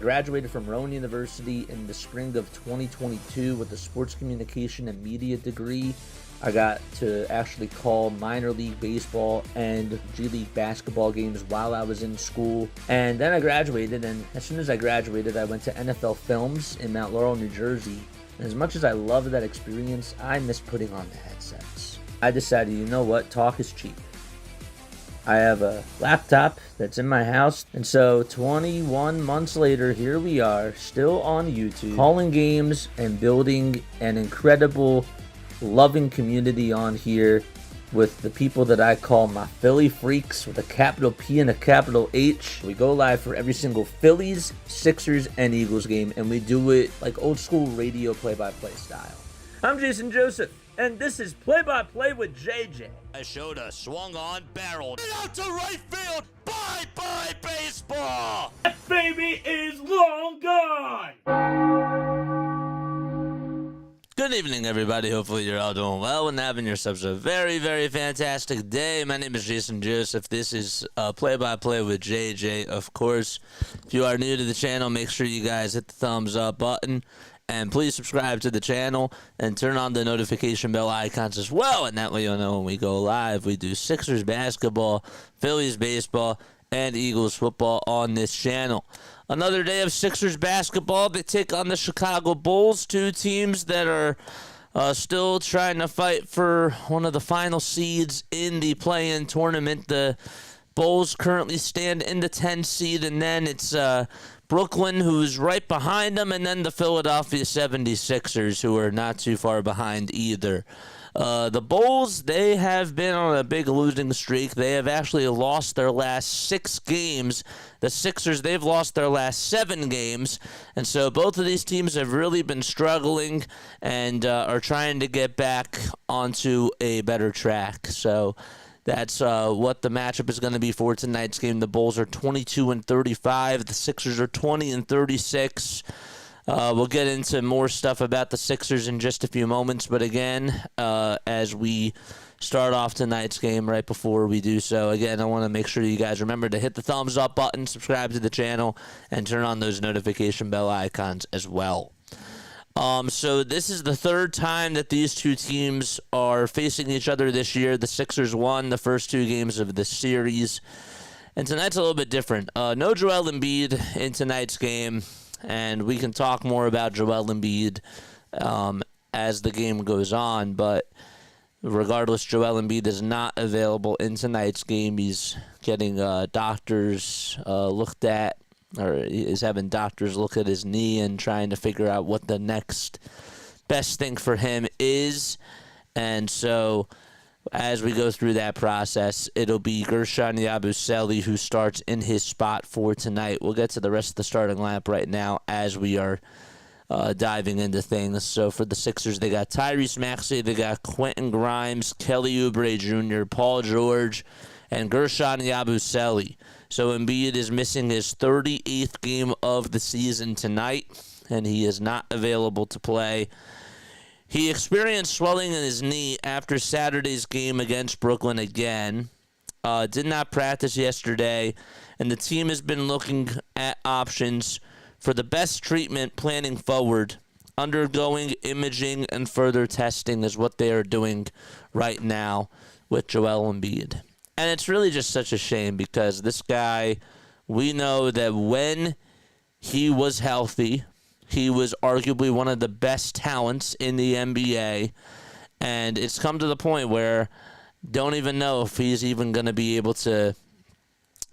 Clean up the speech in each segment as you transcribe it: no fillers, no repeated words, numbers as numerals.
Graduated from Rowan University in the spring of 2022 with a sports communication and media degree. I got to actually call minor league baseball and G League basketball games while I was in school. And then I graduated, and as soon as I graduated, I went to NFL Films in Mount Laurel, New Jersey. And as much as I loved that experience, I missed putting on the headsets. I decided, you know what, talk is cheap. I have a laptop that's in my house, and so 21 months later, here we are, still on YouTube, calling games and building an incredible, loving community on here with the people that I call my Philly freaks with a capital P and a capital H. We go live for every single Phillies, Sixers, and Eagles game, and we do it like old school radio play-by-play style. I'm Jason Joseph, and this is Play-by-Play with JJ. I showed a swung on barrel. Get out to right field. Bye-bye baseball. That baby is long gone. Good evening, everybody. Hopefully you're all doing well and having yourselves a very, very fantastic day. My name is Jason Joseph. This is Play-by-Play with JJ, of course. If you are new to the channel, make sure you guys hit the thumbs up button. And please subscribe to the channel and turn on the notification bell icons as well. And that way you'll know when we go live. We do Sixers basketball, Phillies baseball, and Eagles football on this channel. Another day of Sixers basketball. They take on the Chicago Bulls, two teams that are still trying to fight for one of the final seeds in the play-in tournament. The Bulls currently stand in the 10 seed, and then it's Brooklyn, who's right behind them, and then the Philadelphia 76ers, who are not too far behind either. The Bulls, they have been on a big losing streak. They have actually lost their last 6 games. The Sixers, they've lost their last 7 games. And so both of these teams have really been struggling and are trying to get back onto a better track. So that's what the matchup is going to be for tonight's game. The Bulls are 22-35. The Sixers are 20-36. We'll get into more stuff about the Sixers in just a few moments. But again, as we start off tonight's game, right before we do so, again, I want to make sure you guys remember to hit the thumbs up button, subscribe to the channel, and turn on those notification bell icons as well. So this is the 3rd time that these two teams are facing each other this year. The Sixers won the first 2 games of the series. And tonight's a little bit different. No Joel Embiid in tonight's game. And we can talk more about Joel Embiid as the game goes on. But regardless, Joel Embiid is not available in tonight's game. He's getting doctors looked at, or is having doctors look at his knee and trying to figure out what the next best thing for him is. And so as we go through that process, it'll be Guerschon Yabusele who starts in his spot for tonight. We'll get to the rest of the starting lineup right now as we are diving into things. So for the Sixers, they got Tyrese Maxey, they got Quentin Grimes, Kelly Oubre Jr., Paul George, and Guerschon Yabusele. So Embiid is missing his 38th game of the season tonight, and he is not available to play. He experienced swelling in his knee after Saturday's game against Brooklyn again. Did not practice yesterday, and the team has been looking at options for the best treatment planning forward. Undergoing imaging and further testing is what they are doing right now with Joel Embiid. And it's really just such a shame because this guy, we know that when he was healthy, he was arguably one of the best talents in the NBA, and it's come to the point where don't even know if he's even going to be able to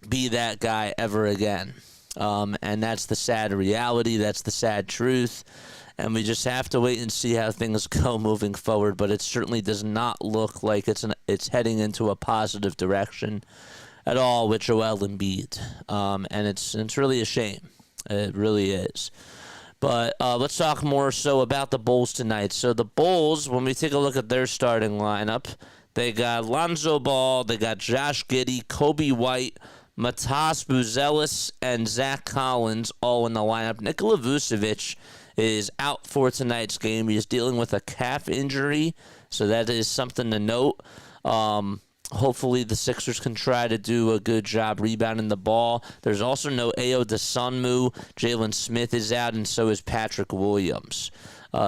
be that guy ever again. And that's the sad reality. That's the sad truth. And we just have to wait and see how things go moving forward. But it certainly does not look like it's heading into a positive direction at all with Joel Embiid. And it's really a shame. It really is. But let's talk more so about the Bulls tonight. So the Bulls, when we take a look at their starting lineup, they got Lonzo Ball, they got Josh Giddey, Kobe White, Matas Buzelis, and Zach Collins all in the lineup. Nikola Vucevic is out for tonight's game. He's dealing with a calf injury, so that is something to note. Hopefully the Sixers can try to do a good job rebounding the ball. There's also no Ayo Dosunmu. Jalen Smith is out, and so is Patrick Williams.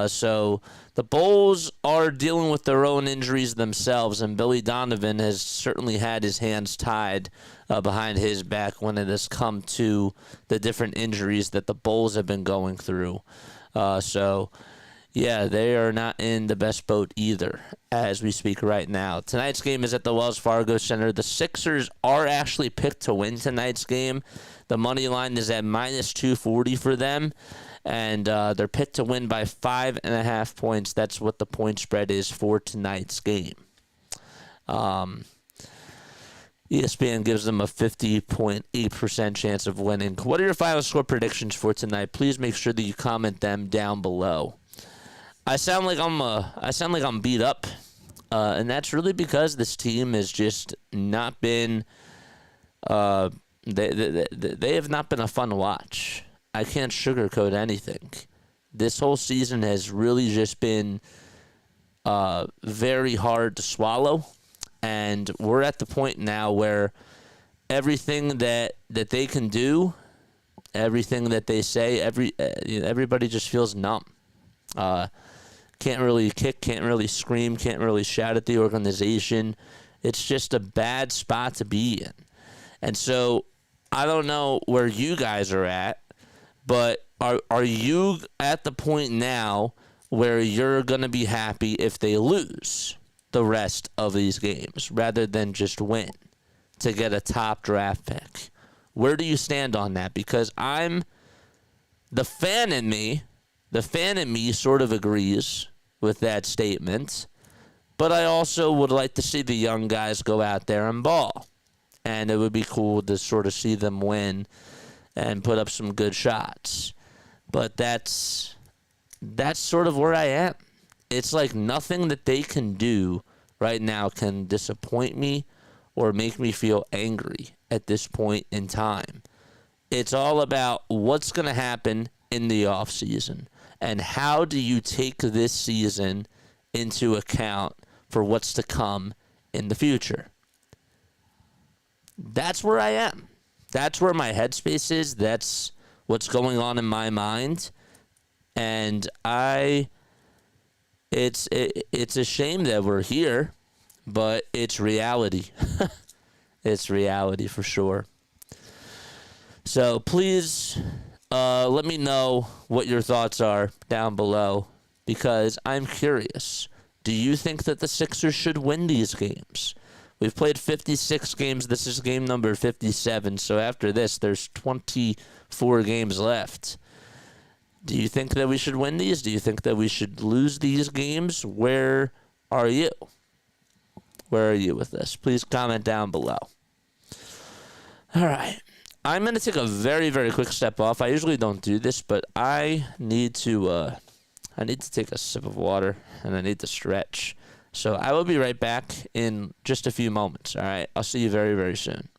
So the Bulls are dealing with their own injuries themselves, and Billy Donovan has certainly had his hands tied behind his back when it has come to the different injuries that the Bulls have been going through. Yeah, they are not in the best boat either as we speak right now. Tonight's game is at the Wells Fargo Center. The Sixers are actually picked to win tonight's game. The money line is at -240 for them, and they're picked to win by 5.5 points. That's what the point spread is for tonight's game. ESPN gives them a 50.8% chance of winning. What are your final score predictions for tonight? Please make sure that you comment them down below. I sound like I'm beat up, and that's really because this team has just not been. They have not been a fun watch. I can't sugarcoat anything. This whole season has really just been very hard to swallow, and we're at the point now where everything that they can do, everything that they say, everybody just feels numb. Can't really kick, can't really scream, can't really shout at the organization. It's just a bad spot to be in. And so I don't know where you guys are at, but are you at the point now where you're going to be happy if they lose the rest of these games rather than just win to get a top draft pick? Where do you stand on that? Because the fan in me sort of agrees with that statement, But I also would like to see the young guys go out there and ball. And it would be cool to sort of see them win and put up some good shots. But that's sort of where I am. It's like nothing that they can do right now can disappoint me or make me feel angry at this point in time. It's all about what's going to happen in the offseason and how do you take this season into account for what's to come in the future. That's where I am. That's where my headspace is. That's what's going on in my mind. And it's a shame that we're here, but it's reality. It's reality for sure. So please let me know what your thoughts are down below, because I'm curious. Do you think that the Sixers should win these games? We've played 56 games. This is game number 57. So after this, there's 24 games left. Do you think that we should win these? Do you think that we should lose these games? Where are you? Where are you with this? Please comment down below. All right. I'm going to take a very, very quick step off. I usually don't do this, but I need to take a sip of water, and I need to stretch. So I will be right back in just a few moments. All right. I'll see you very, very soon.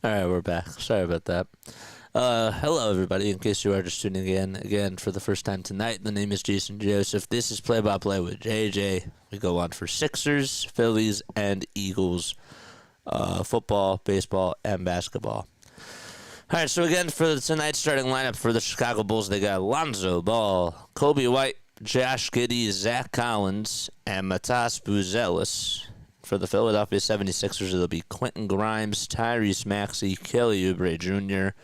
All right, we're back. Sorry about that. Hello, everybody. In case you are just tuning in again for the first time tonight, the name is Jason Joseph. This is Play by Play with JJ. We go on for Sixers, Phillies, and Eagles, football, baseball, and basketball. All right, so again, for tonight's starting lineup for the Chicago Bulls, they got Lonzo Ball, Kobe White, Josh Giddey, Zach Collins, and Matas Buzelis. For the Philadelphia 76ers, it'll be Quentin Grimes, Tyrese Maxey, Kelly Oubre Jr.,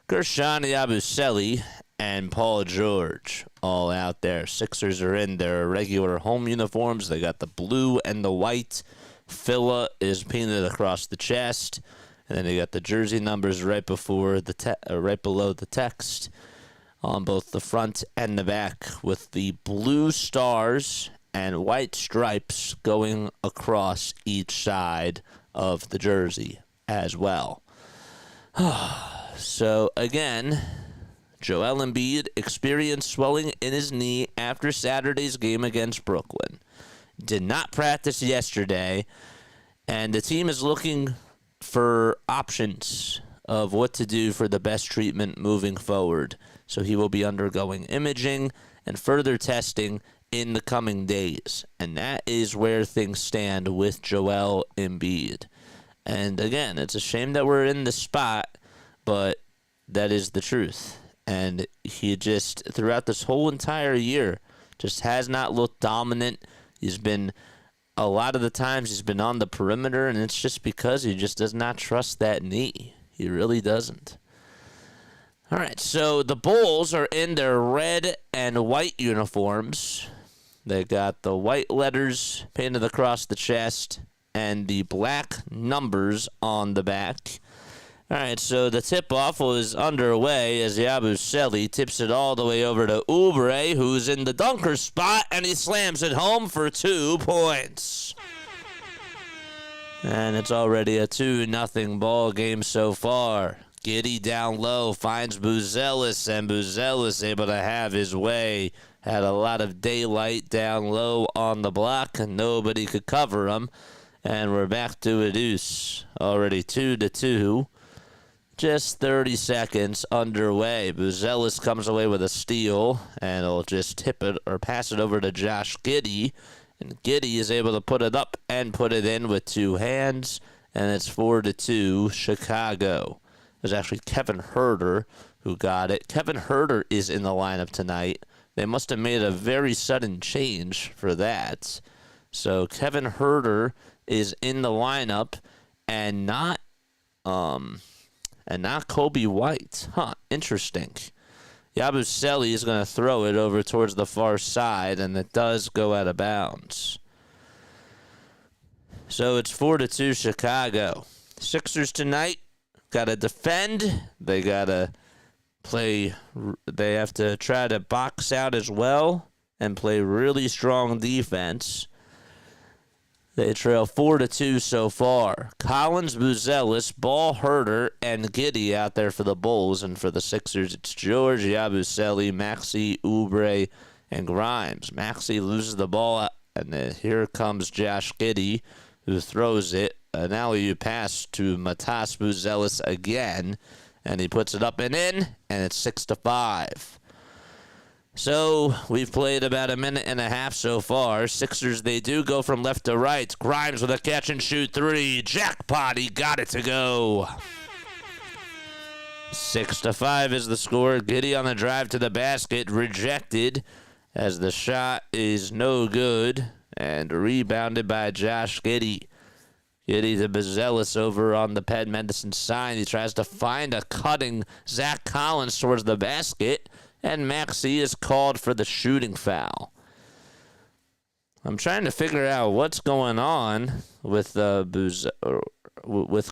Guerschon Yabusele, and Paul George all out there. Sixers are in their regular home uniforms. They got the blue and the white. Phila is painted across the chest. And then they got the jersey numbers right below the text on both the front and the back, with the blue stars and white stripes going across each side of the jersey as well. So again, Joel Embiid experienced swelling in his knee after Saturday's game against Brooklyn. Did not practice yesterday, and the team is looking for options of what to do for the best treatment moving forward. So he will be undergoing imaging and further testing in the coming days. And that is where things stand with Joel Embiid. And again, it's a shame that we're in this spot, but that is the truth. And he just, throughout this whole entire year, just has not looked dominant. He's been, a lot of the times, he's been on the perimeter, and it's just because he just does not trust that knee. He really doesn't. All right, so the Bulls are in their red and white uniforms. They got the white letters painted across the chest and the black numbers on the back. All right, so the tip-off was underway as Yabusele tips it all the way over to Oubre, who's in the dunker spot, and he slams it home for 2 points. And it's already a 2-0 ball game so far. Giddey down low finds Vucevic, and Vucevic able to have his way. Had a lot of daylight down low on the block, and nobody could cover him. And we're back to a deuce. Already 2-2. Just 30 seconds underway. Vucevic comes away with a steal, and he'll just tip it or pass it over to Josh Giddey. And Giddey is able to put it up and put it in with two hands. And it's 4-2 Chicago. It was actually Kevin Huerter who got it. Kevin Huerter is in the lineup tonight. They must have made a very sudden change for that. So Kevin Huerter is in the lineup and not Kobe White. Huh, interesting. Yabusele is going to throw it over towards the far side, and it does go out of bounds. So it's 4-2 Chicago. Sixers tonight got to defend. They got to play. They have to try to box out as well and play really strong defense. They trail 4-2 so far. Collins, Vucevic, Ball, Huerter, and Giddey out there for the Bulls. And for the Sixers, it's George, Yabusele, Maxey, Oubre, and Grimes. Maxey loses the ball, and then here comes Josh Giddey, who throws it. An alley-oop pass to Matas Vucevic again, and he puts it up and in, and it's 6-5. So we've played about a minute and a half so far. Sixers, they do go from left to right. Grimes with a catch-and-shoot three. Jackpot, he got it to go. 6-5 is the score. Giddey on the drive to the basket, rejected as the shot is no good, and rebounded by Josh Giddey. Giddey to Vucevic over on the Penn Medicine side. He tries to find a cutting Zach Collins towards the basket, and Maxey is called for the shooting foul. I'm trying to figure out what's going on with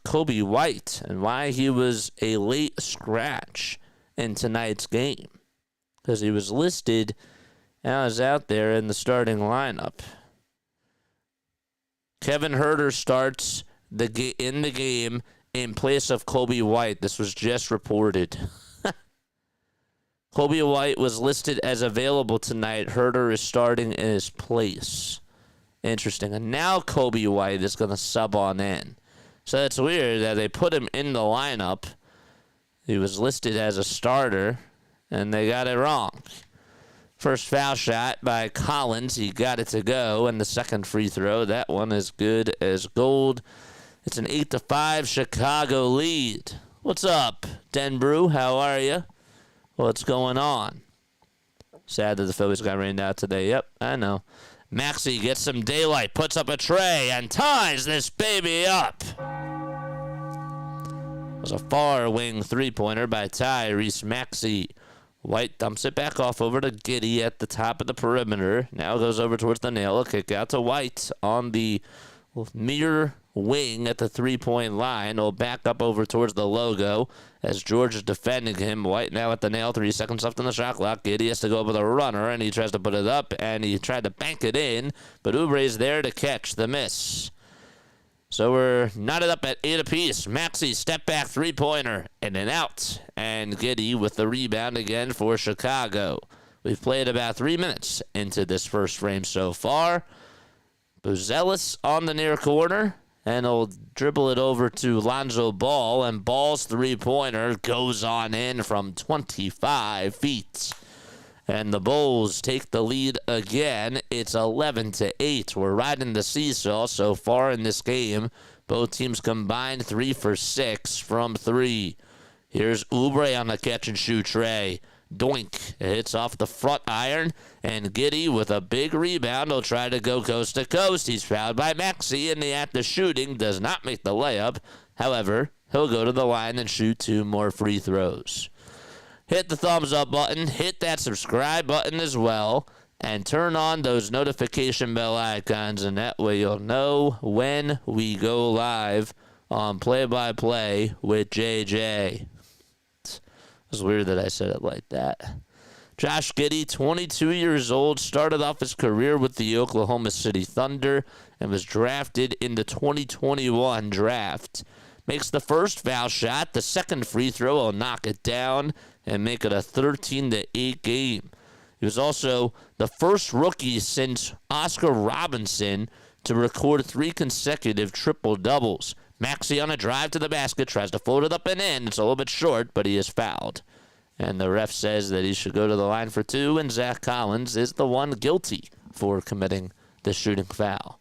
Kobe White and why he was a late scratch in tonight's game, because he was listed as out there in the starting lineup. Kevin Huerter starts in the game in place of Kobe White. This was just reported. Kobe White was listed as available tonight. Huerter is starting in his place. Interesting. And now Kobe White is going to sub on in. So it's weird that they put him in the lineup. He was listed as a starter, and they got it wrong. First foul shot by Collins. He got it to go. And the second free throw, that one is good as gold. It's an 8-5 Chicago lead. What's up, Denbrew? How are you? What's going on? Sad that the Phillies got rained out today. Yep, I know. Maxey gets some daylight, puts up a tray, and ties this baby up. It was a far wing three-pointer by Tyrese Maxey. White dumps it back off over to Giddey at the top of the perimeter. Now goes over towards the nail. A kick out to White on the near wing at the three-point line. Will back up over towards the logo as George is defending him. White now at the nail. 3 seconds left on the shot clock. Giddey has to go with a runner, and he tries to put it up, and he tried to bank it in, but Oubre's there to catch the miss. So we're knotted up at 8 apiece. Maxey step back three-pointer and an out. And Giddey with the rebound again for Chicago. We've played about 3 minutes into this first frame so far. Vucevic on the near corner. And he'll dribble it over to Lonzo Ball. And Ball's three-pointer goes on in from 25 feet. And the Bulls take the lead again. It's 11-8. We're riding the seesaw so far in this game. Both teams combined 3 for 6 from 3. Here's Oubre on the catch-and-shoot tray. Doink. It hits off the front iron. And Giddey with a big rebound will try to go coast to coast. He's fouled by Maxey, and the act of shooting does not make the layup. However, he'll go to the line and shoot 2 more free throws. Hit the thumbs up button, hit that subscribe button as well, and turn on those notification bell icons, and that way you'll know when we go live on Play-by-Play with JJ. It's weird that I said it like that. Josh Giddey, 22 years old, started off his career with the Oklahoma City Thunder and was drafted in the 2021 draft. makes the first foul shot. The second free throw will knock it down and make it a 13-8 game. He was also the first rookie since Oscar Robinson to record 3 consecutive triple-doubles. Maxey on a drive to the basket, tries to float it up and in. It's a little bit short, but he is fouled. And the ref says that he should go to the line for 2, and Zach Collins is the one guilty for committing the shooting foul.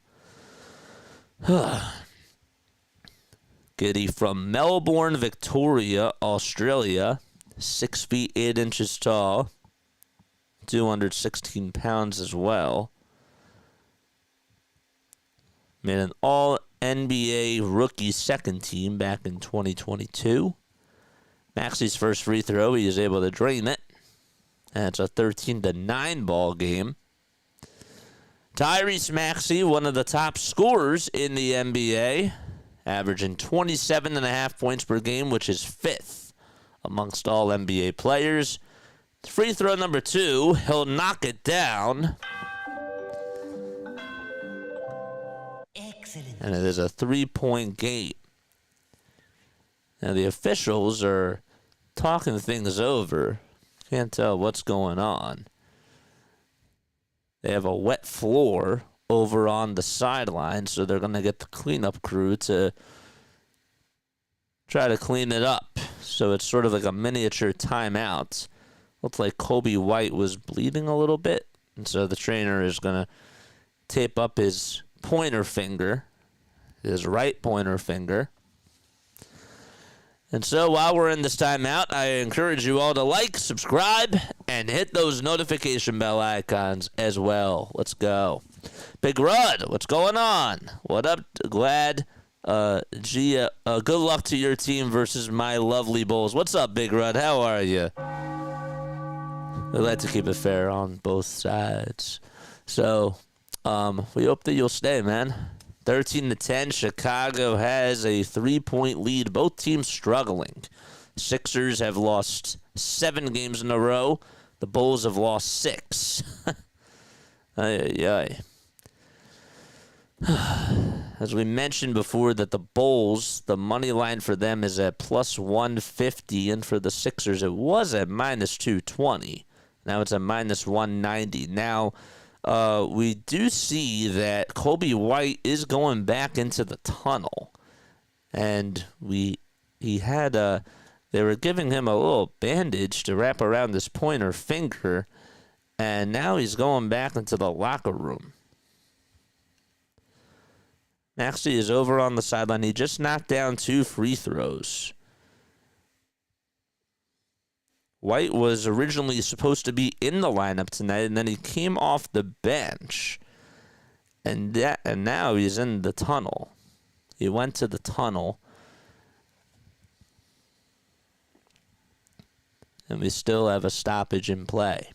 Giddy from Melbourne, Victoria, Australia, 6 feet 8 inches tall, 216 pounds as well. Made an all-NBA rookie second team back in 2022. Maxey's first free throw, he is able to drain it. And it's a 13-9 ball game. Tyrese Maxey, one of the top scorers in the NBA, averaging 27.5 points per game, which is 5th amongst all NBA players. Free throw number 2, he'll knock it down. Excellent. And it is a 3-point game. Now the officials are talking things over. Can't tell what's going on. They have a wet floor over on the sideline, so they're going to get the cleanup crew to try to clean it up. So it's sort of like a miniature timeout. Looks like Kobe White was bleeding a little bit, and so the trainer is going to tape up his pointer finger, his right pointer finger. And so while we're in this timeout, I encourage you all to like, subscribe, and hit those notification bell icons as well. Let's go. Big Rud, what's going on? What up? Glad. Good luck to your team versus my lovely Bulls. What's up, Big Rud? How are you? We like to keep it fair on both sides. So, we hope that you'll stay, man. 13-10, Chicago has a 3-point lead. Both teams struggling. Sixers have lost 7 games in a row. The Bulls have lost 6. Ay. As we mentioned before, that the Bulls, the money line for them is at plus 150, and for the Sixers, it was at minus 220. Now it's at minus 190. Now, we do see that Kobe White is going back into the tunnel, and they were giving him a little bandage to wrap around his pointer finger, and now he's going back into the locker room. Maxey is over on the sideline. He just knocked down 2 free throws. White was originally supposed to be in the lineup tonight, and then he came off the bench. And now he's in the tunnel. He went to the tunnel. And we still have a stoppage in play.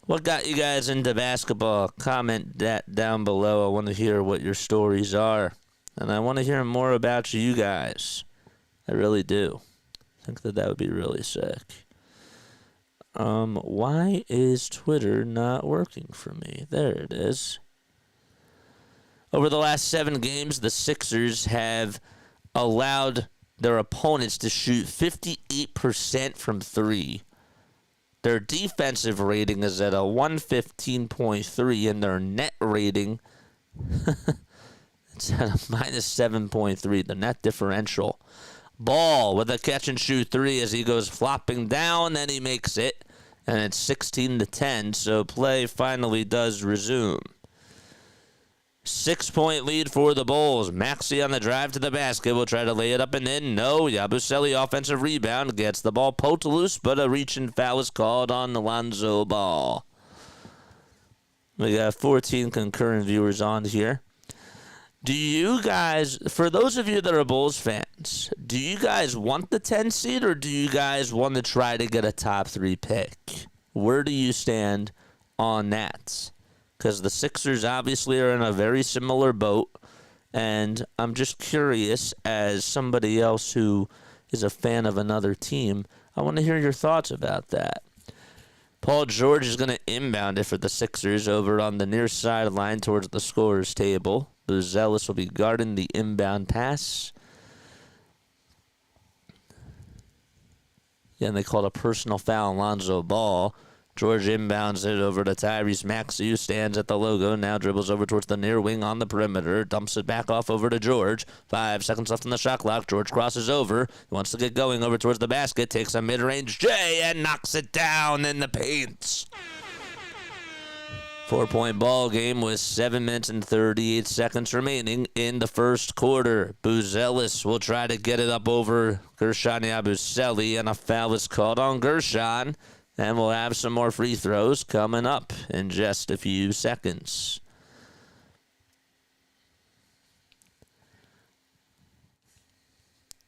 What got you guys into basketball? Comment that down below. I want to hear what your stories are. And I want to hear more about you guys. I really do. I think that would be really sick. Why is Twitter not working for me? There it is. Over the last 7 games, the Sixers have allowed their opponents to shoot 58% from 3. Their defensive rating is at a 115.3, and their net rating it's at a minus 7.3. The net differential. Ball with a catch-and-shoot 3 as he goes flopping down, then he makes it, and it's 16-10, so play finally does resume. 6-point lead for the Bulls. Maxey on the drive to the basket will try to lay it up and in. No, Yabusele offensive rebound, gets the ball poked loose, but a reach-and foul is called on Alonzo Ball. We got 14 concurrent viewers on here. Do you guys, for those of you that are Bulls fans, do you guys want the 10 seed, or do you guys want to try to get a top 3 pick? Where do you stand on that? Because the Sixers obviously are in a very similar boat, and I'm just curious, as somebody else who is a fan of another team, I want to hear your thoughts about that. Paul George is going to inbound it for the Sixers over on the near sideline towards the scorer's table. Buzelis will be guarding the inbound pass. Yeah, and they called a personal foul on Lonzo Ball. George inbounds it over to Tyrese Maxey, who stands at the logo, now dribbles over towards the near wing on the perimeter, dumps it back off over to George. 5 seconds left on the shot clock. George crosses over. He wants to get going over towards the basket, takes a mid-range J and knocks it down in the paint. 4-point ball game with 7 minutes and 38 seconds remaining in the first quarter. Buzelis will try to get it up over Guerschon Yabusele, and a foul is called on Guerschon. And we'll have some more free throws coming up in just a few seconds.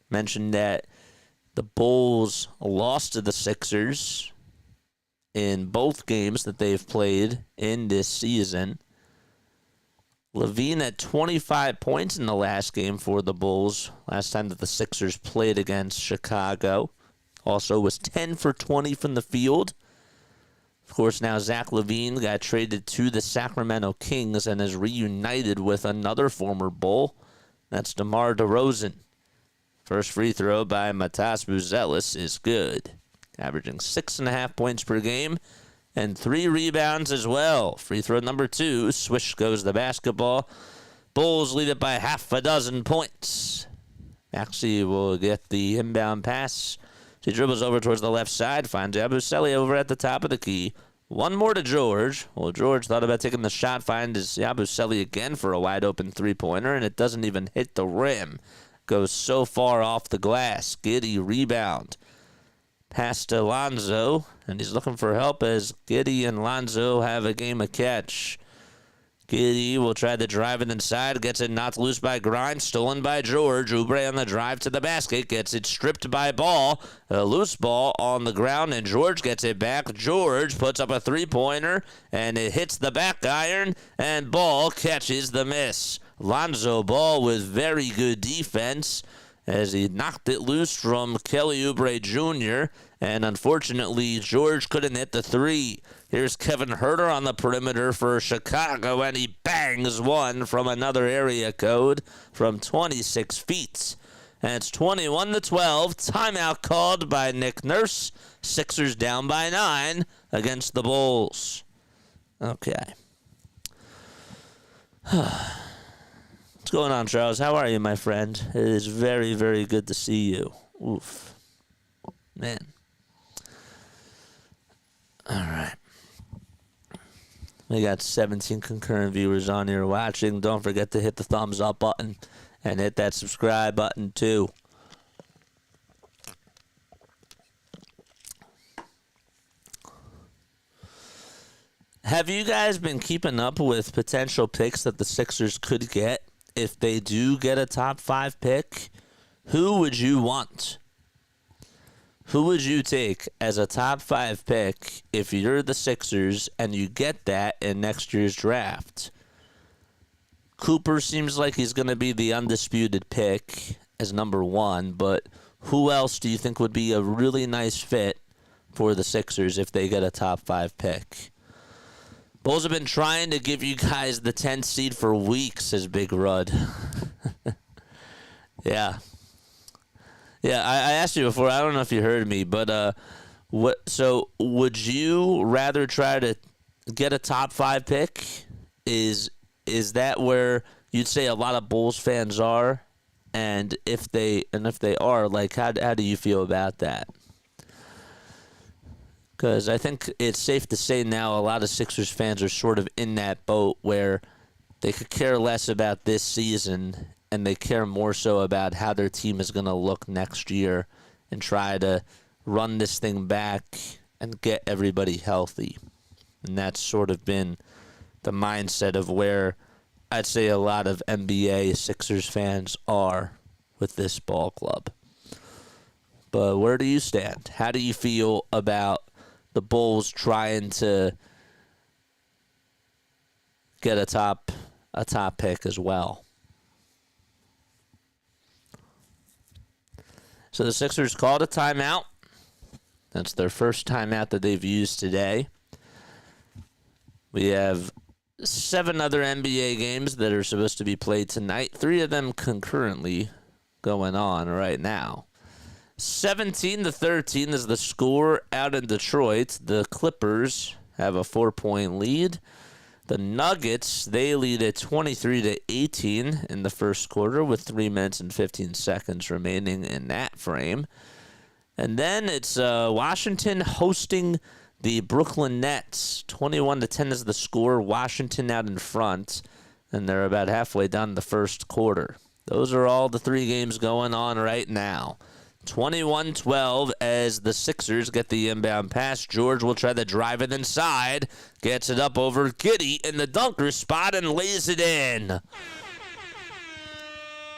Mentioned that the Bulls lost to the Sixers in both games that they've played in this season. Levine had 25 points in the last game for the Bulls, last time that the Sixers played against Chicago. Also was 10 for 20 from the field. Of course, now Zach LaVine got traded to the Sacramento Kings and is reunited with another former Bull. That's DeMar DeRozan. First free throw by Matas Buzelis is good, averaging 6.5 points per game and 3 rebounds as well. Free throw number 2, swish goes the basketball. Bulls lead it by half a dozen points. Maxey will get the inbound pass. She dribbles over towards the left side, finds Yabusele over at the top of the key. One more to George. Well, George thought about taking the shot, finds Yabusele again for a wide-open three-pointer, and it doesn't even hit the rim. Goes so far off the glass. Giddey rebound. Pass to Lonzo, and he's looking for help as Giddey and Lonzo have a game of catch. Giddey will try to drive it inside, gets it knocked loose by Grind, stolen by George. Oubre on the drive to the basket, gets it stripped by Ball. A loose ball on the ground, and George gets it back. George puts up a three-pointer, and it hits the back iron, and Ball catches the miss. Lonzo Ball with very good defense as he knocked it loose from Kelly Oubre Jr., and unfortunately, George couldn't hit the three. Here's Kevin Huerter on the perimeter for Chicago, and he bangs one from another area code from 26 feet. And it's 21-12. Timeout called by Nick Nurse. Sixers down by 9 against the Bulls. Okay. What's going on, Charles? How are you, my friend? It is very, very good to see you. Oof. Man. All right. We got 17 concurrent viewers on here watching. Don't forget to hit the thumbs up button and hit that subscribe button too. Have you guys been keeping up with potential picks that the Sixers could get if they do get a top 5 pick? Who would you want? Who would you take as a top 5 pick if you're the Sixers and you get that in next year's draft? Cooper seems like he's going to be the undisputed pick as number 1, but who else do you think would be a really nice fit for the Sixers if they get a top 5 pick? Bulls have been trying to give you guys the 10th seed for weeks, says Big Rud. Yeah. Yeah, I asked you before. I don't know if you heard me, but so would you rather try to get a top 5 pick? Is that where you'd say a lot of Bulls fans are? And if they are, like, how do you feel about that? Because I think it's safe to say now a lot of Sixers fans are sort of in that boat where they could care less about this season and they care more so about how their team is going to look next year and try to run this thing back and get everybody healthy. And that's sort of been the mindset of where I'd say a lot of NBA Sixers fans are with this ball club. But where do you stand? How do you feel about the Bulls trying to get a top pick as well? So the Sixers called a timeout. That's their first timeout that they've used today. We have 7 other NBA games that are supposed to be played tonight. 3 of them concurrently going on right now. 17-13 is the score out in Detroit. The Clippers have a 4-point lead. The Nuggets, they lead at 23-18 in the first quarter with 3 minutes and 15 seconds remaining in that frame. And then it's Washington hosting the Brooklyn Nets. 21-10 is the score. Washington out in front, and they're about halfway done the first quarter. Those are all the 3 games going on right now. 21-12 as the Sixers get the inbound pass. George will try to drive it inside. Gets it up over Giddey in the dunker spot and lays it in.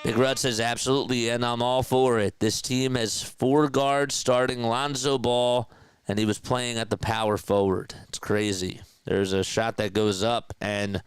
Big Rod says absolutely, and I'm all for it. This team has 4 guards starting Lonzo Ball, and he was playing at the power forward. It's crazy. There's a shot that goes up, and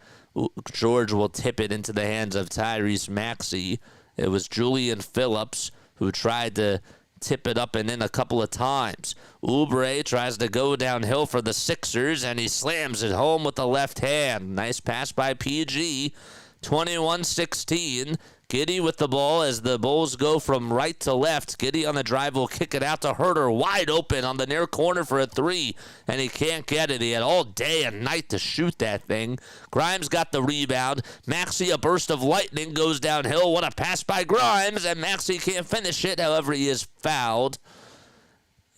George will tip it into the hands of Tyrese Maxey. It was Julian Phillips who tried to tip it up and in a couple of times. Oubre tries to go downhill for the Sixers, and he slams it home with the left hand. Nice pass by PG. 21-16. Giddey with the ball as the Bulls go from right to left. Giddey on the drive will kick it out to Herter, wide open on the near corner for a 3, and he can't get it. He had all day and night to shoot that thing. Grimes got the rebound. Maxey, a burst of lightning, goes downhill. What a pass by Grimes, and Maxey can't finish it. However, he is fouled.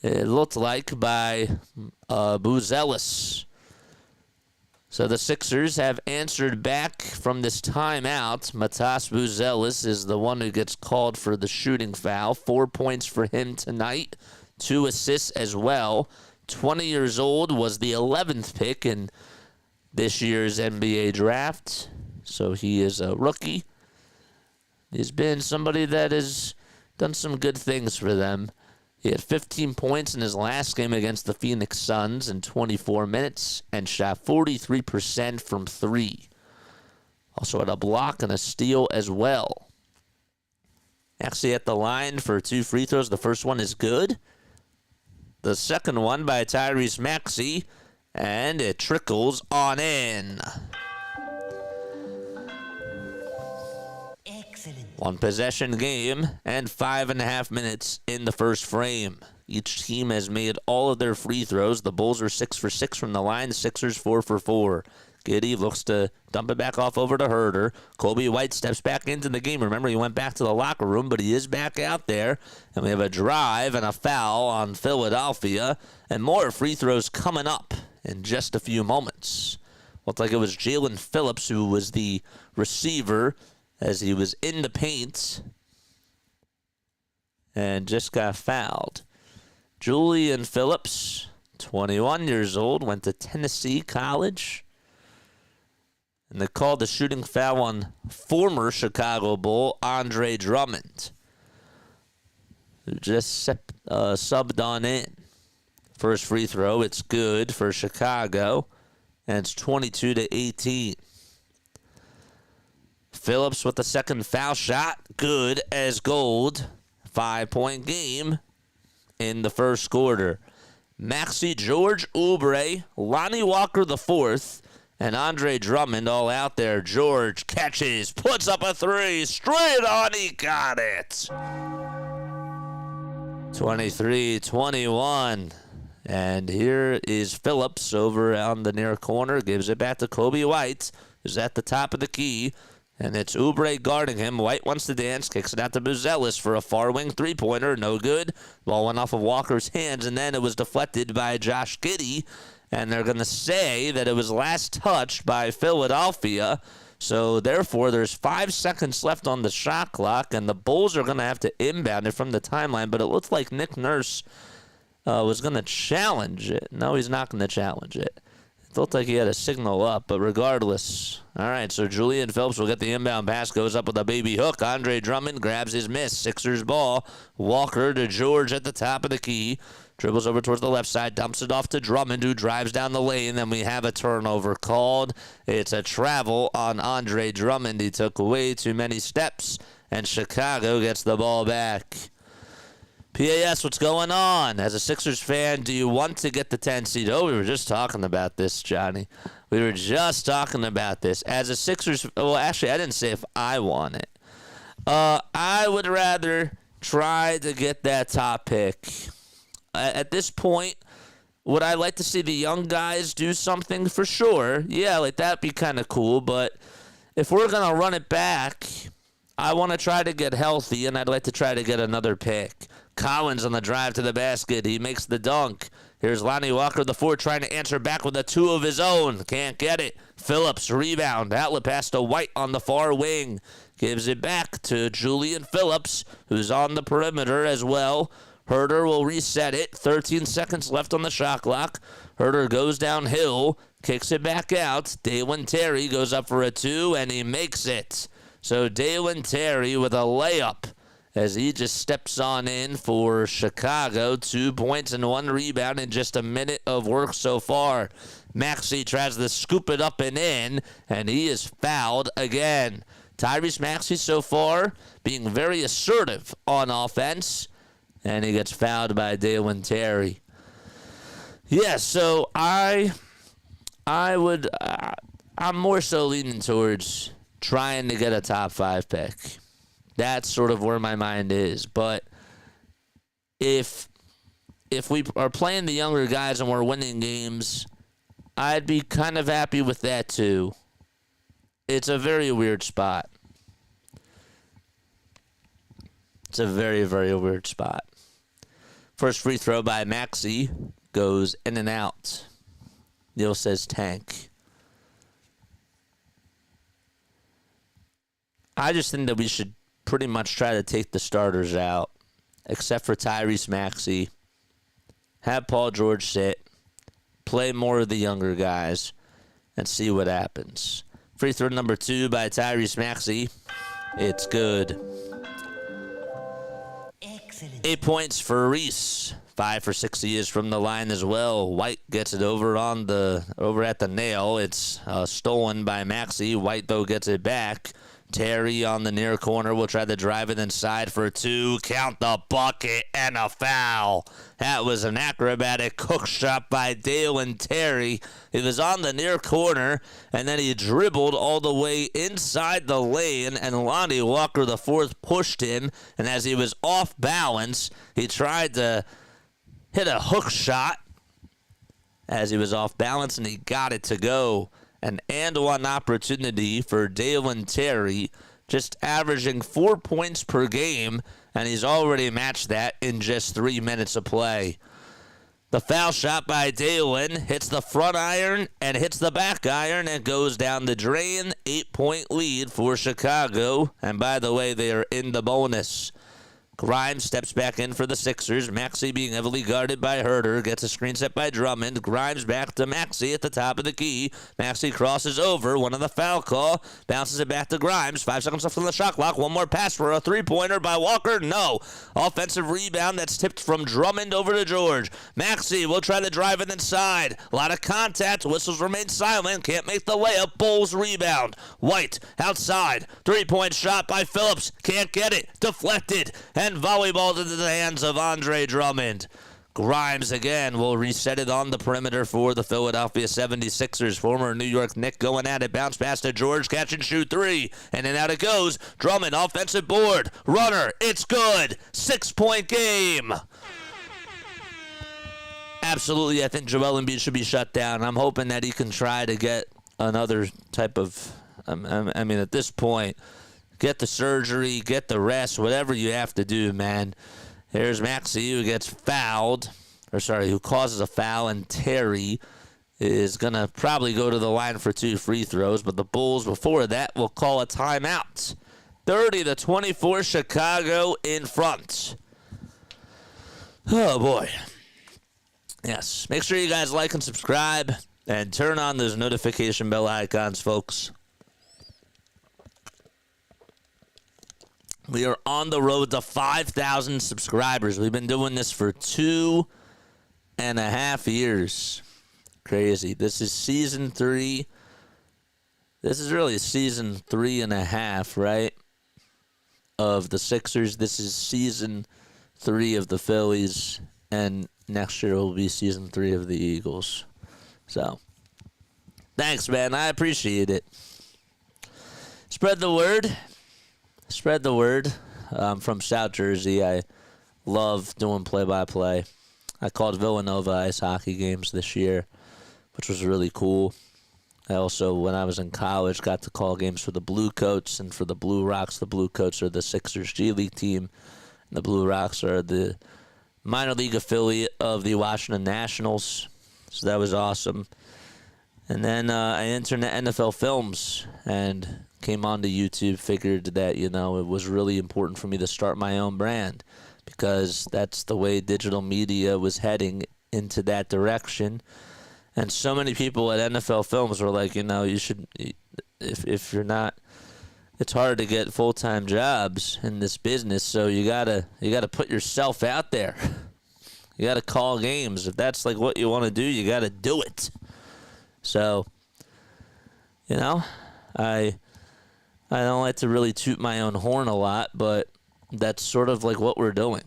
It looked like by vucevic. So the Sixers have answered back from this timeout. Matas Vucevic is the one who gets called for the shooting foul. 4 points for him tonight. 2 assists as well. 20 years old, was the 11th pick in this year's NBA draft. So he is a rookie. He's been somebody that has done some good things for them. He had 15 points in his last game against the Phoenix Suns in 24 minutes and shot 43% from 3. Also had a block and a steal as well. Actually at the line for 2 free throws. The first one is good. The second one by Tyrese Maxey, and it trickles on in. One possession game and 5.5 minutes in the first frame. Each team has made all of their free throws. The Bulls are 6 for 6 from the line. The Sixers 4 for 4. Giddey looks to dump it back off over to Herter. Kobe White steps back into the game. Remember, he went back to the locker room, but he is back out there. And we have a drive and a foul on Philadelphia. And more free throws coming up in just a few moments. Looked like it was Jalen Phillips who was the receiver as he was in the paint and just got fouled. Julian Phillips, 21 years old, went to Tennessee College. And they called the shooting foul on former Chicago Bull Andre Drummond, who just subbed on in. First free throw, it's good for Chicago, and it's 22-18. Phillips with the second foul shot, good as gold. 5-point game in the first quarter. Maxey, George, Oubre, Lonnie Walker the fourth, and Andre Drummond all out there. George catches, puts up a 3, straight on, he got it. 23-21. And here is Phillips over on the near corner, gives it back to Kobe White, who's at the top of the key. And it's Oubre guarding him. White wants to dance, kicks it out to Vucevic for a far wing 3-pointer. No good. Ball went off of Walker's hands, and then it was deflected by Josh Giddey. And they're going to say that it was last touched by Philadelphia. So, therefore, there's 5 seconds left on the shot clock, and the Bulls are going to have to inbound it from the timeline. But it looks like Nick Nurse was going to challenge it. No, he's not going to challenge it. It looked like he had a signal up, but regardless. All right, so Julian Phillips will get the inbound pass, goes up with a baby hook. Andre Drummond grabs his miss. Sixers ball. Walker to George at the top of the key. Dribbles over towards the left side, dumps it off to Drummond, who drives down the lane. Then we have a turnover called. It's a travel on Andre Drummond. He took way too many steps, and Chicago gets the ball back. PAS, what's going on? As a Sixers fan, do you want to get the 10 seed? Oh, we were just talking about this, Johnny. We were just talking about this. As a Sixers, well, actually, I didn't say if I want it. I would rather try to get that top pick. At this point, would I like to see the young guys do something? For sure. Yeah, like that'd be kind of cool. But if we're going to run it back, I want to try to get healthy, and I'd like to try to get another pick. Collins on the drive to the basket. He makes the dunk. Here's Lonnie Walker, the 4, trying to answer back with a 2 of his own. Can't get it. Phillips, rebound. Outlet pass to White on the far wing. Gives it back to Julian Phillips, who's on the perimeter as well. Herter will reset it. 13 seconds left on the shot clock. Herter goes downhill, kicks it back out. Dalen Terry goes up for a 2, and he makes it. So Dalen Terry with a layup as he just steps on in for Chicago. 2 points and 1 rebound in just a minute of work so far. Maxey tries to scoop it up and in, and he is fouled again. Tyrese Maxey so far being very assertive on offense, and he gets fouled by Dalen Terry. Yeah, so I'm more so leaning towards trying to get a top 5 pick. That's sort of where my mind is. But if we are playing the younger guys and we're winning games, I'd be kind of happy with that too. It's a very weird spot. It's a very, very weird spot. First free throw by Maxey goes in and out. Neil says tank. I just think that we should pretty much try to take the starters out, except for Tyrese Maxey. Have Paul George sit, play more of the younger guys, and see what happens. Free throw number 2 by Tyrese Maxey. It's good. Excellent. 8 points for Reese. 5 for 6 he is from the line as well. White gets it over at the nail. It's stolen by Maxey. White, though, gets it back. Terry on the near corner will try to drive it inside for 2. Count the bucket and a foul. That was an acrobatic hook shot by Dalen Terry. He was on the near corner, and then he dribbled all the way inside the lane, and Lonnie Walker, the 4th, pushed him. And as he was off balance, he tried to hit a hook shot as he was off balance, and he got it to go. An and-one opportunity for Dalen Terry, just averaging 4 points per game, and he's already matched that in just 3 minutes of play. The foul shot by Dalen hits the front iron and hits the back iron and goes down the drain. 8-point lead for Chicago, and by the way, they are in the bonus. Grimes steps back in for the Sixers. Maxey being heavily guarded by Herter. Gets a screen set by Drummond. Grimes back to Maxey at the top of the key. Maxey crosses over. One on the foul call. Bounces it back to Grimes. 5 seconds left on the shot clock. One more pass for a 3-pointer by Walker. No. Offensive rebound that's tipped from Drummond over to George. Maxey will try to drive it inside. A lot of contact. Whistles remain silent. Can't make the layup. Bulls rebound. White outside. 3-point shot by Phillips. Can't get it. Deflected. And volleyballed into the hands of Andre Drummond. Grimes again will reset it on the perimeter for the Philadelphia 76ers. Former New York Knick going at it. Bounce pass to George. Catch and shoot 3. And then out it goes. Drummond, offensive board. Runner. It's good. 6-point game. Absolutely, I think Joel Embiid should be shut down. I'm hoping that he can try to get another type of, I mean, at this point, get the surgery, get the rest, whatever you have to do, man. Here's Maxey who gets fouled, who causes a foul, and Terry is going to probably go to the line for 2 free throws, but the Bulls before that will call a timeout. 30-24, Chicago in front. Oh, boy. Yes, make sure you guys like and subscribe and turn on those notification bell icons, folks. We are on the road to 5,000 subscribers. We've been doing this for 2.5 years. Crazy. This is season 3. This is really season 3.5, right? Of the Sixers. This is season 3 of the Phillies, and next year will be season 3 of the Eagles. So, thanks, man. I appreciate it. Spread the word. Spread the word. I'm from South Jersey. I love doing play-by-play. I called Villanova ice hockey games this year, which was really cool. I also, when I was in college, got to call games for the Blue Coats and for the Blue Rocks. The Blue Coats are the Sixers G League team, and the Blue Rocks are the minor league affiliate of the Washington Nationals. So that was awesome. And then I interned at NFL Films and came onto YouTube, figured that, it was really important for me to start my own brand because that's the way digital media was heading into that direction. And so many people at NFL Films were like, you should, if you're not, it's hard to get full-time jobs in this business. So you gotta put yourself out there. You gotta call games. If that's like what you want to do, you gotta do it. So, I don't like to really toot my own horn a lot, but that's sort of like what we're doing.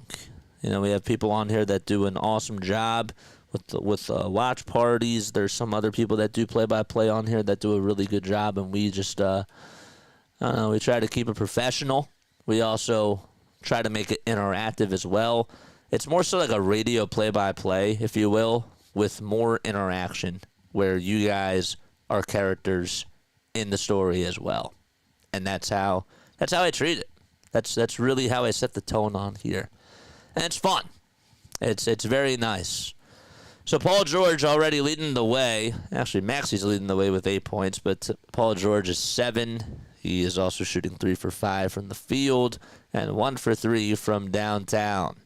We have people on here that do an awesome job with watch parties. There's some other people that do play-by-play on here that do a really good job, and we just, we try to keep it professional. We also try to make it interactive as well. It's more so like a radio play-by-play, if you will, with more interaction, where you guys are characters in the story as well. And that's how I treat it. That's really how I set the tone on here. And it's fun. It's very nice. So Paul George already leading the way. Actually, Maxey's leading the way with 8 points, but Paul George is 7. He is also shooting 3 for 5 from the field and 1 for 3 from downtown.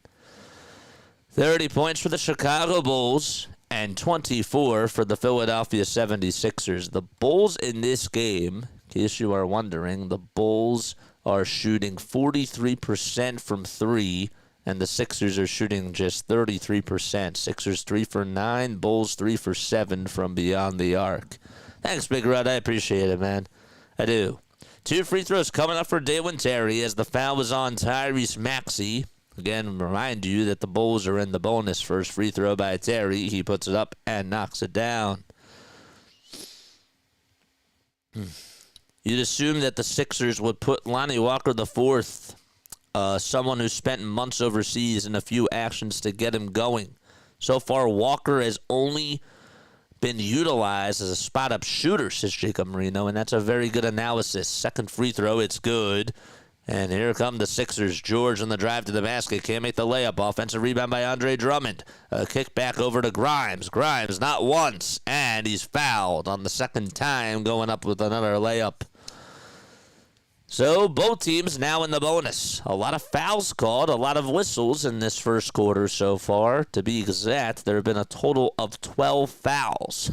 30 points for the Chicago Bulls and 24 for the Philadelphia 76ers. The Bulls in this game, in case you are wondering, the Bulls are shooting 43% from 3, and the Sixers are shooting just 33%. Sixers 3 for 9, Bulls 3 for 7 from beyond the arc. Thanks, Big Rod. I appreciate it, man. I do. 2 free throws coming up for Dalen Terry as the foul was on Tyrese Maxey. Again, remind you that the Bulls are in the bonus. First free throw by Terry. He puts it up and knocks it down. You'd assume that the Sixers would put Lonnie Walker IV, someone who spent months overseas, in a few actions to get him going. So far, Walker has only been utilized as a spot-up shooter, says Jacob Marino, and that's a very good analysis. Second free throw, it's good. And here come the Sixers. George on the drive to the basket. Can't make the layup. Offensive rebound by Andre Drummond. A kick back over to Grimes. Grimes not once. And he's fouled on the second time, going up with another layup. So both teams now in the bonus. A lot of fouls called. A lot of whistles in this first quarter so far. To be exact, there have been a total of 12 fouls.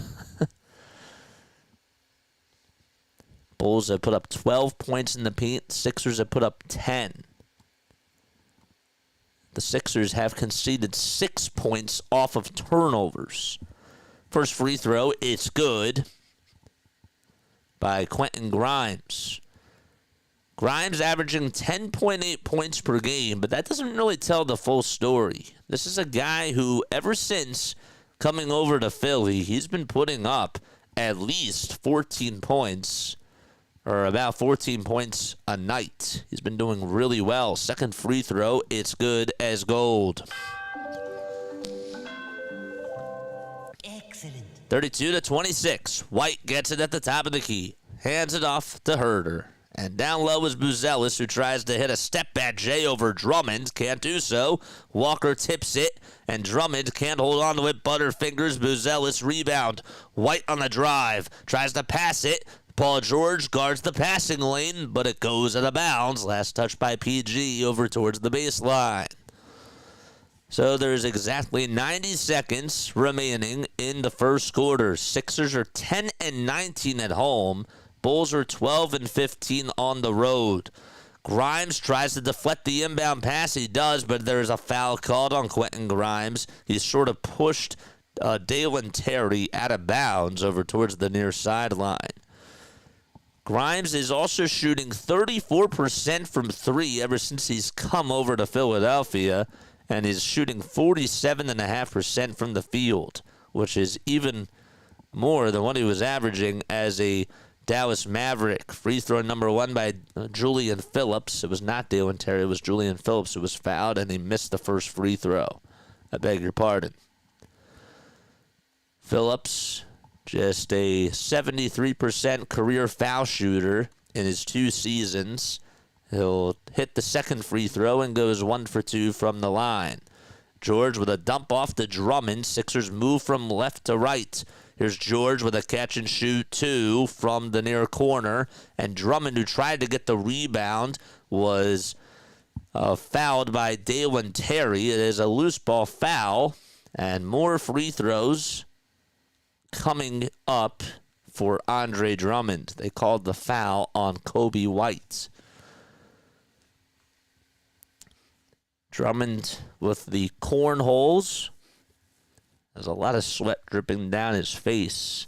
Bulls have put up 12 points in the paint. Sixers have put up 10. The Sixers have conceded 6 points off of turnovers. First free throw, it's good, by Quentin Grimes. Grimes averaging 10.8 points per game, but that doesn't really tell the full story. This is a guy who, ever since coming over to Philly, he's been putting up at least 14 points, or about 14 points a night. He's been doing really well. Second free throw, it's good as gold. Excellent. 32-26. White gets it at the top of the key. Hands it off to Herter. And down low is Buzelis, who tries to hit a step-back J over Drummond. Can't do so. Walker tips it, and Drummond can't hold on to it. Butterfingers. Buzelis rebound. White on the drive. Tries to pass it. Paul George guards the passing lane, but it goes out of bounds. Last touch by PG over towards the baseline. So there's exactly 90 seconds remaining in the first quarter. Sixers are 10-19 at home. Bulls are 12-15 on the road. Grimes tries to deflect the inbound pass. He does, but there's a foul called on Quentin Grimes. He's sort of pushed Dalen Terry out of bounds over towards the near sideline. Grimes is also shooting 34% from 3 ever since he's come over to Philadelphia. and he's shooting 47.5% from the field, which is even more than what he was averaging as a Dallas Maverick. Free throw number 1 by Julian Phillips. It was not Dalen Terry. It was Julian Phillips who was fouled, and he missed the first free throw. I beg your pardon. Phillips, just a 73% career foul shooter in his 2 seasons. He'll hit the second free throw and goes 1 for 2 from the line. George with a dump off to Drummond. Sixers move from left to right. Here's George with a catch and shoot 2 from the near corner. And Drummond, who tried to get the rebound, was fouled by Dalen Terry. It is a loose ball foul. And more free throws coming up for Andre Drummond. They called the foul on Kobe White. Drummond with the cornholes. There's a lot of sweat dripping down his face.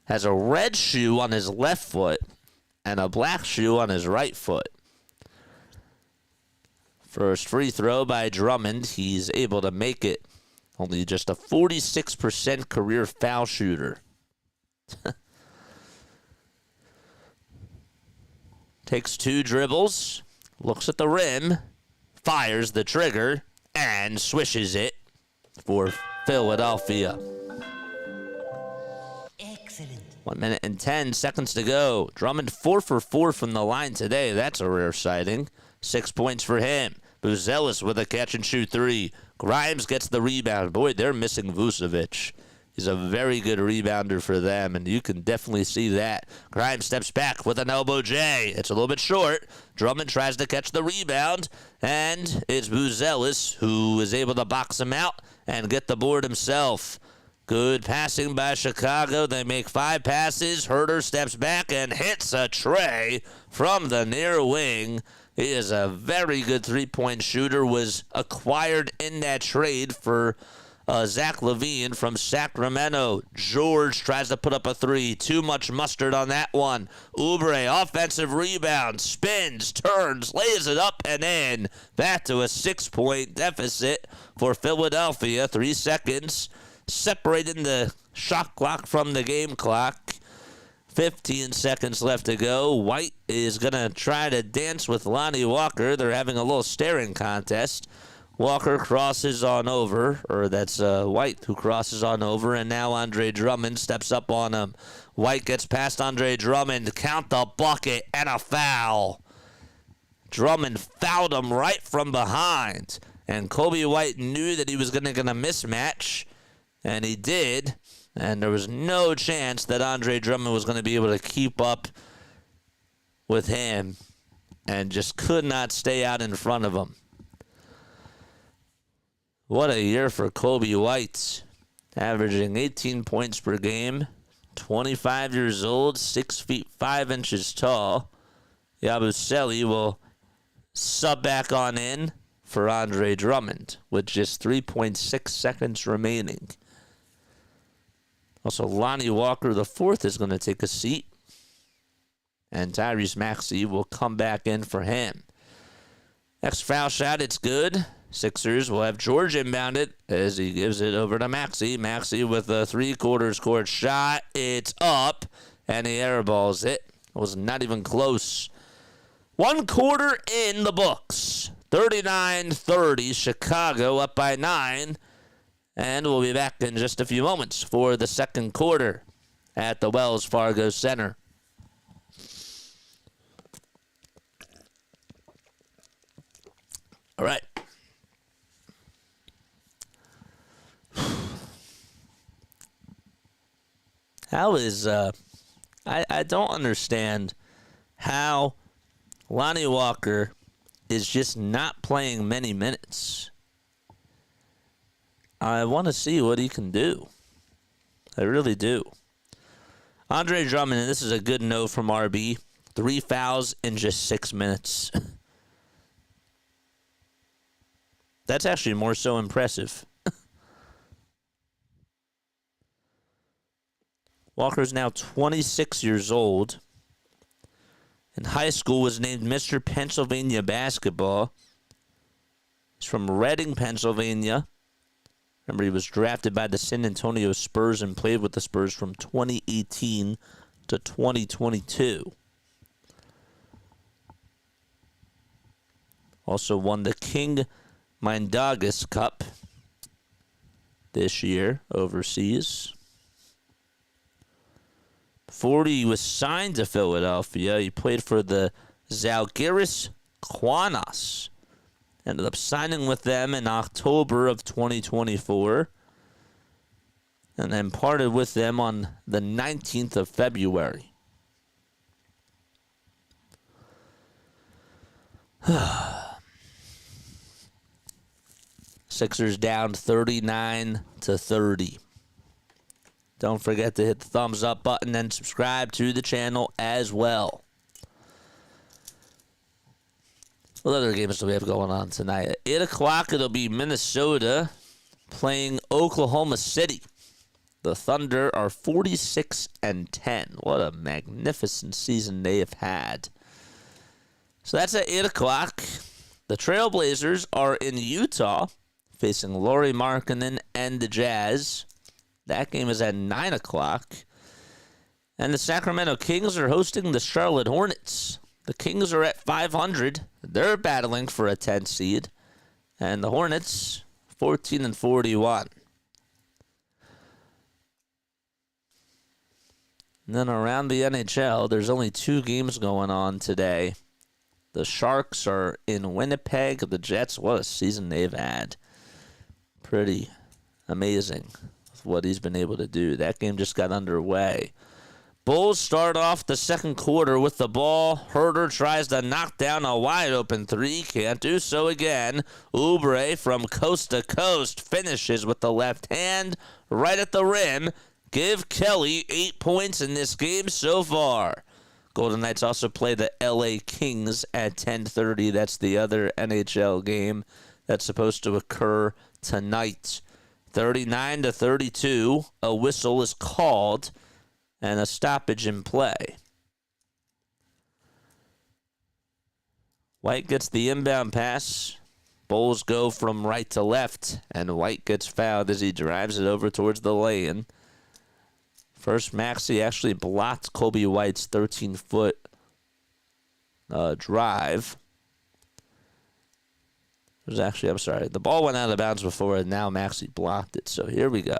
Has a red shoe on his left foot and a black shoe on his right foot. First free throw by Drummond. He's able to make it. Only just a 46% career foul shooter. Takes 2 dribbles. Looks at the rim. Fires the trigger. And swishes it for Philadelphia. Excellent. 1 minute and 10 seconds to go. Drummond 4 for 4 from the line today. That's a rare sighting. 6 points for him. Vucevic with a catch and shoot 3. Grimes gets the rebound. Boy, they're missing Vucevic. He's a very good rebounder for them, and you can definitely see that. Grimes steps back with an elbow J. It's a little bit short. Drummond tries to catch the rebound, and it's Vucevic who is able to box him out and get the board himself. Good passing by Chicago. They make 5 passes. Herter steps back and hits a tray from the near wing. He is a very good three-point shooter. Was acquired in that trade for Zach LaVine from Sacramento. George tries to put up a 3. Too much mustard on that one. Oubre, offensive rebound, spins, turns, lays it up and in. Back to a 6-point deficit for Philadelphia. 3 seconds separating the shot clock from the game clock. 15 seconds left to go. White is going to try to dance with Lonnie Walker. They're having a little staring contest. Walker crosses on over, or that's White who crosses on over, and now Andre Drummond steps up on him. White gets past Andre Drummond. Count the bucket and a foul. Drummond fouled him right from behind, and Kobe White knew that he was going to get a mismatch, and he did. And there was no chance that Andre Drummond was going to be able to keep up with him and just could not stay out in front of him. What a year for Kobe White. Averaging 18 points per game. 25 years old, 6 feet 5 inches tall. Yabusele will sub back on in for Andre Drummond with just 3.6 seconds remaining. Also, Lonnie Walker IV is going to take a seat. And Tyrese Maxey will come back in for him. Next foul shot, it's good. Sixers will have George inbounded as he gives it over to Maxey. Maxey with a 3/4 court shot. It's up, and he airballs it. It was not even close. 1 quarter in the books. 39-30, Chicago up by 9. And we'll be back in just a few moments for the second quarter at the Wells Fargo Center. All right. How is, I don't understand how Lonnie Walker is just not playing many minutes. I want to see what he can do. I really do. Andre Drummond, and this is a good note from RB. 3 fouls in just 6 minutes. That's actually more so impressive. Walker's now 26 years old. In high school was named Mr. Pennsylvania Basketball. He's from Reading, Pennsylvania. Remember, he was drafted by the San Antonio Spurs and played with the Spurs from 2018 to 2022. Also won the King Mindaugas Cup this year overseas. Before he was signed to Philadelphia, he played for the Zalgiris Kaunas. Ended up signing with them in October of 2024. And then parted with them on the 19th of February. Sixers down 39-30. Don't forget to hit the thumbs up button and subscribe to the channel as well. What other games do we have going on tonight? At 8 o'clock, it'll be Minnesota playing Oklahoma City. The Thunder are 46-10. What a magnificent season they have had. So that's at 8 o'clock. The Trailblazers are in Utah facing Lauri Markkanen and the Jazz. That game is at 9 o'clock. And the Sacramento Kings are hosting the Charlotte Hornets. The Kings are at 500. They're battling for a 10 seed. And the Hornets, 14-41. And then around the NHL, there's only 2 games going on today. The Sharks are in Winnipeg. The Jets, what a season they've had. Pretty amazing with what he's been able to do. That game just got underway. Bulls start off the second quarter with the ball. Herter tries to knock down a wide-open three. Can't do so again. Oubre from coast to coast finishes with the left hand right at the rim. Give Kelly 8 points in this game so far. Golden Knights also play the LA Kings at 10:30. That's the other NHL game that's supposed to occur tonight. 39-32. A whistle is called and a stoppage in play. White gets the inbound pass. Bulls go from right to left, and White gets fouled as he drives it over towards the lane. First, Maxey actually blocked Kobe White's 13-foot drive. It was actually, I'm sorry, the ball went out of bounds before, and now Maxey blocked it. So here we go.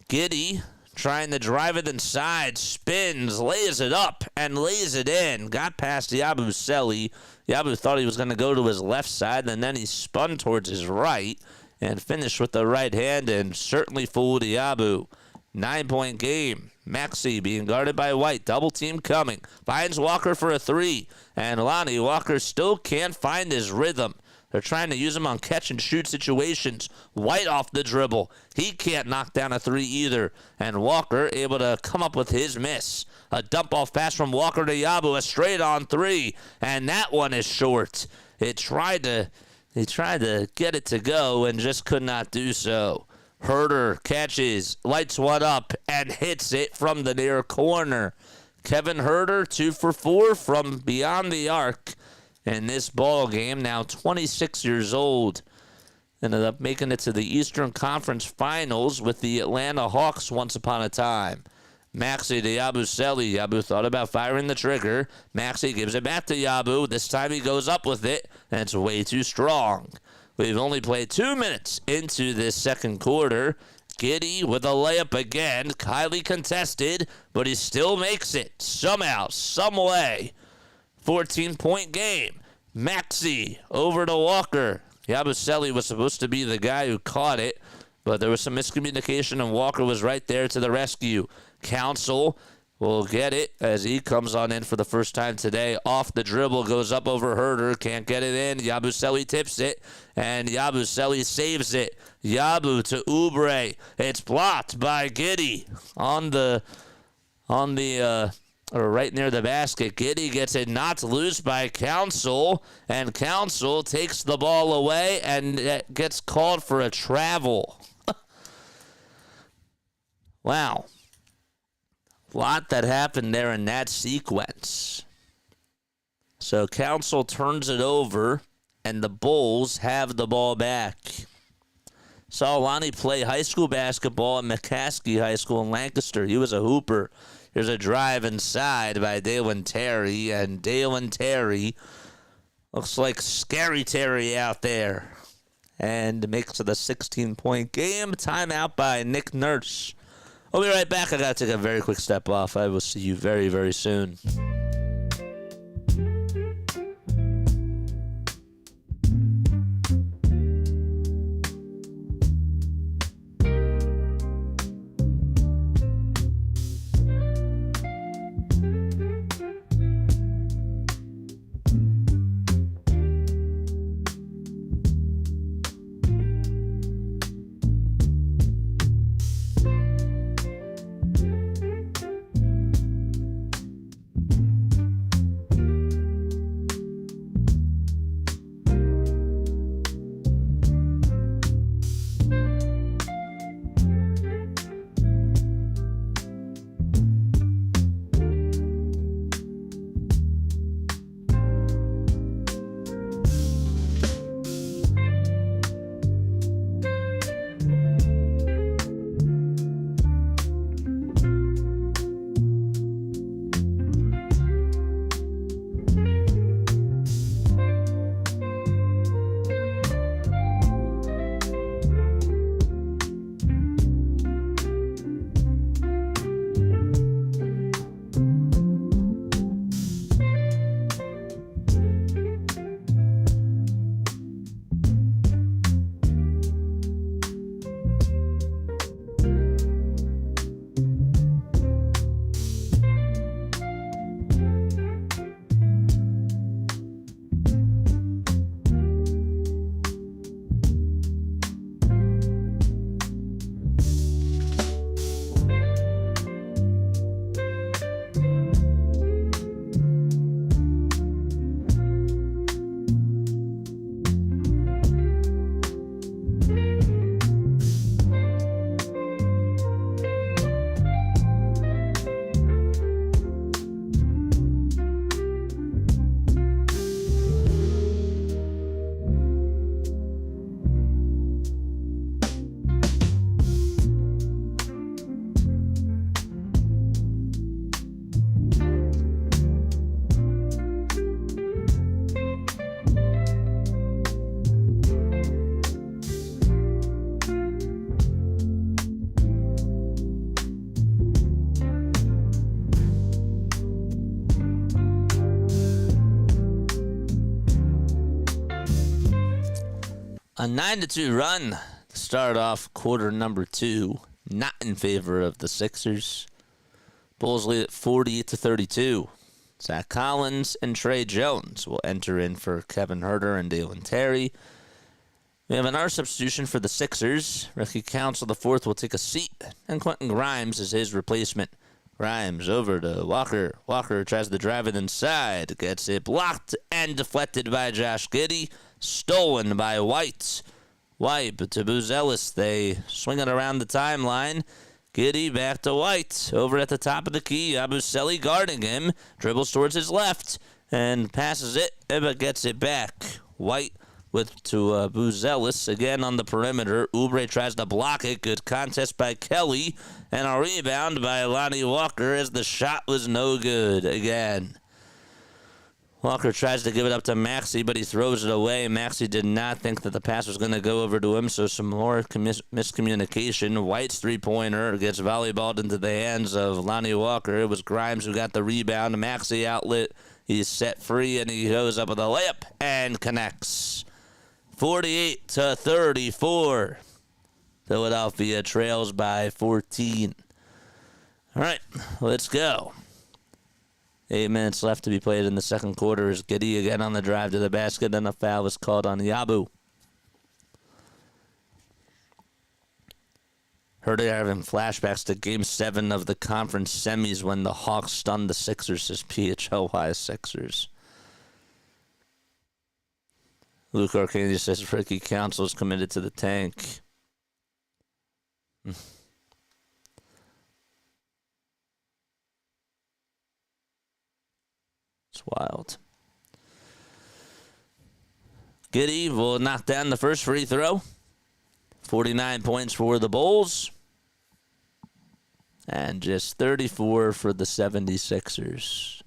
Giddey trying to drive it inside, spins, lays it up, and lays it in. Got past Yabusele. Yabu thought he was going to go to his left side, and then he spun towards his right and finished with the right hand and certainly fooled Yabu. 9-point game. Maxey being guarded by White. Double team coming. Finds Walker for a three. And Lonnie Walker still can't find his rhythm. They're trying to use him on catch-and-shoot situations. White off the dribble. He can't knock down a three either. And Walker able to come up with his miss. A dump-off pass from Walker to Yabu. A straight-on three. And that one is short. He tried to get it to go and just could not do so. Herter catches, lights one up, and hits it from the near corner. Kevin Herter, 2 for 4 from beyond the arc in this ball game. Now 26 years old. Ended up making it to the Eastern Conference Finals with the Atlanta Hawks once upon a time. Maxey to Yabusele. Yabu thought about firing the trigger. Maxey gives it back to Yabu. This time he goes up with it, and it's way too strong. We've only played 2 minutes into this second quarter. Giddey with a layup again. Highly contested, but he still makes it. Somehow, some way. 14-point game. Maxey over to Walker. Yabusele was supposed to be the guy who caught it, but there was some miscommunication, and Walker was right there to the rescue. Council will get it as he comes on in for the first time today. Off the dribble, goes up over Herter. Can't get it in. Yabusele tips it, and Yabusele saves it. Yabu to Oubre. It's blocked by Giddey or right near the basket. Giddey gets it knocked loose by Council, and Council takes the ball away and gets called for a travel. Wow. Lot that happened there in that sequence. So Council turns it over, and the Bulls have the ball back. Saw Lonnie play high school basketball at McCaskey High School in Lancaster. He was a hooper. Here's a drive inside by Dalen Terry, and Dalen Terry looks like Scary Terry out there, and makes it a 16-point game. Timeout by Nick Nurse. I'll be right back. I got to take a very quick step off. I will see you very, very soon. A 9-2 run to start off quarter number 2, not in favor of the Sixers. Bulls lead at 40-32. Zach Collins and Trey Jones will enter in for Kevin Huerter and Dalen Terry. We have another substitution for the Sixers. Ricky Council IV will take a seat, and Quentin Grimes is his replacement. Grimes over to Walker. Walker tries to drive it inside. Gets it blocked and deflected by Josh Giddey. Stolen by White. White to Buzelis. They swing it around the timeline. Giddey back to White. Over at the top of the key. Yabusele guarding him. Dribbles towards his left. And passes it. But gets it back. White to Buzelis. Again on the perimeter. Oubre tries to block it. Good contest by Kelly. And a rebound by Lonnie Walker as the shot was no good again. Walker tries to give it up to Maxey, but he throws it away. Maxey did not think that the pass was going to go over to him, so some more miscommunication. White's three-pointer gets volleyballed into the hands of Lonnie Walker. It was Grimes who got the rebound. Maxey outlet. He's set free, and he goes up with a layup and connects. 48-34. Philadelphia trails by 14. All right, let's go. 8 minutes left to be played in the second quarter as Giddey again on the drive to the basket. Then a foul was called on Yabu. Huerter having flashbacks to Game 7 of the conference semis when the Hawks stunned the Sixers as PHLY Sixers. Luke Arcadia says Ricky Council is committed to the tank. It's wild. Giddey will knock down the first free throw. 49 points for the Bulls. And just 34 for the 76ers.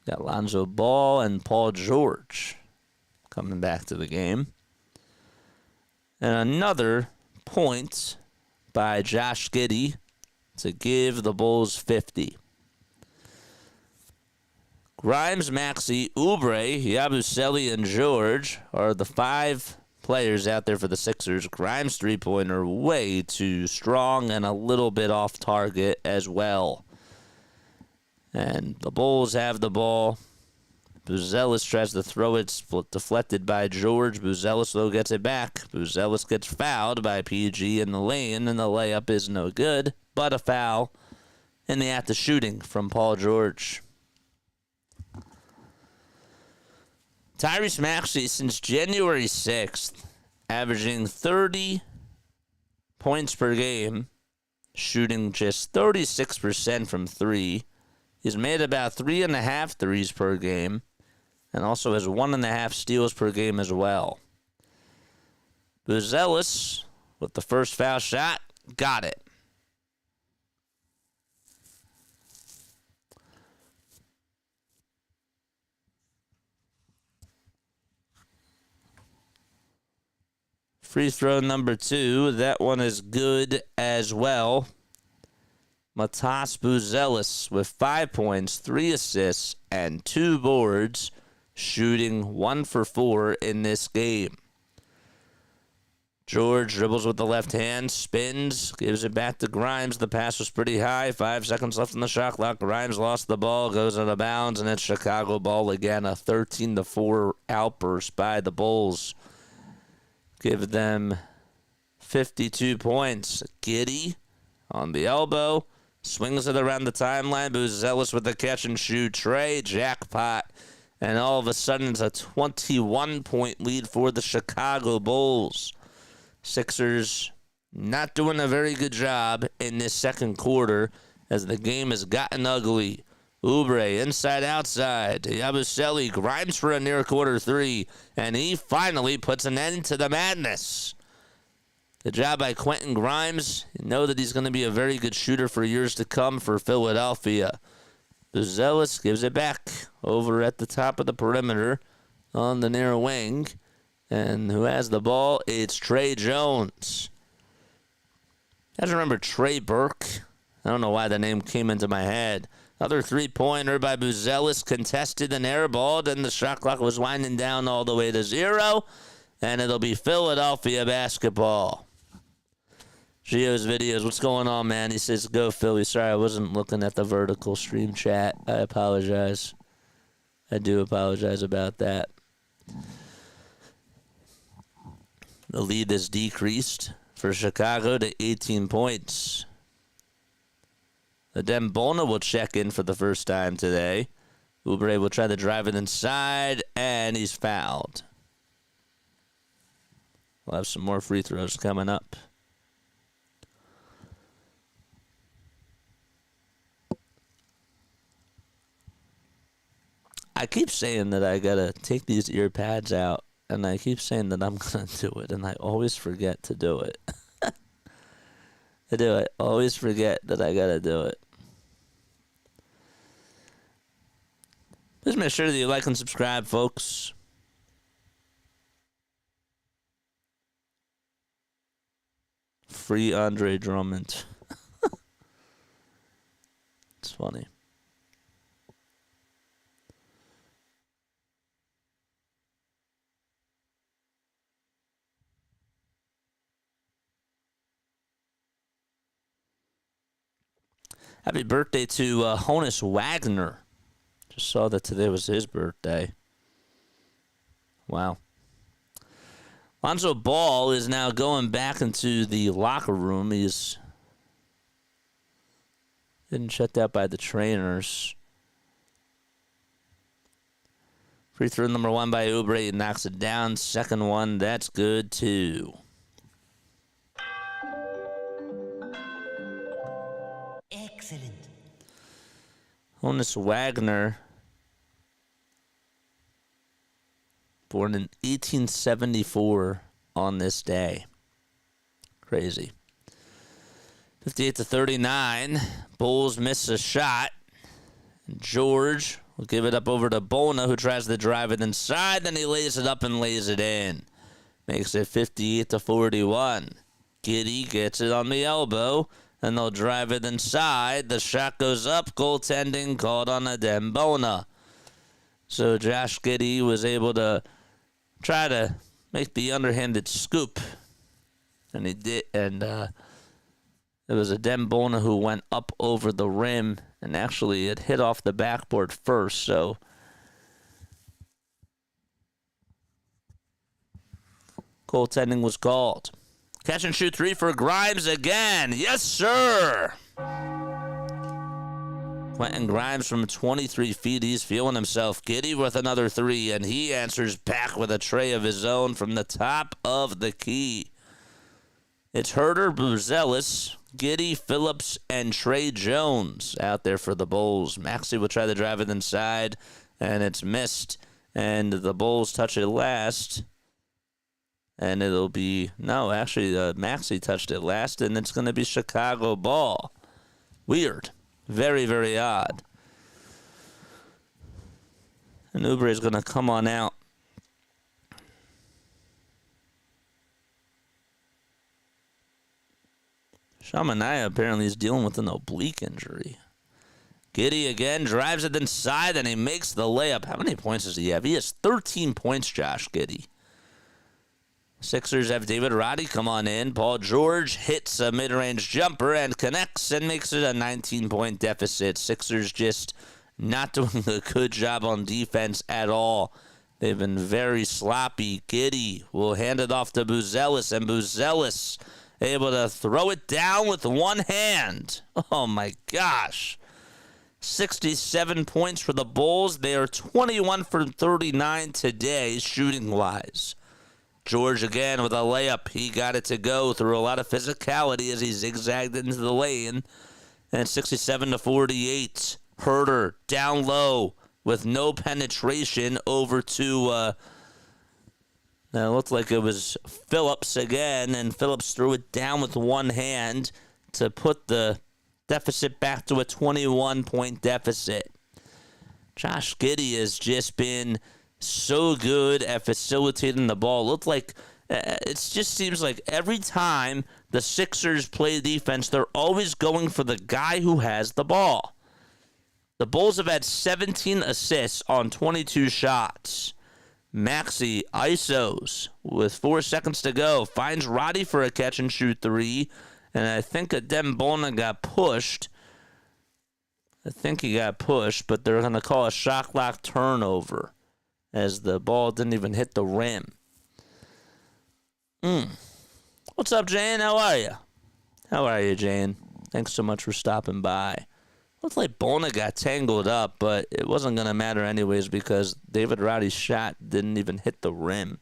Got Lonzo Ball and Paul George coming back to the game. And another point by Josh Giddey to give the Bulls 50. Grimes, Maxey, Oubre, Yabusele, and George are the 5 players out there for the Sixers. Grimes' three-pointer way too strong and a little bit off target as well. And the Bulls have the ball. Buzelis tries to throw it, deflected by George. Buzelis, though, gets it back. Buzelis gets fouled by PG in the lane, and the layup is no good, but a foul in the act of shooting from Paul George. Tyrese Maxey, since January 6th, averaging 30 points per game, shooting just 36% from 3. He's made about 3.5 threes per game, and also has 1.5 steals per game as well. Buzelis, with the first foul shot, got it. Free throw number 2. That one is good as well. Matas Buzelis with 5 points, 3 assists, and 2 boards, shooting 1 for 4 in this game. George dribbles with the left hand, spins, gives it back to Grimes. The pass was pretty high. 5 seconds left in the shot clock. Grimes lost the ball, goes out of bounds, and it's Chicago ball again. A 13-4 outburst by the Bulls. Give them 52 points. Giddey on the elbow. Swings it around the timeline. Buzelis with the catch and shoot. Trey, jackpot. And all of a sudden, it's a 21-point lead for the Chicago Bulls. Sixers not doing a very good job in this second quarter as the game has gotten ugly. Oubre inside, outside. Yabusele Grimes for a near quarter 3. And he finally puts an end to the madness. Good job by Quentin Grimes. You know that he's going to be a very good shooter for years to come for Philadelphia. Buzelis gives it back over at the top of the perimeter on the near wing. And who has the ball? It's Trey Jones. You guys remember Trey Burke? I don't know why the name came into my head. Another three-pointer by Buzelis, contested and airballed, and the shot clock was winding down all the way to 0. And it'll be Philadelphia basketball. Gio's videos, what's going on, man? He says, go Philly. Sorry, I wasn't looking at the vertical stream chat. I apologize. I do apologize about that. The lead is decreased for Chicago to 18 points. Dembona will check in for the first time today. Oubre will try to drive it inside, and he's fouled. We'll have some more free throws coming up. I keep saying that I gotta take these ear pads out, and I keep saying that I'm gonna do it, and I always forget to do it. I always forget that I gotta do it. Please make sure that you like and subscribe, folks. Free Andre Drummond. It's funny. Happy birthday to Honus Wagner. Just saw that today was his birthday. Wow. Lonzo Ball is now going back into the locker room. He's getting checked out by the trainers. Free throw number 1 by Oubre. He knocks it down. Second one, that's good too. Excellent. Honus Wagner born in 1874 on this day. Crazy. 58-39. Bulls miss a shot. George will give it up over to Bona, who tries to drive it inside. Then he lays it up and lays it in. Makes it 58-41. Giddy gets it on the elbow, and they'll drive it inside. The shot goes up. Goaltending called on Adem Bona. So Josh Giddy was able to try to make the underhanded scoop. And he did. And it was Adem Bona who went up over the rim. And actually, it hit off the backboard first. So goaltending was called. Catch and shoot 3 for Grimes again. Yes, sir. Quentin Grimes from 23 feet. He's feeling himself. Giddy with another 3, and he answers back with a tray of his own from the top of the key. It's Herter, Buzelis, Giddy, Phillips, and Trey Jones out there for the Bulls. Maxey will try to drive it inside, and it's missed. And the Bulls touch it last. And it'll be, no, actually, Maxey touched it last, and it's going to be Chicago ball. Weird. Very, very odd. And Oubre is going to come on out. Shamanaya apparently is dealing with an oblique injury. Giddy again drives it inside, and he makes the layup. How many points does he have? He has 13 points, Josh Giddy. Sixers have David Roddy come on in. Paul George hits a mid-range jumper and connects and makes it a 19-point deficit. Sixers just not doing a good job on defense at all. They've been very sloppy. Giddy will hand it off to Buzelis, and Buzelis able to throw it down with one hand. Oh, my gosh. 67 points for the Bulls. They are 21 for 39 today, shooting-wise. George again with a layup. He got it to go through a lot of physicality as he zigzagged into the lane. And 67-48. Herter down low with no penetration over to, it looked like it was Phillips again. And Phillips threw it down with one hand to put the deficit back to a 21-point deficit. Josh Giddy has just been so good at facilitating the ball. Looked like it just seems like every time the Sixers play defense, they're always going for the guy who has the ball. The Bulls have had 17 assists on 22 shots. Maxey isos with 4 seconds to go. Finds Roddy for a catch and shoot 3. And I think Adem Bona got pushed. But they're going to call a shot clock turnover, as the ball didn't even hit the rim. What's up, Jane? How are you? How are you, Jane? Thanks so much for stopping by. Looks like Bona got tangled up, but it wasn't going to matter anyways because David Roddy's shot didn't even hit the rim.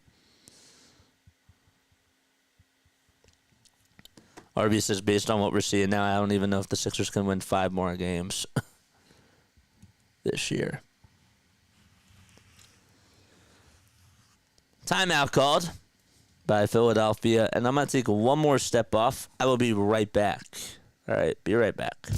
RB says, based on what we're seeing now, I don't even know if the Sixers can win 5 more games this year. Timeout called by Philadelphia, and I'm going to take one more step off. I will be right back. All right, be right back.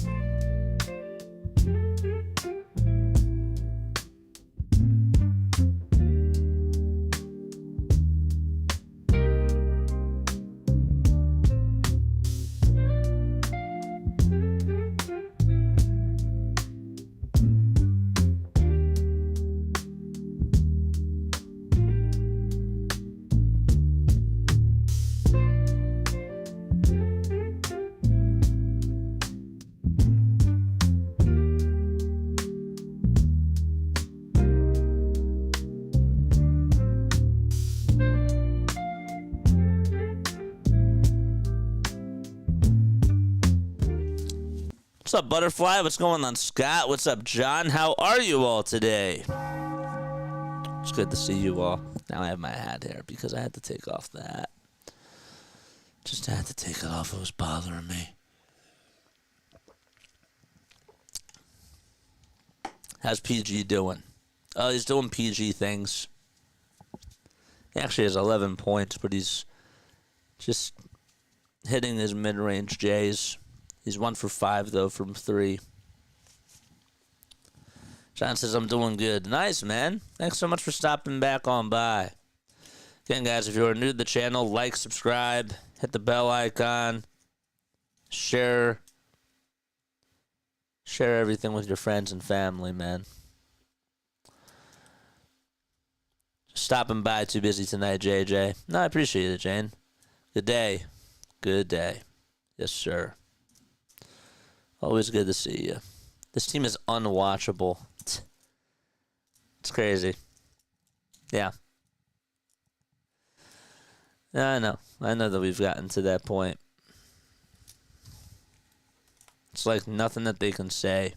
What's up, Butterfly? What's going on, Scott? What's up, John? How are you all today? It's good to see you all. Now I have my hat here because I had to take off the hat. Just had to take it off. It was bothering me. How's PG doing? Oh, he's doing PG things. He actually has 11 points, but he's just hitting his mid-range J's. He's 1 for 5, though, from 3. John says, I'm doing good. Nice, man. Thanks so much for stopping back on by. Again, guys, if you are new to the channel, like, subscribe, hit the bell icon, share everything with your friends and family, man. Just stopping by, too busy tonight, JJ. No, I appreciate it, Jane. Good day. Good day. Yes, sir. Always good to see you. This team is unwatchable. It's crazy. Yeah. I know. I know that we've gotten to that point. It's like nothing that they can say.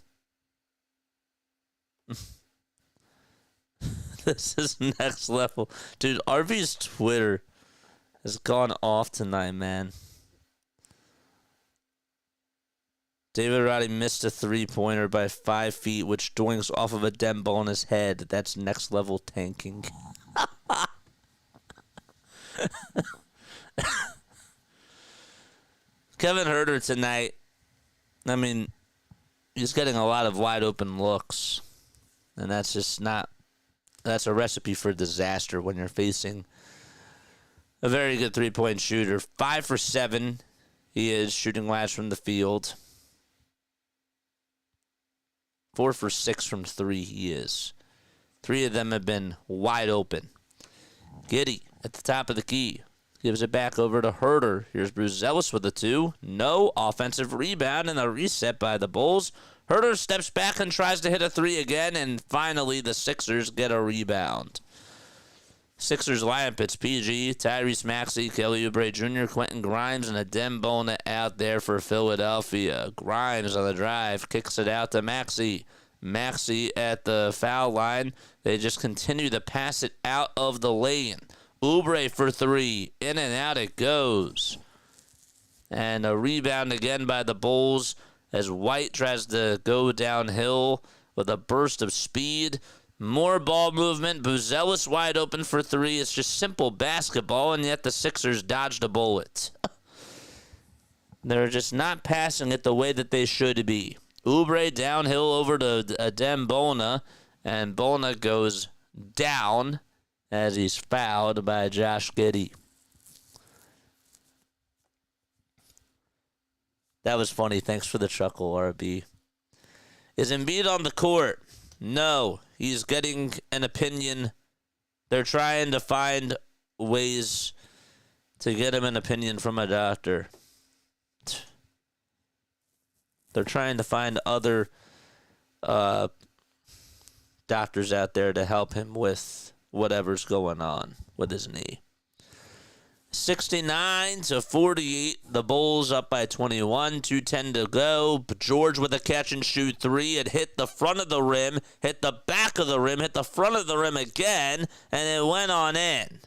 This is next level. Dude, RV's Twitter has gone off tonight, man. David Roddy missed a 3-pointer by 5 feet, which doinks off of a Dembo on his head. That's next level tanking. Kevin Huerter tonight, I mean, he's getting a lot of wide open looks. And that's just not, that's a recipe for disaster when you're facing a very good 3-point shooter. 5 for 7 he is shooting wise from the field. 4 for 6 from 3 he is. 3 of them have been wide open. Giddey at the top of the key. Gives it back over to Huerter. Here's Vucevic with a 2. No offensive rebound and a reset by the Bulls. Huerter steps back and tries to hit a 3 again, and finally the Sixers get a rebound. Sixers lineup, it's PG, Tyrese Maxey, Kelly Oubre Jr., Quentin Grimes, and a Dembona out there for Philadelphia. Grimes on the drive, kicks it out to Maxey. Maxey at the foul line. They just continue to pass it out of the lane. Oubre for 3. In and out it goes. And a rebound again by the Bulls as White tries to go downhill with a burst of speed. More ball movement. Vucevic wide open for 3. It's just simple basketball, and yet the Sixers dodged a bullet. They're just not passing it the way that they should be. Oubre downhill over to Dembona, and Bona goes down as he's fouled by Josh Giddey. That was funny. Thanks for the chuckle, RB. Is Embiid on the court? No. He's getting an opinion. They're trying to find ways to get him an opinion from a doctor. They're trying to find other doctors out there to help him with whatever's going on with his knee. 69-48. The Bulls up by 21. 2:10 to go. George with a catch and shoot 3. It hit the front of the rim, hit the back of the rim, hit the front of the rim again, and it went on in.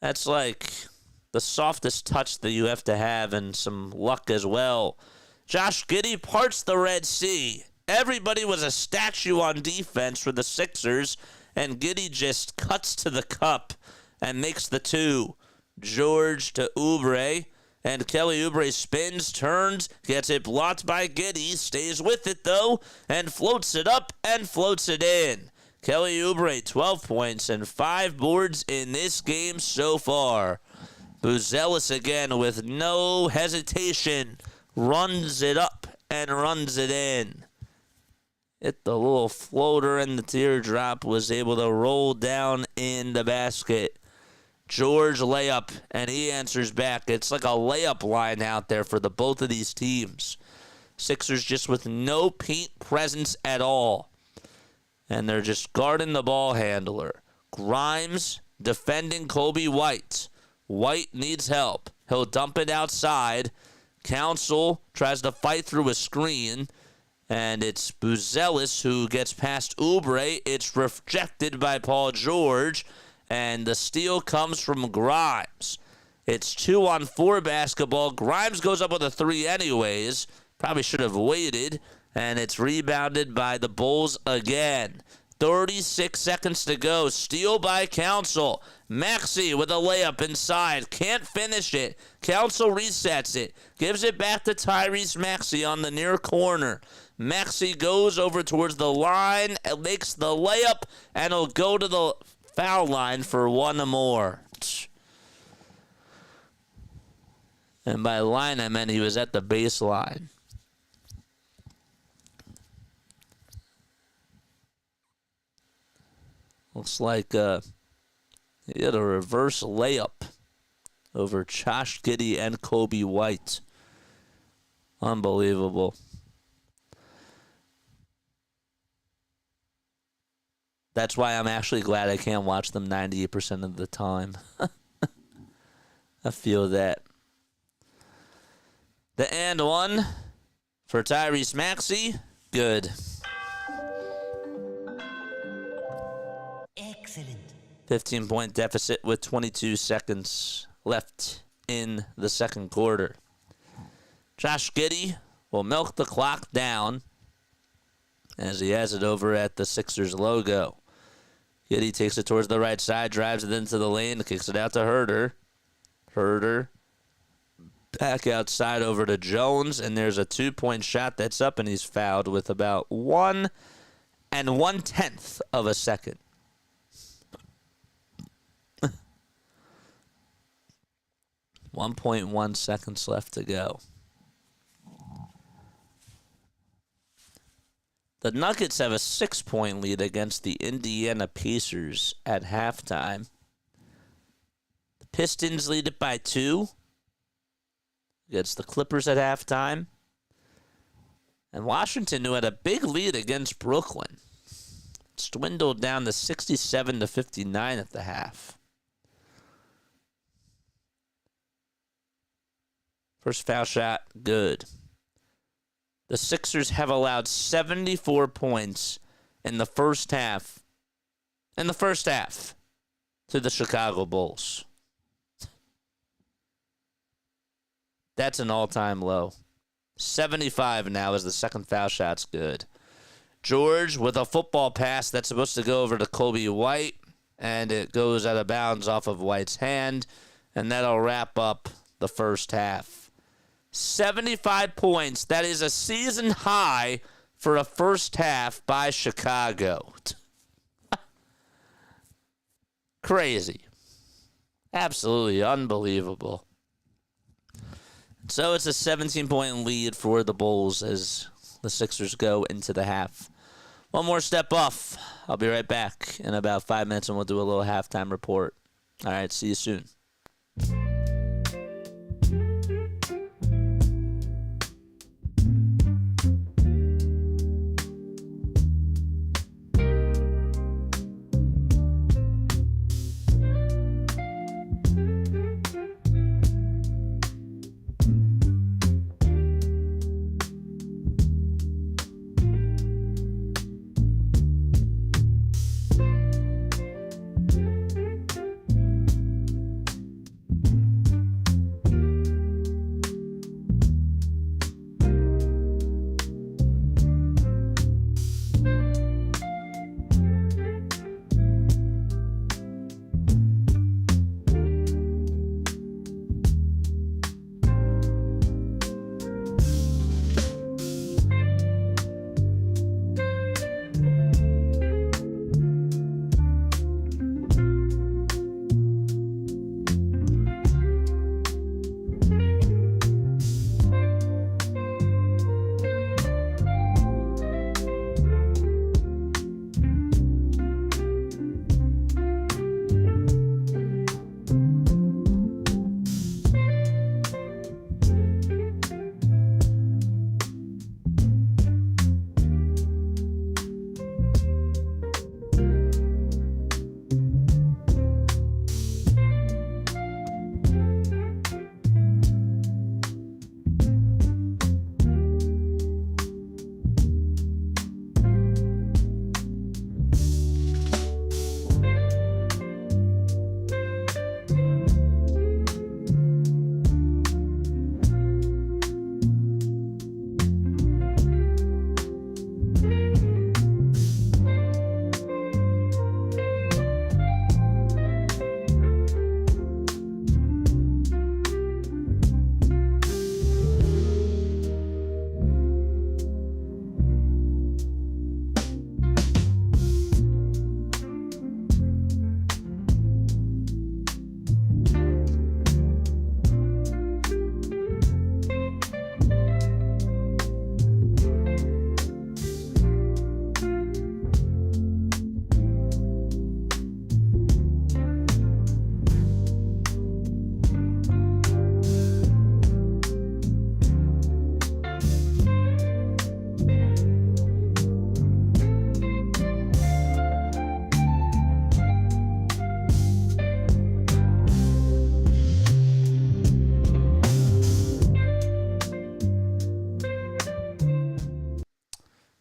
That's like the softest touch that you have to have, and some luck as well. Josh Giddey parts the Red Sea. Everybody was a statue on defense for the Sixers, and Giddey just cuts to the cup and makes the 2. George to Oubre, and Kelly Oubre spins, turns, gets it blocked by Giddey, stays with it though, and floats it up and floats it in. Kelly Oubre, 12 points and 5 boards in this game so far. Vucevic again with no hesitation, runs it up and runs it in. Hit the little floater, and the teardrop was able to roll down in the basket. George layup, and he answers back. It's like a layup line out there for the both of these teams. Sixers just with no paint presence at all. And they're just guarding the ball handler. Grimes defending Kobe White. White needs help. He'll dump it outside. Council tries to fight through a screen. And it's Vucevic who gets past Oubre. It's rejected by Paul George. And the steal comes from Grimes. It's 2-on-4 basketball. Grimes goes up with a 3 anyways. Probably should have waited. And it's rebounded by the Bulls again. 36 seconds to go. Steal by Council. Maxey with a layup inside. Can't finish it. Council resets it. Gives it back to Tyrese Maxey on the near corner. Maxey goes over towards the line, makes the layup, and he'll go to the foul line for one more. And by line, I meant he was at the baseline. Looks like he had a reverse layup over Josh Giddey and Kobe White. Unbelievable. That's why I'm actually glad I can't watch them 98% of the time. I feel that. The and one for Tyrese Maxey. Good. Excellent. 15-point deficit with 22 seconds left in the second quarter. Josh Giddey will milk the clock down as he has it over at the Sixers logo. Giddey takes it towards the right side, drives it into the lane, kicks it out to Herter. Herter back outside over to Jones, and there's a 2-point shot that's up, and he's fouled with about 1 1/10 of a second. 1.1 seconds left to go. The Nuggets have a 6-point lead against the Indiana Pacers at halftime. The Pistons lead it by 2 against the Clippers at halftime. And Washington, who had a big lead against Brooklyn, it's dwindled down to 67-59 at the half. First foul shot, good. The Sixers have allowed 74 points in the first half. In the first half to the Chicago Bulls. That's an all-time low. 75 now as the second foul shot's good. George with a football pass that's supposed to go over to Kobe White, and it goes out of bounds off of White's hand, and that'll wrap up the first half. 75 points. That is a season high for a first half by Chicago. Crazy. Absolutely unbelievable. So it's a 17-point lead for the Bulls as the Sixers go into the half. One more step off. I'll be right back in about 5 minutes, and we'll do a little halftime report. All right, see you soon.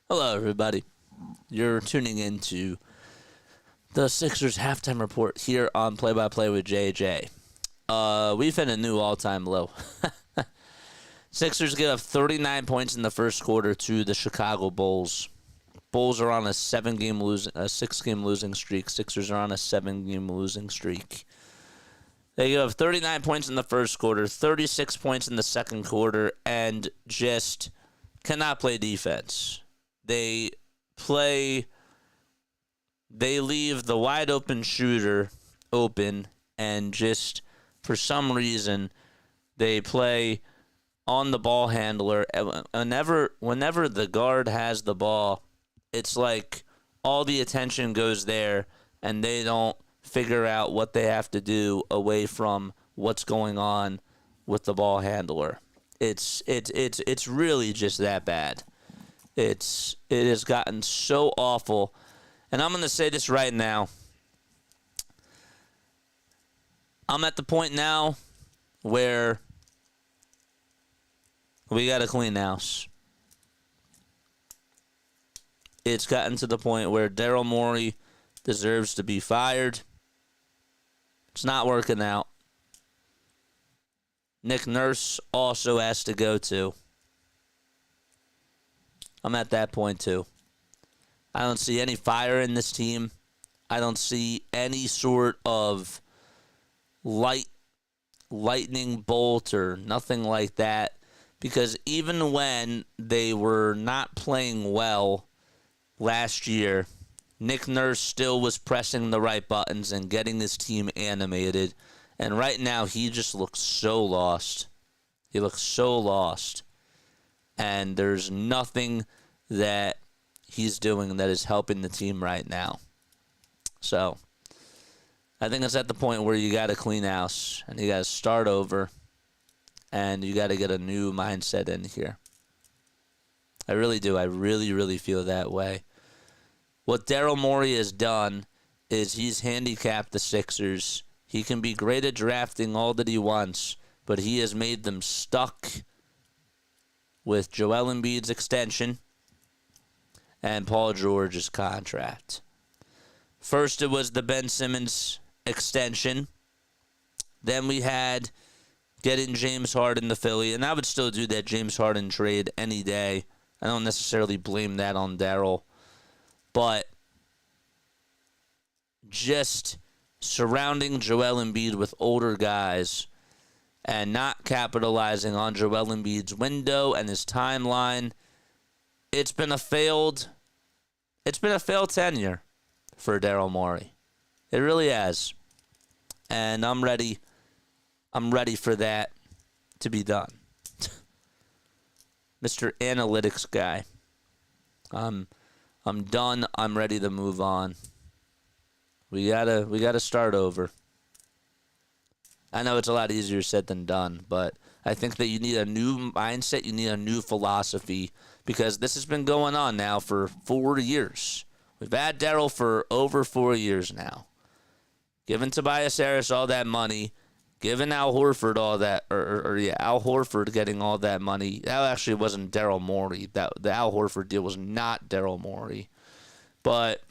Hello, everybody. You're tuning into the Sixers halftime report here on Play by Play with JJ. We've hit a new all-time low. Sixers give up 39 points in the first quarter to the Chicago Bulls. Bulls are on a 6-game losing streak. Sixers are on a 7-game losing streak. They give up 39 points in the first quarter, 36 points in the second quarter, and just cannot play defense. They leave the wide open shooter open, and just for some reason they play on the ball handler. Whenever the guard has the ball, it's like all the attention goes there, and they don't figure out what they have to do away from what's going on with the ball handler. It's really just that bad. It has gotten so awful. And I'm going to say this right now. I'm at the point now where we got to clean house. It's gotten to the point where Daryl Morey deserves to be fired. It's not working out. Nick Nurse also has to go too. I'm at that point too. I don't see any fire in this team. I don't see any sort of lightning bolt or nothing like that. Because even when they were not playing well last year, Nick Nurse still was pressing the right buttons and getting his team animated. And right now, he just looks so lost. He looks so lost. And there's nothing that he's doing that is helping the team right now. So, I think it's at the point where you got to clean house and you got to start over and you got to get a new mindset in here. I really do. I really, really feel that way. What Daryl Morey has done is he's handicapped the Sixers. He can be great at drafting all that he wants, but he has made them stuck with Joel Embiid's extension and Paul George's contract. First, it was the Ben Simmons extension. Then we had getting James Harden to Philly, and I would still do that James Harden trade any day. I don't necessarily blame that on Daryl, but just surrounding Joel Embiid with older guys and not capitalizing on Joel Embiid's window and his timeline, it's been a failed tenure for Daryl Morey. It really has. And I'm ready for that to be done. Mr. Analytics guy. I'm done. I'm ready to move on. We gotta start over. I know it's a lot easier said than done, but I think that you need a new mindset, you need a new philosophy, because this has been going on now for 4 years. We've had Daryl for over 4 years now. Giving Tobias Harris all that money, giving Al Horford all that, Al Horford getting all that money. That actually wasn't Daryl Morey. The Al Horford deal was not Daryl Morey. But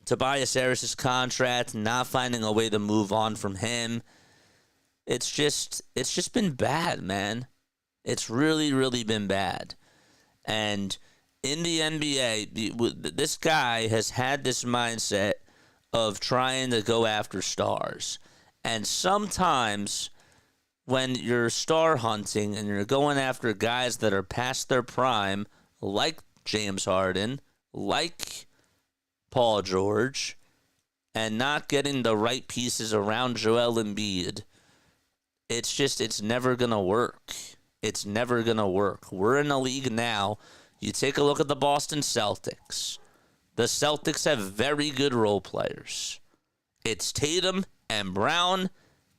Tobias Harris's contract, not finding a way to move on from him. It's just been bad, man. It's really, really been bad. And in the NBA, this guy has had this mindset of trying to go after stars. And sometimes when you're star hunting and you're going after guys that are past their prime, like James Harden, like Paul George, and not getting the right pieces around Joel Embiid, it's never going to work. It's never going to work. We're in a league now. You take a look at the Boston Celtics. The Celtics have very good role players. It's Tatum and Brown,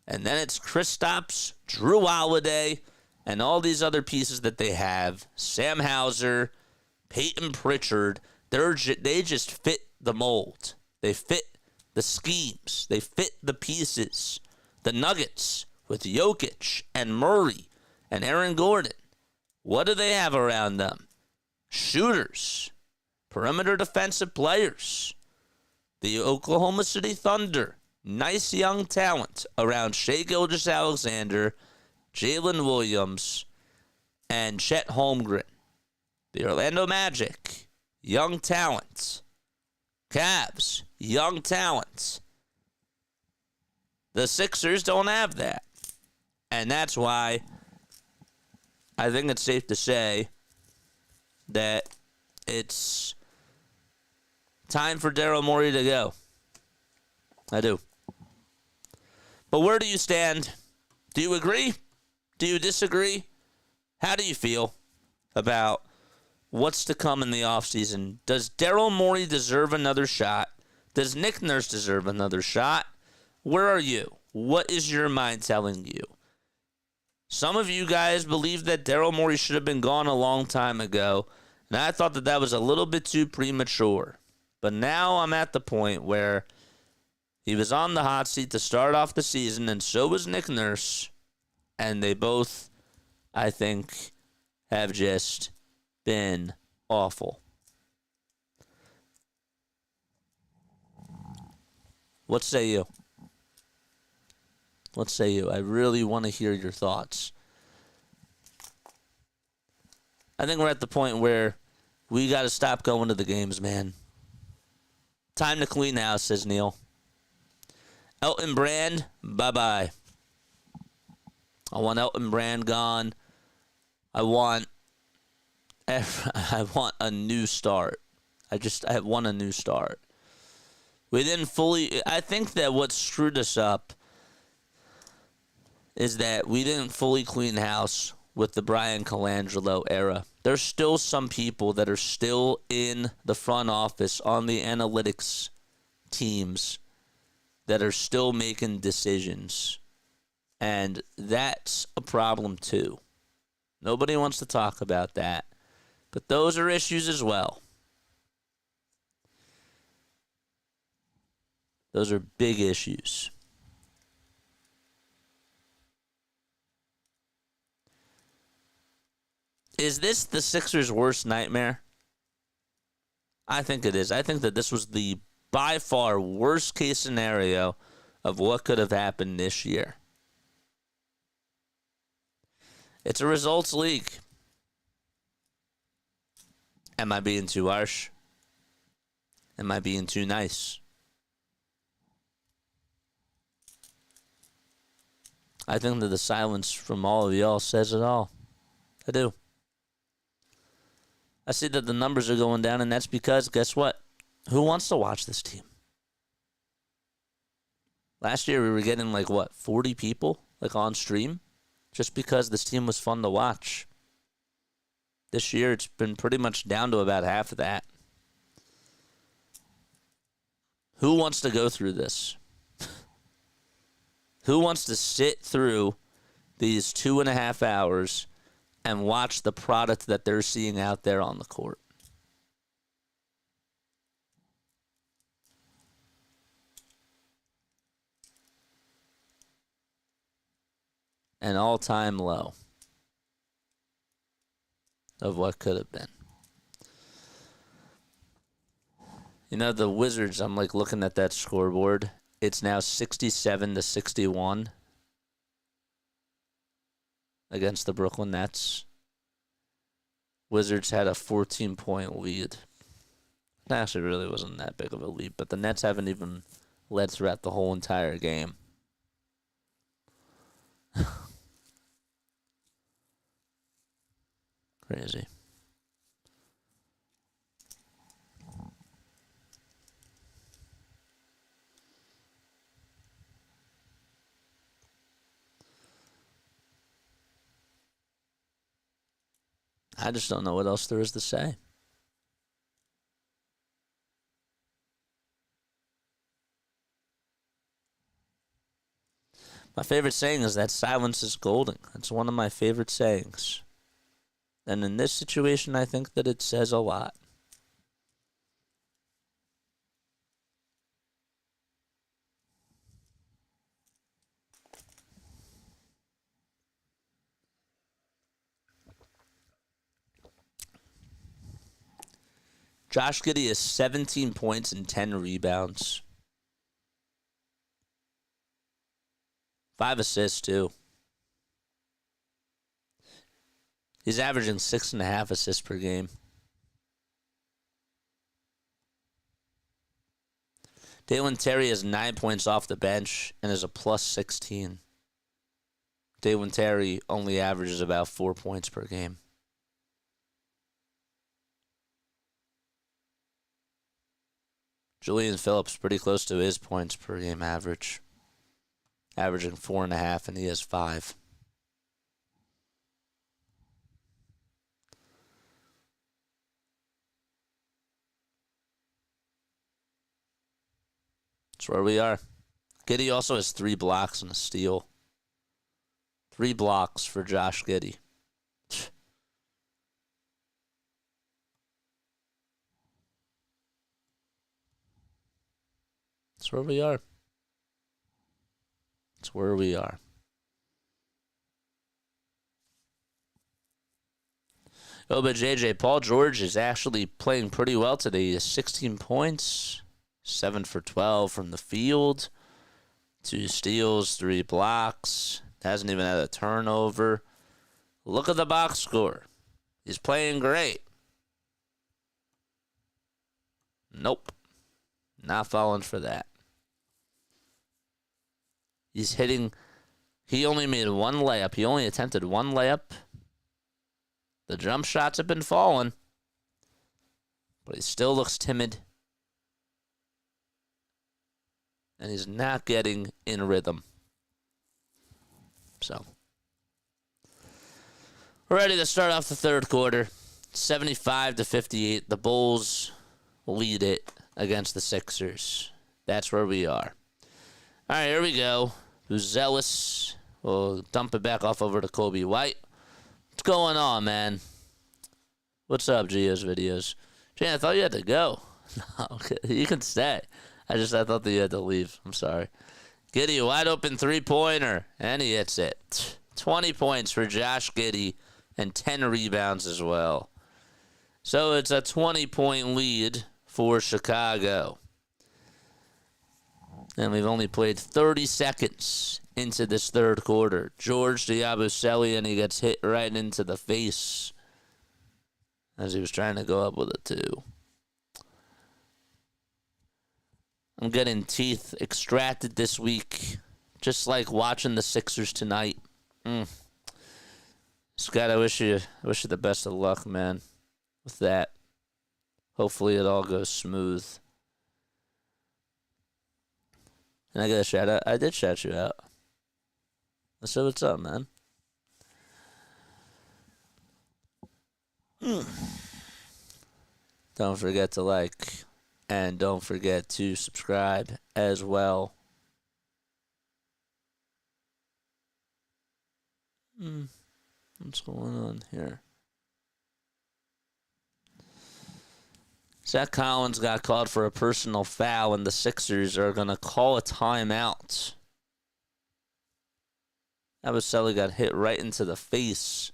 and then it's Kristaps, Drew Holiday, and all these other pieces that they have. Sam Hauser, Peyton Pritchard. They just fit the mold. They fit the schemes. They fit the pieces. The Nuggets with Jokic and Murray and Aaron Gordon. What do they have around them? shooters, perimeter defensive players. The Oklahoma City Thunder, nice young talent around Shai Gilgeous-Alexander, Jalen Williams, and Chet Holmgren. The Orlando Magic, young talent. Cavs, young talent. The Sixers don't have that. And that's why I think it's safe to say that it's time for Daryl Morey to go. I do. But where do you stand? Do you agree? Do you disagree? How do you feel about what's to come in the offseason? Does Daryl Morey deserve another shot? Does Nick Nurse deserve another shot? Where are you? What is your mind telling you? Some of you guys believe that Daryl Morey should have been gone a long time ago, and I thought that that was a little bit too premature. But now I'm at the point where he was on the hot seat to start off the season, and so was Nick Nurse, and they both, I think, have just been awful. What say you? What say you? I really want to hear your thoughts. I think we're at the point where we got to stop going to the games, man. Time to clean house, says Neil. Elton Brand, bye-bye. I want Elton Brand gone. I want a new start. I want a new start. We didn't fully... I think that what screwed us up is that we didn't fully clean house with the Brian Colangelo era. There's still some people that are still in the front office on the analytics teams that are still making decisions. And that's a problem too. Nobody wants to talk about that. But those are issues as well. Those are big issues. Is this the Sixers' worst nightmare? I think it is. I think that this was the by far worst case scenario of what could have happened this year. It's a results league. Am I being too harsh? Am I being too nice? I think that the silence from all of y'all says it all. I do. I see that the numbers are going down, and that's because, guess what? Who wants to watch this team? Last year, we were getting, 40 people, on stream, just because this team was fun to watch. This year, it's been pretty much down to about half of that. Who wants to go through this? Who wants to sit through these 2.5 hours and watch the product that they're seeing out there on the court? An all-time low of what could have been. You know, the Wizards, I'm looking at that scoreboard. It's now 67-61 against the Brooklyn Nets. Wizards had a 14-point lead. It actually really wasn't that big of a lead, but the Nets haven't even led throughout the whole entire game. Crazy. I just don't know what else there is to say. My favorite saying is that silence is golden. It's one of my favorite sayings. And in this situation, I think that it says a lot. Josh Giddey has 17 points and 10 rebounds. 5 assists, too. He's averaging 6.5 assists per game. Dalen Terry has 9 points off the bench and is a plus 16. Dalen Terry only averages about 4 points per game. Julian Phillips pretty close to his points per game average. Averaging 4.5, and he has 5. That's where we are. Giddey also has 3 blocks and a steal. 3 blocks for Josh Giddey. That's where we are. That's where we are. Oh, but JJ, Paul George is actually playing pretty well today. He has 16 points, 7 for 12 from the field, 2 steals, 3 blocks. Hasn't even had a turnover. Look at the box score. He's playing great. Nope. Not falling for that. He's hitting. He only made 1 layup. He only attempted 1 layup. The jump shots have been falling. But he still looks timid. And he's not getting in rhythm. So, we're ready to start off the third quarter. 75-58. The Bulls lead it against the Sixers. That's where we are. All right, here we go. Vucevic. We'll dump it back off over to Kobe White. What's going on, man? What's up, Gio's videos? Jay, I thought you had to go. No, okay. You can stay. I thought that you had to leave. I'm sorry. Giddey, wide open 3-pointer, and he hits it. 20 points for Josh Giddey and 10 rebounds as well. So it's a 20-point lead for Chicago. And we've only played 30 seconds into this third quarter. George to Yabusele, and he gets hit right into the face as he was trying to go up with a 2. I'm getting teeth extracted this week, just like watching the Sixers tonight. Scott, I wish you the best of luck, man, with that. Hopefully it all goes smooth. And I got a shout out. I did shout you out. So what's up, man? Don't forget to like. And don't forget to subscribe as well. What's going on here? Zach Collins got called for a personal foul, and the Sixers are going to call a timeout. Yabusele got hit right into the face.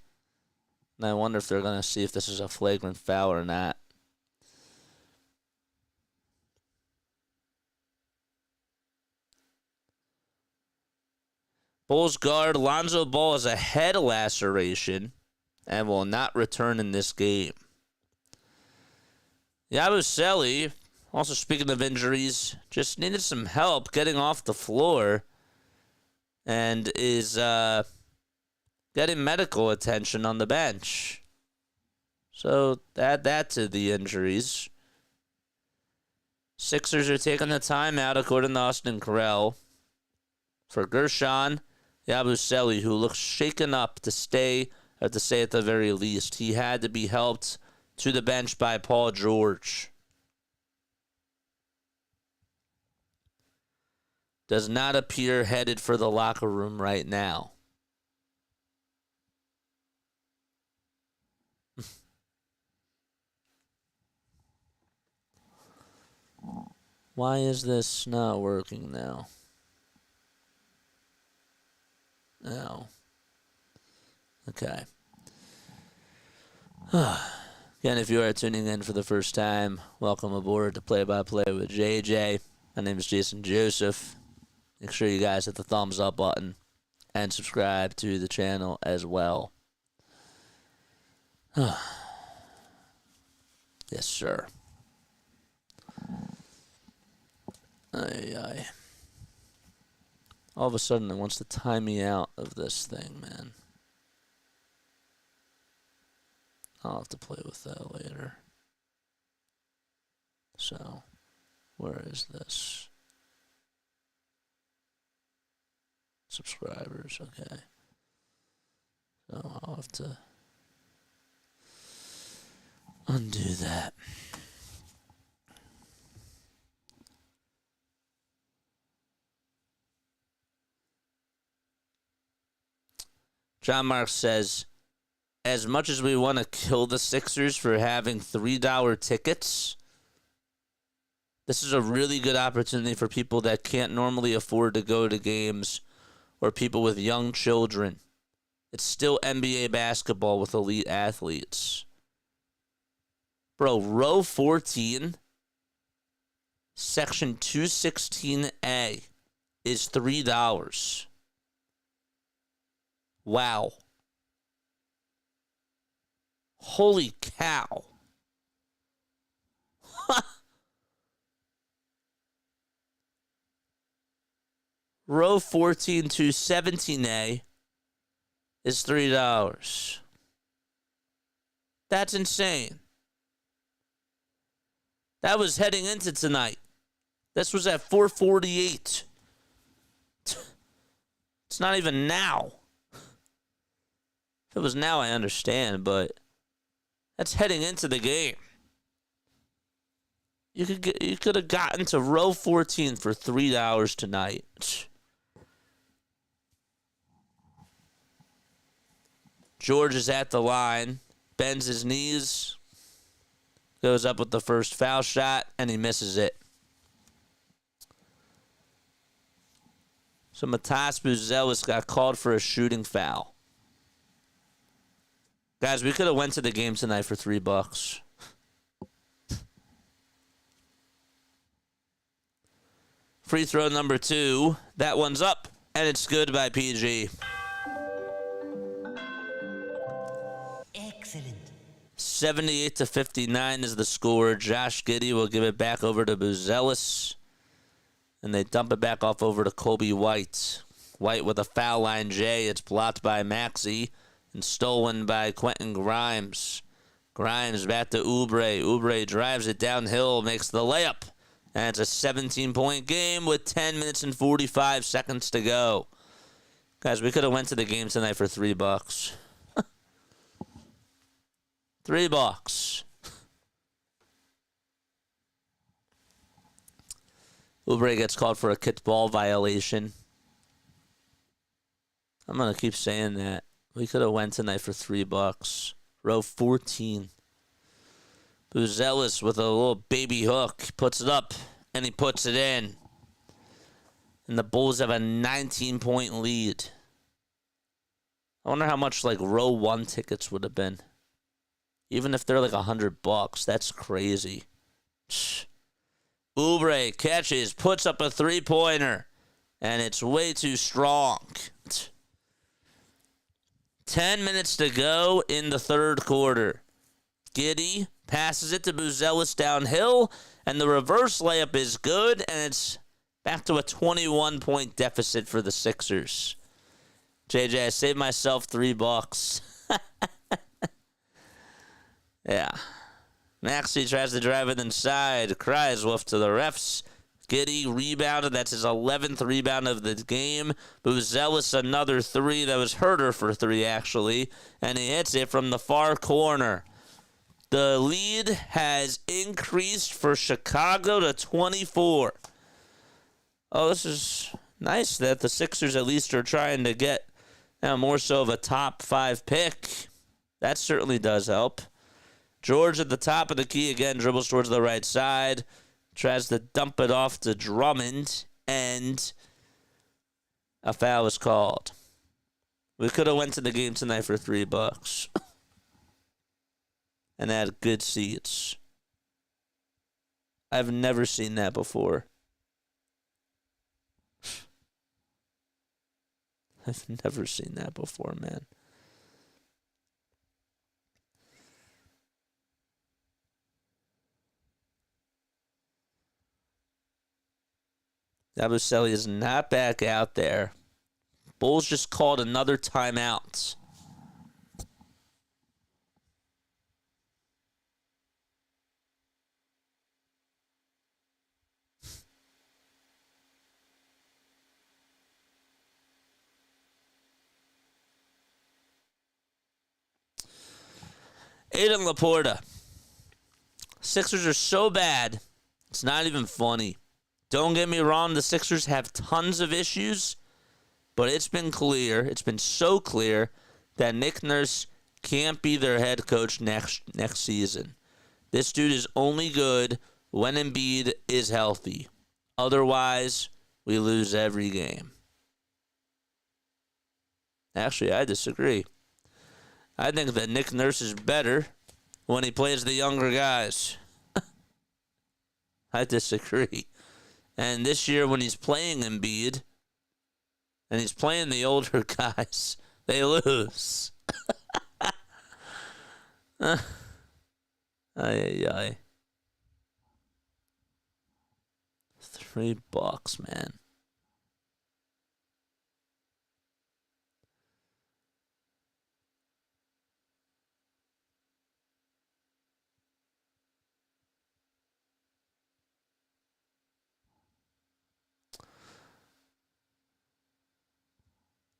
And I wonder if they're going to see if this is a flagrant foul or not. Bulls guard Lonzo Ball has a head laceration and will not return in this game. Yabusele, also speaking of injuries, just needed some help getting off the floor and is getting medical attention on the bench. So add that to the injuries. Sixers are taking the timeout according to Austin Carell for Guerschon Yabusele, who looks shaken up to stay, or to say at the very least. He had to be helped to the bench by Paul George. Does not appear headed for the locker room right now. Why is this not working now? No. Okay. Again, if you are tuning in for the first time, welcome aboard to Play by Play with JJ. My name is Jason Joseph. Make sure you guys hit the thumbs up button and subscribe to the channel as well. Yes, sir. Aye. All of a sudden, it wants to time me out of this thing, man. I'll have to play with that later. So, where is this? Subscribers, okay. So, I'll have to undo that. John Mark says, as much as we want to kill the Sixers for having $3 tickets, this is a really good opportunity for people that can't normally afford to go to games or people with young children. It's still NBA basketball with elite athletes. Bro, row 14, section 216A is $3. Wow. Holy cow. Row 14 to 17A is $3. That's insane. That was heading into tonight. This was at 4:48. It's not even now. If it was now, I understand, but that's heading into the game. You could have gotten to row 14 for $3 tonight. George is at the line, bends his knees, goes up with the first foul shot, and he misses it. So Matas Buzelis got called for a shooting foul. Guys, we could have went to the game tonight for $3. Free throw number 2. That one's up, and it's good by PG. Excellent. 78-59 is the score. Josh Giddey will give it back over to Buzelis, and they dump it back off over to Kobe White. White with a foul line J. It's blocked by Maxey and stolen by Quentin Grimes. Grimes back to Oubre. Oubre drives it downhill, makes the layup. And it's a 17-point game with 10 minutes and 45 seconds to go. Guys, we could have went to the game tonight for $3. $3. Oubre gets called for a kicked ball violation. I'm going to keep saying that. We could have went tonight for $3. Row 14. Buzelis with a little baby hook. Puts it up, and he puts it in. And the Bulls have a 19-point lead. I wonder how much, like, row 1 tickets would have been. Even if they're, like, $100. That's crazy. Oubre catches, puts up a three-pointer. And it's way too strong. 10 minutes to go in the third quarter. Giddey passes it to Buzelis downhill, and the reverse layup is good, and it's back to a 21-point deficit for the Sixers. JJ, I saved myself $3. Yeah. Maxey tries to drive it inside. Cries wolf to the refs. Giddey rebounded. That's his 11th rebound of the game. Buzelis another 3. That was Herter for 3, actually. And he hits it from the far corner. The lead has increased for Chicago to 24. Oh, this is nice that the Sixers at least are trying to get more so of a top 5 pick. That certainly does help. George at the top of the key again, dribbles towards the right side. Tries to dump it off to Drummond, and a foul is called. We could have went to the game tonight for $3. and had good seats. I've never seen that before. I've never seen that before, man. Yabusele is not back out there. Bulls just called another timeout. Aiden Laporta. Sixers are so bad, it's not even funny. Don't get me wrong, the Sixers have tons of issues, but it's been so clear that Nick Nurse can't be their head coach next season. This dude is only good when Embiid is healthy. Otherwise, we lose every game. Actually, I disagree. I think that Nick Nurse is better when he plays the younger guys. I disagree. And this year when he's playing Embiid and he's playing the older guys, they lose. Ay, ay, ay. $3, man.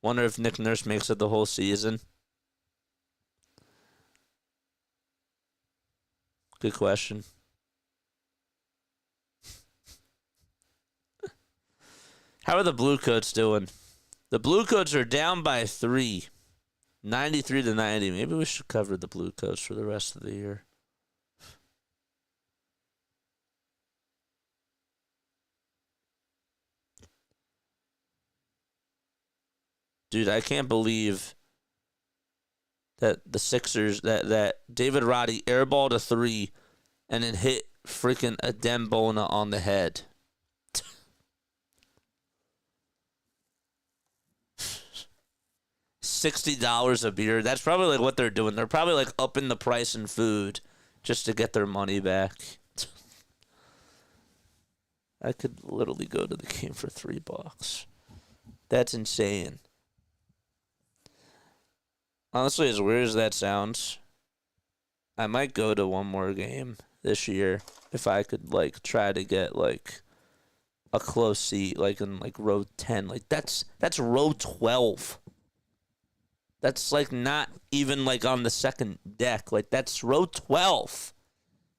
Wonder if Nick Nurse makes it the whole season. Good question. How are the Blue Coats doing? The Blue Coats are down by 3. 93-90. Maybe we should cover the Blue Coats for the rest of the year. Dude, I can't believe that the Sixers, that David Roddy airballed a 3 and then hit freaking a Dembona on the head. $60 a beer. That's probably like what they're doing. They're probably like upping the price in food just to get their money back. I could literally go to the game for $3. That's insane. Honestly, as weird as that sounds, I might go to one more game this year if I could like try to get like a close seat, like in like row 10. Like that's row 12. That's like not even like on the second deck. Like that's row 12.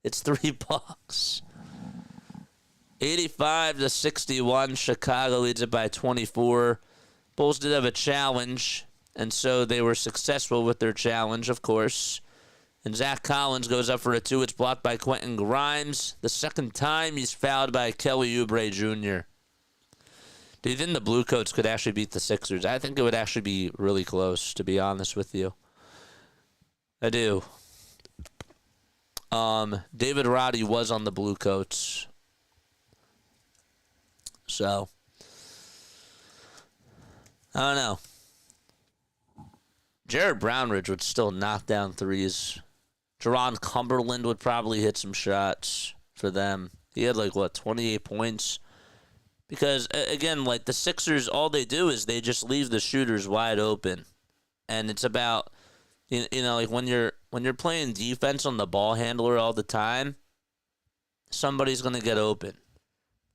It's $3. 85-61. Chicago leads it by 24. Bulls did have a challenge, and so they were successful with their challenge, of course. And Zach Collins goes up for a 2. It's blocked by Quentin Grimes. The second time he's fouled by Kelly Oubre Jr. Do you think the Blue Coats could actually beat the Sixers? I think it would actually be really close, to be honest with you. I do. David Roddy was on the Blue Coats. So, I don't know. Jared Brownridge would still knock down threes. Jerron Cumberland would probably hit some shots for them. He had 28 points. Because, again, the Sixers, all they do is they just leave the shooters wide open. And it's about, when you're playing defense on the ball handler all the time, somebody's going to get open.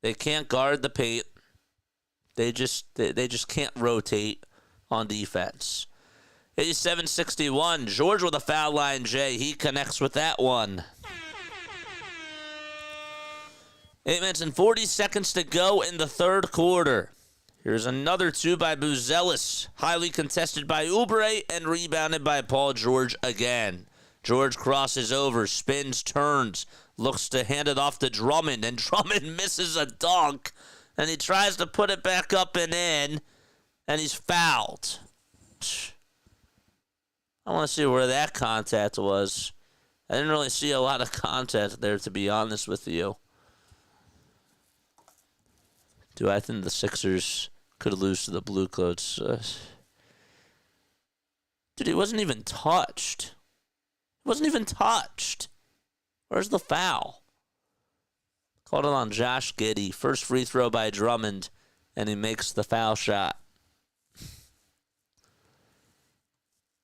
They can't guard the paint. They just can't rotate on defense. 87-61. George with a foul line, Jay. He connects with that one. 8 minutes and 40 seconds to go in the third quarter. Here's another 2 by Buzelis. Highly contested by Oubre and rebounded by Paul George again. George crosses over, spins, turns, looks to hand it off to Drummond, and Drummond misses a dunk, and he tries to put it back up and in, and he's fouled. I want to see where that contact was. I didn't really see a lot of content there, to be honest with you. Do I think the Sixers could lose to the Blue Coats? Dude, he wasn't even touched. Wasn't even touched. Where's the foul? Called it on Josh Giddey. First free throw by Drummond, and he makes the foul shot.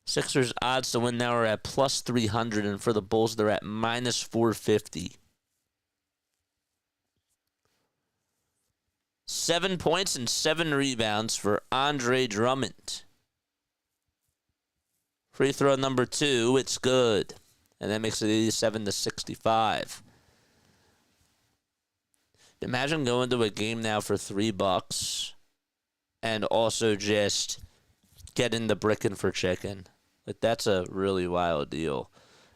Sixers odds to win now are at plus 300, and for the Bulls, they're at minus 450. 7 points and 7 rebounds for Andre Drummond. Free throw number 2, it's good. And that makes it 87-65. Imagine going to a game now for $3 and also just getting the brickin' for chicken. Like, that's a really wild deal.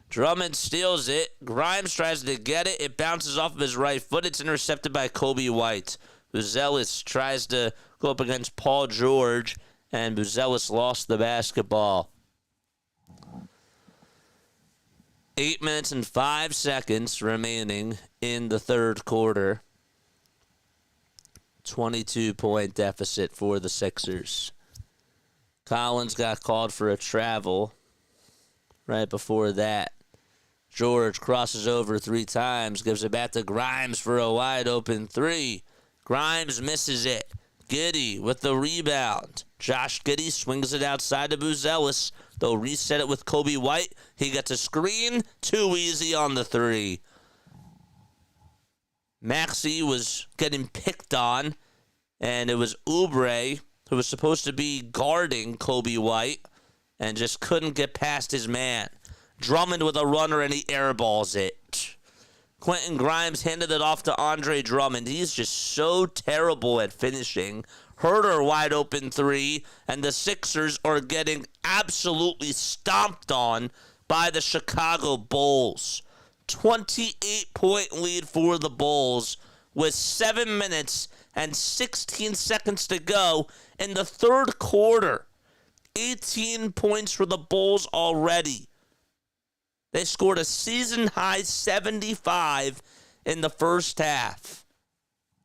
Drummond steals it. Grimes tries to get it. It bounces off of his right foot. It's intercepted by Kobe White. Vucevic tries to go up against Paul George, and Vucevic lost the basketball. 8 minutes and 5 seconds remaining in the third quarter. 22-point deficit for the Sixers. Collins got called for a travel right before that. George crosses over 3 times, gives it back to Grimes for a wide-open 3. Grimes misses it. Giddey with the rebound. Josh Giddey swings it outside to Vucevic. They'll reset it with Kobe White. He gets a screen. Too easy on the 3. Maxey was getting picked on, and it was Oubre who was supposed to be guarding Kobe White and just couldn't get past his man. Drummond with a runner, and he airballs it. Quentin Grimes handed it off to Andre Drummond. He's just so terrible at finishing. Herter wide open 3, and the Sixers are getting absolutely stomped on by the Chicago Bulls. 28-point lead for the Bulls with 7 minutes and 16 seconds to go in the third quarter. 18 points for the Bulls already. They scored a season-high 75 in the first half.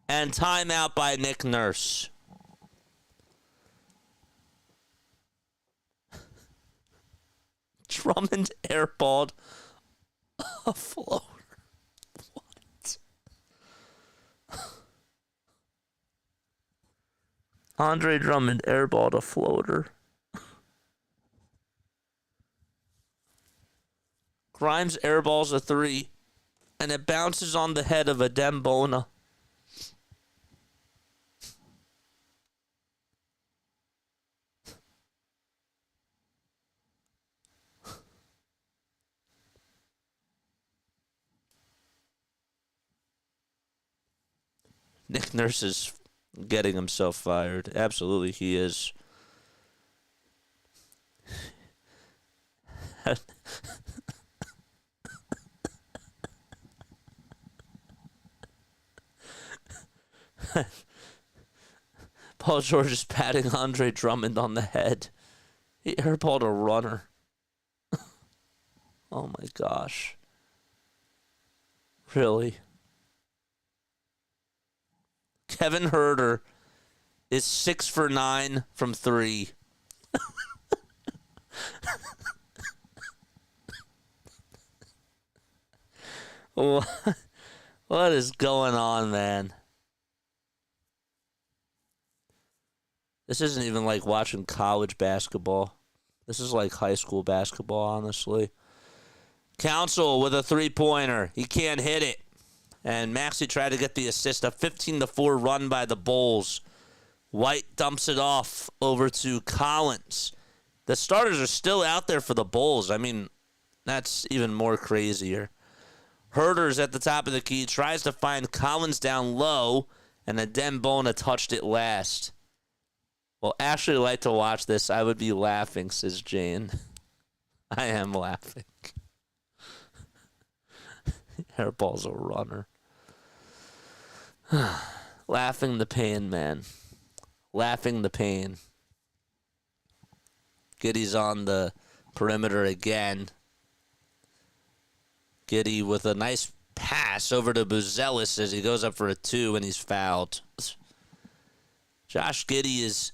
And timeout by Nick Nurse. Drummond airballed a floater. What? Andre Drummond airballed a floater. Grimes airballs a 3, and it bounces on the head of Adem Bona. Nick Nurse is getting himself fired. Absolutely, he is. Paul George is patting Andre Drummond on the head. He airballed a runner. Oh my gosh. Really? Kevin Herter is 6 for 9 from 3. What is going on, man? This isn't even like watching college basketball. This is like high school basketball, honestly. Council with a 3-pointer. He can't hit it. And Maxey tried to get the assist. A 15-4 run by the Bulls. White dumps it off over to Collins. The starters are still out there for the Bulls. I mean, that's even more crazier. Herter's at the top of the key. Tries to find Collins down low. And Adem Bona touched it last. Well, Ashley would like to watch this. I would be laughing, says Jane. I am laughing. Airball's a runner. Laughing the pain, man. Laughing the pain. Giddey's on the perimeter again. Giddey with a nice pass over to Vucevic as he goes up for a 2 and he's fouled. Josh Giddey is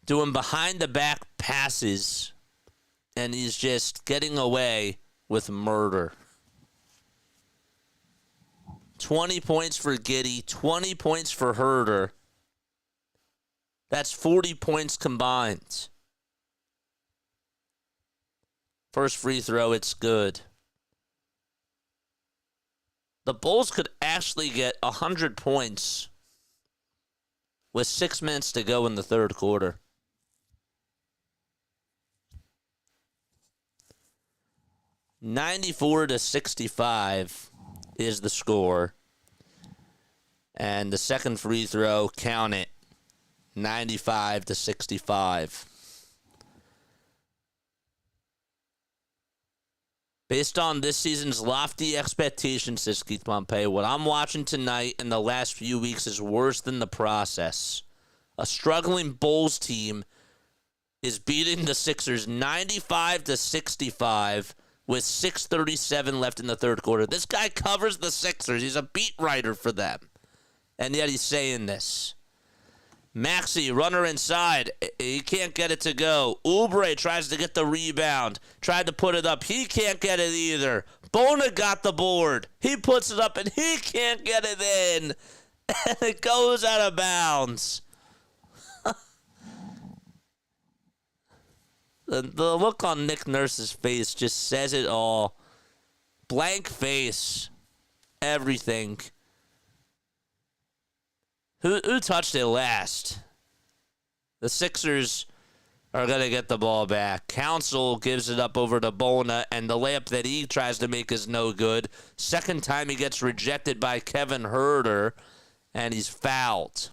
doing behind-the-back passes, and he's just getting away with murder. 20 points for Giddey, 20 points for Herder. That's 40 points combined. First free throw, it's good. The Bulls could actually get 100 points with 6 minutes to go in the third quarter. (94-65) is the score. And the second free throw, count it, 95-65. Based on this season's lofty expectations, says Keith Pompey, what I'm watching tonight in the last few weeks is worse than the process. A struggling Bulls team is beating the Sixers 95-65 with 6:37 left in the third quarter. This guy covers the Sixers. He's a beat writer for them. And yet he's saying this. Maxey, runner inside. He can't get it to go. Oubre tries to get the rebound. Tried to put it up. He can't get it either. Bona got the board. He puts it up, and he can't get it in. And it goes out of bounds. The look on Nick Nurse's face just says it all. Blank face. Everything. Who touched it last? The Sixers are going to get the ball back. Council gives it up over to Bona, and the layup that he tries to make is no good. Second time he gets rejected by Kevin Herder, and he's fouled.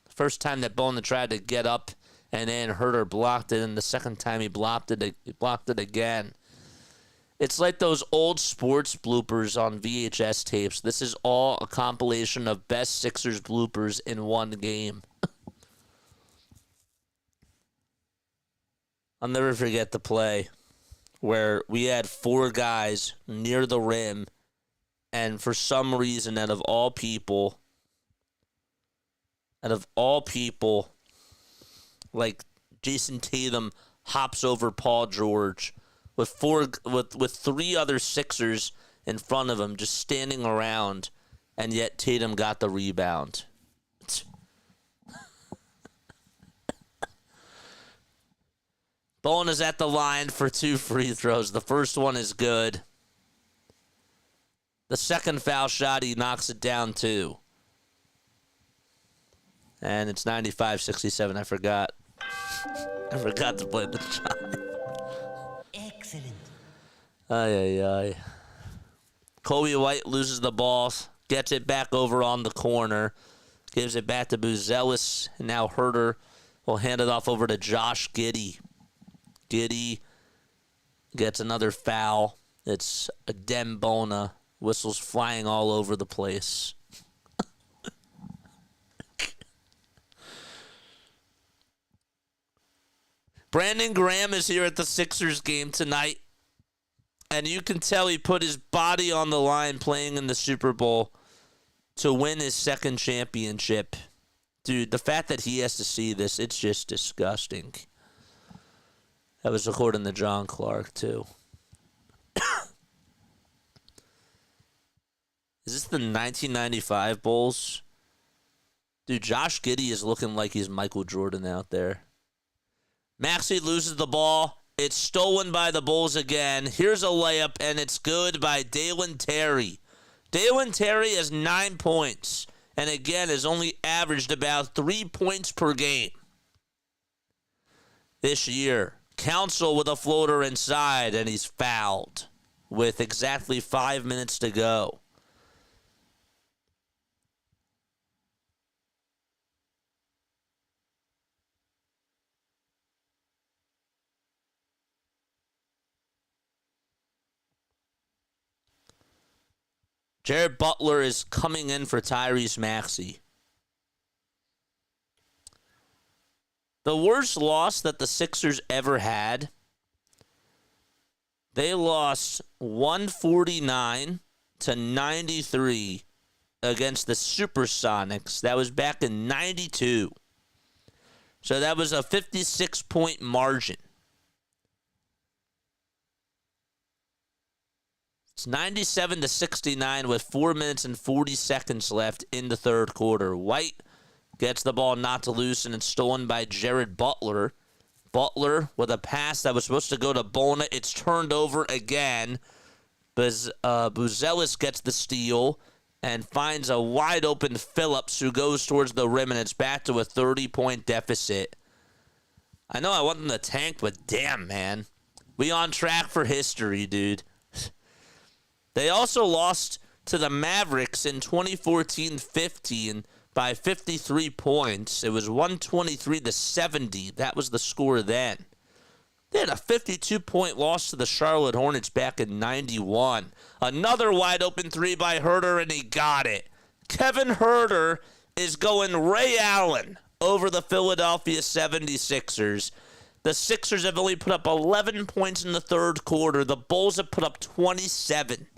First time that Bona tried to get up, and then Herder blocked it, and the second time he blocked it again. It's like those old sports bloopers on VHS tapes. This is all a compilation of best Sixers bloopers in one game. I'll never forget the play where we had 4 guys near the rim, and for some reason, out of all people, like Jason Tatum hops over Paul George with 3 other Sixers in front of him just standing around, and yet Tatum got the rebound. Bowen is at the line for 2 free throws. The first one is good. The second foul shot, he knocks it down too. And it's 95-67. I forgot to play the chime. Excellent. Ay. Kobe White loses the ball, gets it back over on the corner, gives it back to Vucevic, and now Herder will hand it off over to Josh Giddey. Giddey gets another foul. It's a Dem Bona. Whistles flying all over the place. Brandon Graham is here at the Sixers game tonight, and you can tell he put his body on the line playing in the Super Bowl to win his second championship. Dude, the fact that he has to see this, it's just disgusting. That was according to John Clark, too. Is this the 1995 Bulls? Dude, Josh Giddey is looking like he's Michael Jordan out there. Maxey loses the ball. It's stolen by the Bulls again. Here's a layup, and it's good by Dalen Terry. Dalen Terry has 9 points, and again has only averaged about 3 points per game this year. Council with a floater inside, and he's fouled with exactly 5 minutes to go. Jared Butler is coming in for Tyrese Maxey. The worst loss that the Sixers ever had, they lost 149 to 93 against the Supersonics. That was back in 92. So that was a 56-point margin. It's 97 to 69 with 4 minutes and 40 seconds left in the third quarter. White gets the ball knocked loose, and it's stolen by Jared Butler. Butler with a pass that was supposed to go to Bona. It's turned over again. Buzelis gets the steal and finds a wide-open Phillips who goes towards the rim, and it's back to a 30-point deficit. I know I want them to tank, but damn, man. We on track for history, dude. They also lost to the Mavericks in 2014-15 by 53 points. It was 123 to 70. That was the score then. They had a 52-point loss to the Charlotte Hornets back in 91. Another wide-open three by Huerter, and he got it. Kevin Huerter is going Ray Allen over the Philadelphia 76ers. The Sixers have only put up 11 points in the third quarter. The Bulls have put up 27.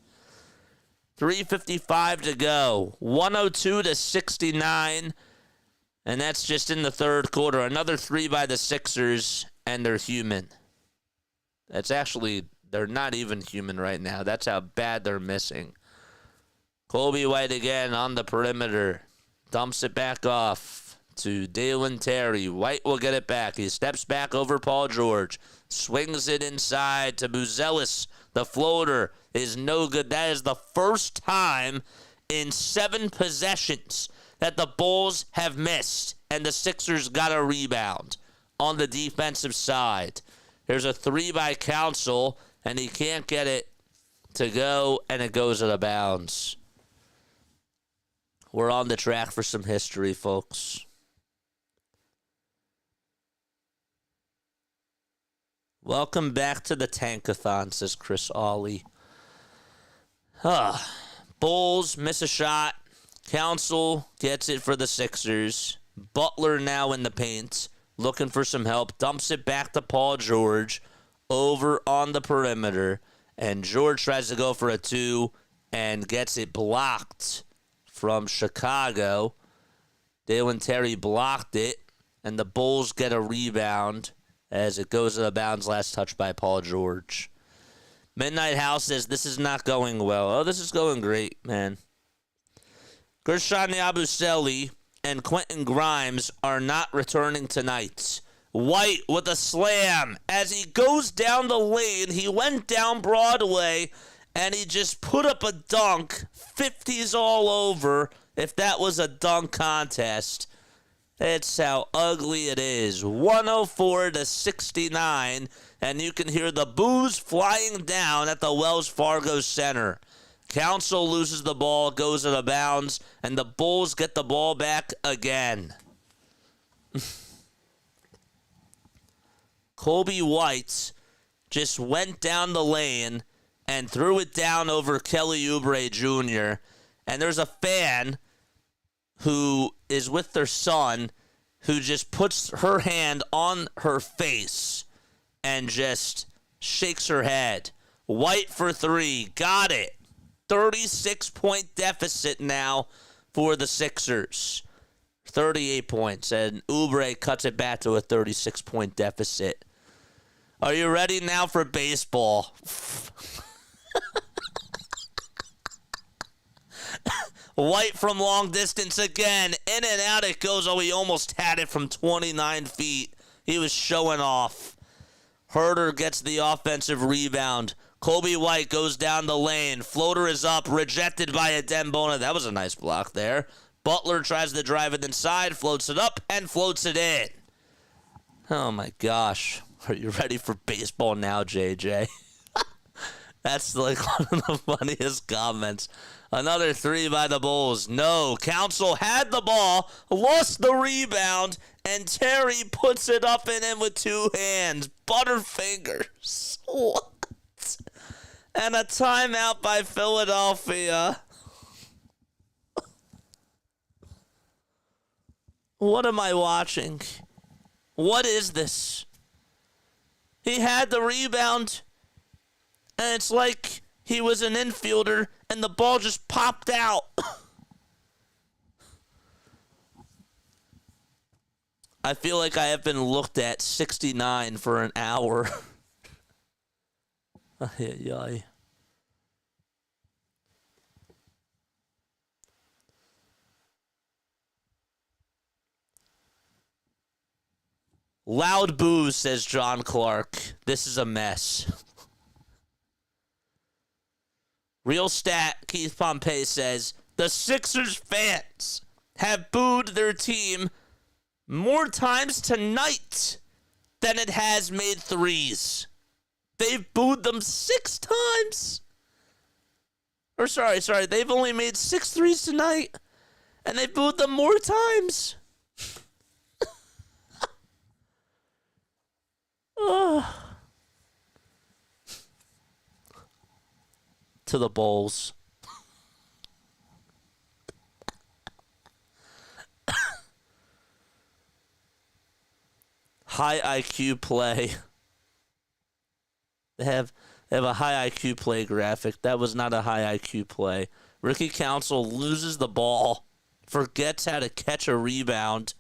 3:55 to go. 102 to 69. And that's just in the third quarter. Another three by the Sixers, and they're human. That's actually, they're not even human right now. That's how bad they're missing. Kobe White again on the perimeter. Dumps it back off to Dalen Terry. White will get it back. He steps back over Paul George. Swings it inside to Buzelis. The floater is no good. That is the first time in 7 possessions that the Bulls have missed, and the Sixers got a rebound on the defensive side. There's a three by Council, and he can't get it to go, and it goes out of bounds. We're on the track for some history, folks. Welcome back to the Tankathon, says Chris Ollie. Bulls miss a shot. Council gets it for the Sixers. Butler now in the paint, looking for some help. Dumps it back to Paul George over on the perimeter. And George tries to go for a 2 and gets it blocked from Chicago. Dalen Terry blocked it, and the Bulls get a rebound as it goes out of bounds. Last touch by Paul George. Midnight House says, this is not going well. Oh, this is going great, man. Guerschon Yabusele and Quentin Grimes are not returning tonight. White with a slam. As he goes down the lane, he went down Broadway, and he just put up a dunk. 50s all over, if that was a dunk contest. That's how ugly it is. 104 to 69, and you can hear the boos flying down at the Wells Fargo Center. Council loses the ball, goes out of bounds, and the Bulls get the ball back again. Kobe White just went down the lane and threw it down over Kelly Oubre Jr., and there's a fan who is with their son who just puts her hand on her face and just shakes her head. White for 3. Got it. 36-point deficit now for the Sixers. 38 points. And Oubre cuts it back to a 36-point deficit. Are you ready now for baseball? White from long distance again. In and out it goes. Oh, he almost had it from 29 feet. He was showing off. Huerter gets the offensive rebound. Kobe White goes down the lane. Floater is up. Rejected by a Dembona. That was a nice block there. Butler tries to drive it inside. Floats it up and floats it in. Oh, my gosh. Are you ready for baseball now, JJ? That's like one of the funniest comments. Another 3 by the Bulls. No. Council had the ball, lost the rebound, and Terry puts it up and in with 2 hands. Butterfingers. What? And a timeout by Philadelphia. What am I watching? What is this? He had the rebound, and it's like he was an infielder and the ball just popped out. I feel like I have been looked at 69 for an hour. Ay. Loud boos, says John Clark. This is a mess. Real stat, Keith Pompey says, the Sixers fans have booed their team more times tonight than it has made threes. They've booed them 6 times. Or sorry, they've only made 6 threes tonight, and they booed them more times. To the Bulls. High IQ play. They have a high IQ play graphic. That was not a high IQ play. Ricky Council loses the ball, forgets how to catch a rebound,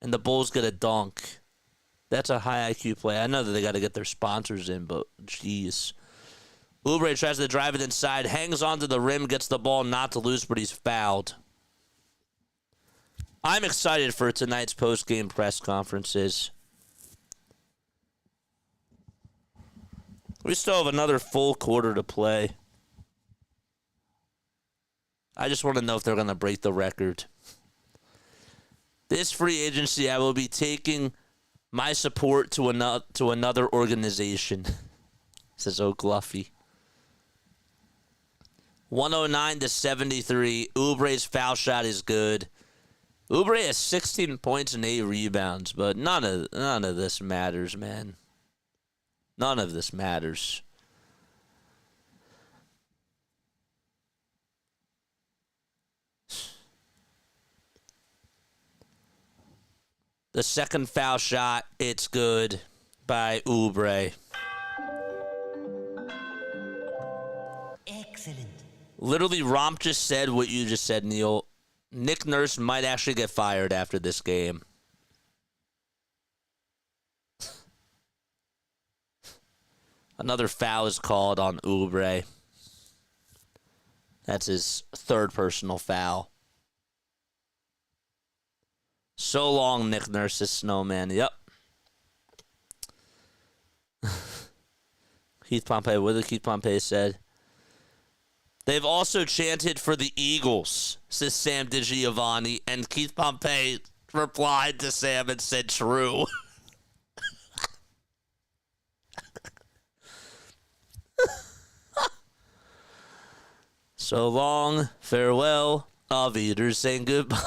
and the Bulls get a dunk. That's a high IQ play. I know that they got to get their sponsors in, but jeez. Oubre tries to drive it inside, hangs onto the rim, gets the ball not to lose, but he's fouled. I'm excited for tonight's post-game press conferences. We still have another full quarter to play. I just want to know if they're going to break the record. This free agency, I will be taking my support to another organization, says O'Gluffy. 109-73. Oubre's foul shot is good. Oubre has 16 points and 8 rebounds, but none of this matters, man. None of this matters. The second foul shot, it's good by Oubre. Excellent. Literally, Romp just said what you just said, Neil. Nick Nurse might actually get fired after this game. Another foul is called on Oubre. That's his 3rd personal foul. So long, Nick Nurse's snowman. Yep. Keith Pompey, what did Keith Pompey said? They've also chanted for the Eagles, says Sam DiGiovanni, and Keith Pompey replied to Sam and said true. So long, farewell, auf Wiedersehen, saying goodbye.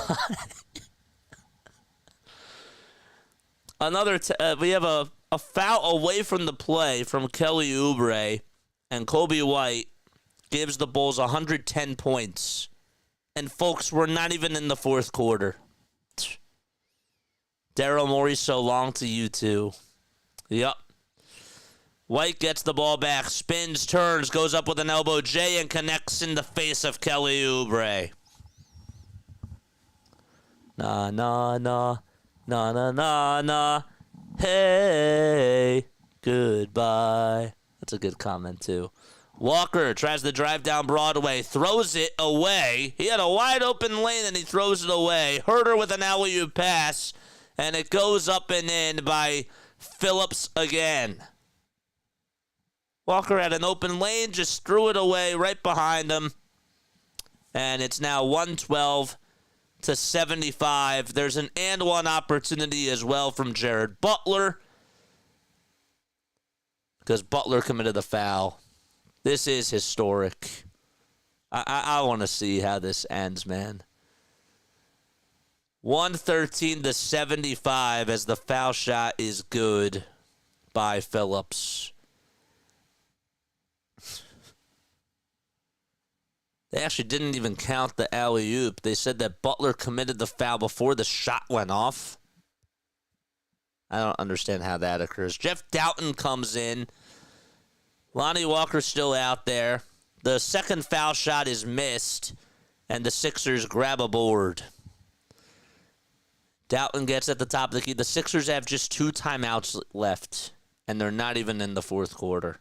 We have a foul away from the play from Kelly Oubre, and Kobe White gives the Bulls 110 points. And folks, we're not even in the 4th quarter. Daryl Morey, so long to you too. Yep. White gets the ball back, spins, turns, goes up with an elbow J, and connects in the face of Kelly Oubre. Na, na, na. Na, na, na, na. Hey, goodbye. That's a good comment, too. Walker tries to drive down Broadway, throws it away. He had a wide open lane, and he throws it away. Herter with an alley-oop pass, and it goes up and in by Phillips again. Walker had an open lane, just threw it away right behind him. And it's now 112-75. There's an and one opportunity as well from Jared Butler, because Butler committed the foul. This is historic. I want to see how this ends, man. 113-75 as the foul shot is good by Phillips. They actually didn't even count the alley-oop. They said that Butler committed the foul before the shot went off. I don't understand how that occurs. Jeff Doughton comes in. Lonnie Walker's still out there. The second foul shot is missed, and the Sixers grab a board. Doughton gets at the top of the key. The Sixers have just 2 timeouts left, and they're not even in the fourth quarter.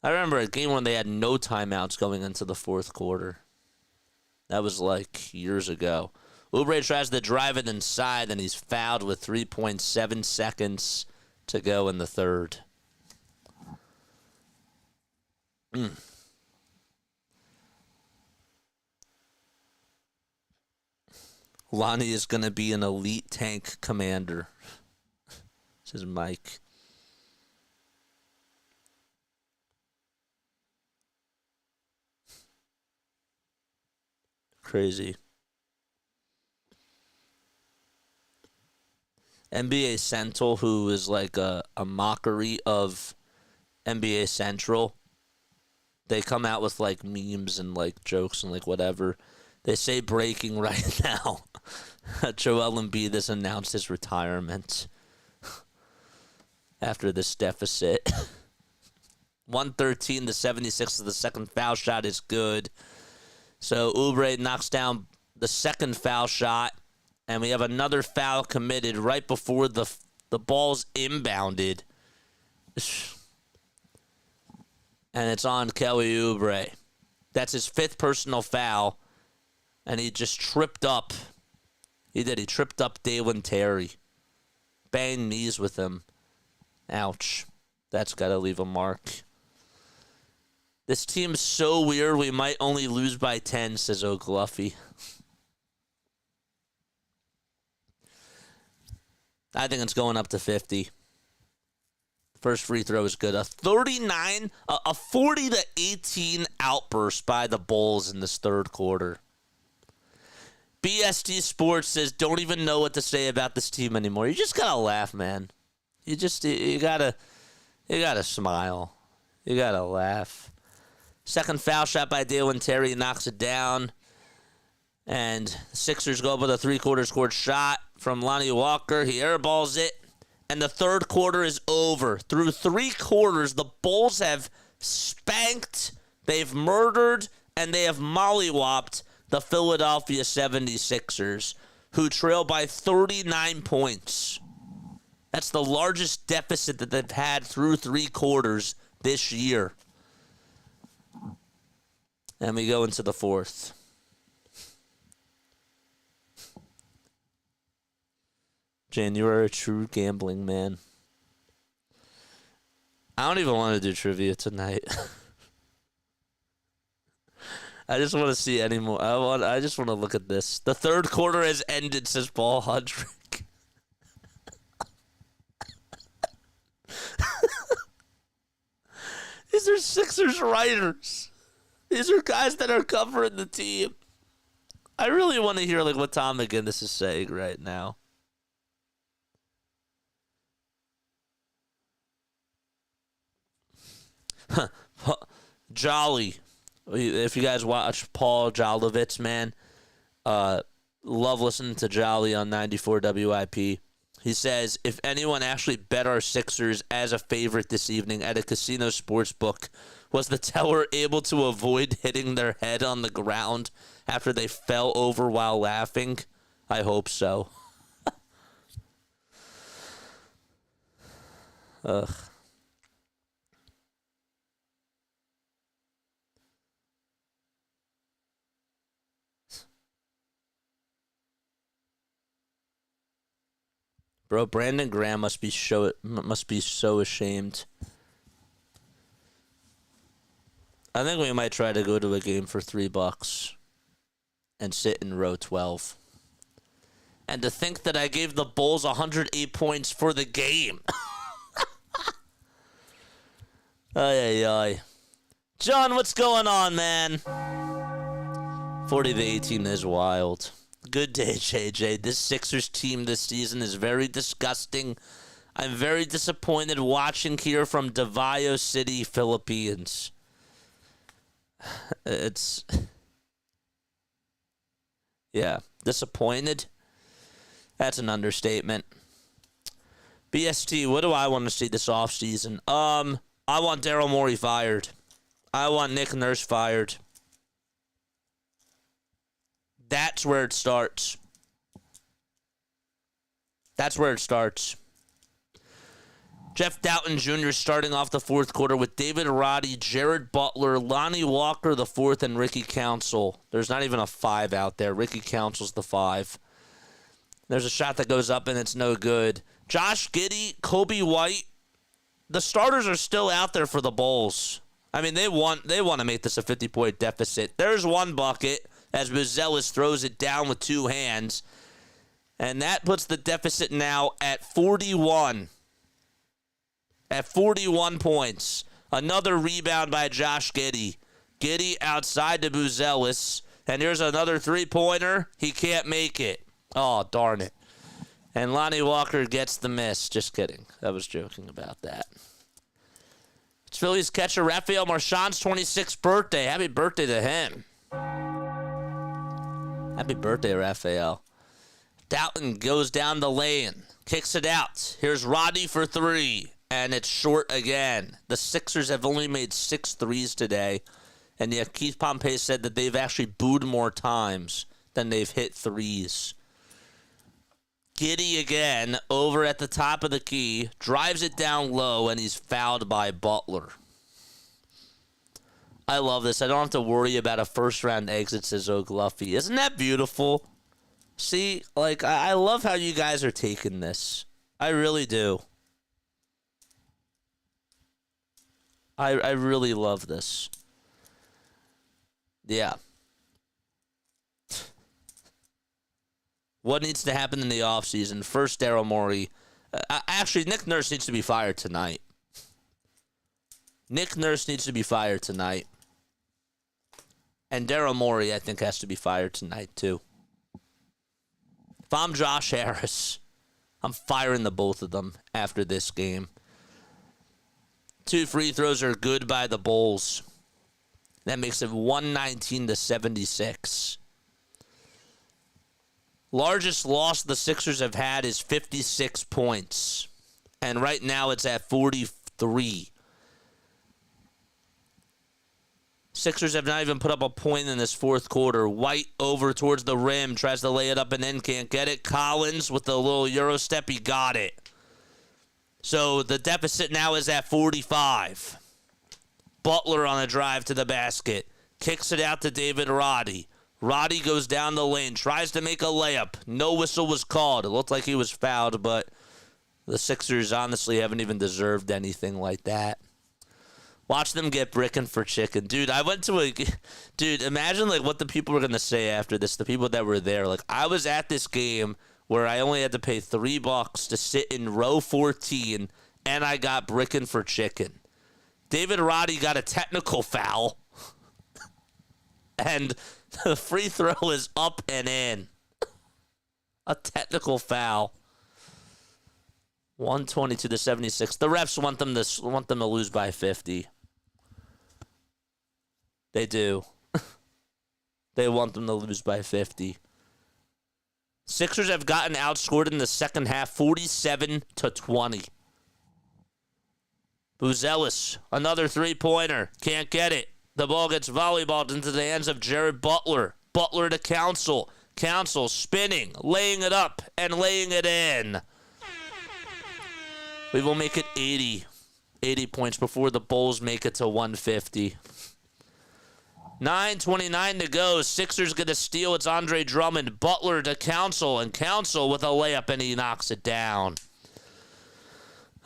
I remember a game when they had no timeouts going into the fourth quarter. That was like years ago. Oubre tries to drive it inside, and he's fouled with 3.7 seconds to go in the third. Lonnie is going to be an elite tank commander, says Mike. Crazy. NBA Central, who is like a mockery of NBA Central, they come out with like memes and like jokes and like whatever. They say breaking right now. Joel Embiid has announced his retirement after this deficit. 113 to 76 of the second foul shot is good. So Oubre knocks down the second foul shot, and we have another foul committed right before the ball's inbounded. And it's on Kelly Oubre. That's his 5th personal foul, and he just tripped up. He tripped up Dalen Terry. Banged knees with him. Ouch. That's got to leave a mark. This team's so weird, we might only lose by 10, says O'Gluffy. I think it's going up to 50. First free throw is good. A 40 to 18 outburst by the Bulls in this third quarter. BST Sports says, don't even know what to say about this team anymore. You just gotta laugh, man. You gotta smile. You gotta laugh. Second foul shot by Dalen Terry, knocks it down. And the Sixers go up with a 3/4 court shot from Lonnie Walker. He airballs it. And the third quarter is over. Through 3 quarters, the Bulls have spanked, they've murdered, and they have mollywopped the Philadelphia 76ers, who trail by 39 points. That's the largest deficit that they've had through 3 quarters this year. And we go into the fourth. Jan, you are a true gambling man. I don't even want to do trivia tonight. I just want to see any more. I just want to look at this. The third quarter has ended, says Paul Hudrick. These are Sixers writers. These are guys that are covering the team. I really want to hear like what Tom McGinnis is saying right now. Jolly. If you guys watch Paul Jolovitz, man, love listening to Jolly on 94 WIP. He says, if anyone actually bet our Sixers as a favorite this evening at a casino sports book, was the teller able to avoid hitting their head on the ground after they fell over while laughing? I hope so. Ugh. Bro, Brandon Graham must be so ashamed. I think we might try to go to a game for $3 and sit in row 12. And to think that I gave the Bulls 108 points for the game. Ay, ay, ay. John, what's going on, man? 40 to 18 is wild. Good day, JJ. This Sixers team this season is very disgusting. I'm very disappointed watching here from Davao City, Philippines. Yeah, disappointed. That's an understatement. BST, what do I want to see this offseason? I want Daryl Morey fired. I want Nick Nurse fired. That's where it starts. That's where it starts. Jeff Doughton Jr. starting off the fourth quarter with David Roddy, Jared Butler, Lonnie Walker the fourth, and Ricky Council. There's not even a 5 out there. Ricky Council's the 5. There's a shot that goes up and it's no good. Josh Giddey, Kobe White. The starters are still out there for the Bulls. I mean, they want to make this a 50-point deficit. There's one bucket as vucevic throws it down with 2 hands. And that puts the deficit now at 41. At 41 points. Another rebound by Josh Giddey. Giddey outside to vucevic. And here's another 3-pointer. He can't make it. Oh, darn it. And Lonnie Walker gets the miss. Just kidding. I was joking about that. It's Phillies catcher Rafael Marchand's 26th birthday. Happy birthday to him. Happy birthday, Rafael. Doughton goes down the lane. Kicks it out. Here's Roddy for 3. And it's short again. The Sixers have only made 6 threes today. And yet Keith Pompey said that they've actually booed more times than they've hit threes. Giddey again over at the top of the key. Drives it down low, and he's fouled by Butler. I love this. I don't have to worry about a first-round exit, says O'Gluffy. Isn't that beautiful? See, like, I love how you guys are taking this. I really do. I really love this. Yeah. What needs to happen in the offseason? First, Daryl Morey. Actually, Nick Nurse needs to be fired tonight. Nick Nurse needs to be fired tonight. And Daryl Morey, I think, has to be fired tonight, too. If I'm Josh Harris, I'm firing the both of them after this game. 2 free throws are good by the Bulls. That makes it 119-76. Largest loss the Sixers have had is 56 points. And right now it's at 43. Sixers have not even put up a point in this fourth quarter. White over towards the rim, tries to lay it up and then can't get it. Collins with the little Euro step, he got it. So the deficit now is at 45. Butler on a drive to the basket. Kicks it out to David Roddy. Roddy goes down the lane, tries to make a layup. No whistle was called. It looked like he was fouled, but the Sixers honestly haven't even deserved anything like that. Watch them get bricking for chicken. Dude, I went to a... Dude, imagine like what the people were going to say after this, the people that were there. Like, I was at this game where I only had to pay $3 to sit in row 14, and I got bricking for chicken. David Roddy got a technical foul, and the free throw is up and in. A technical foul. 122-76. The refs want them to lose by 50. They do. They want them to lose by 50. Sixers have gotten outscored in the second half 47-20. Vucevic, another 3-pointer. Can't get it. The ball gets volleyballed into the hands of Jared Butler. Butler to Council. Council spinning, laying it up, and laying it in. We will make it 80. 80 points before the Bulls make it to 150. 9:29 to go. Sixers going to steal. It's Andre Drummond. Butler to Council, and Council with a layup, and he knocks it down.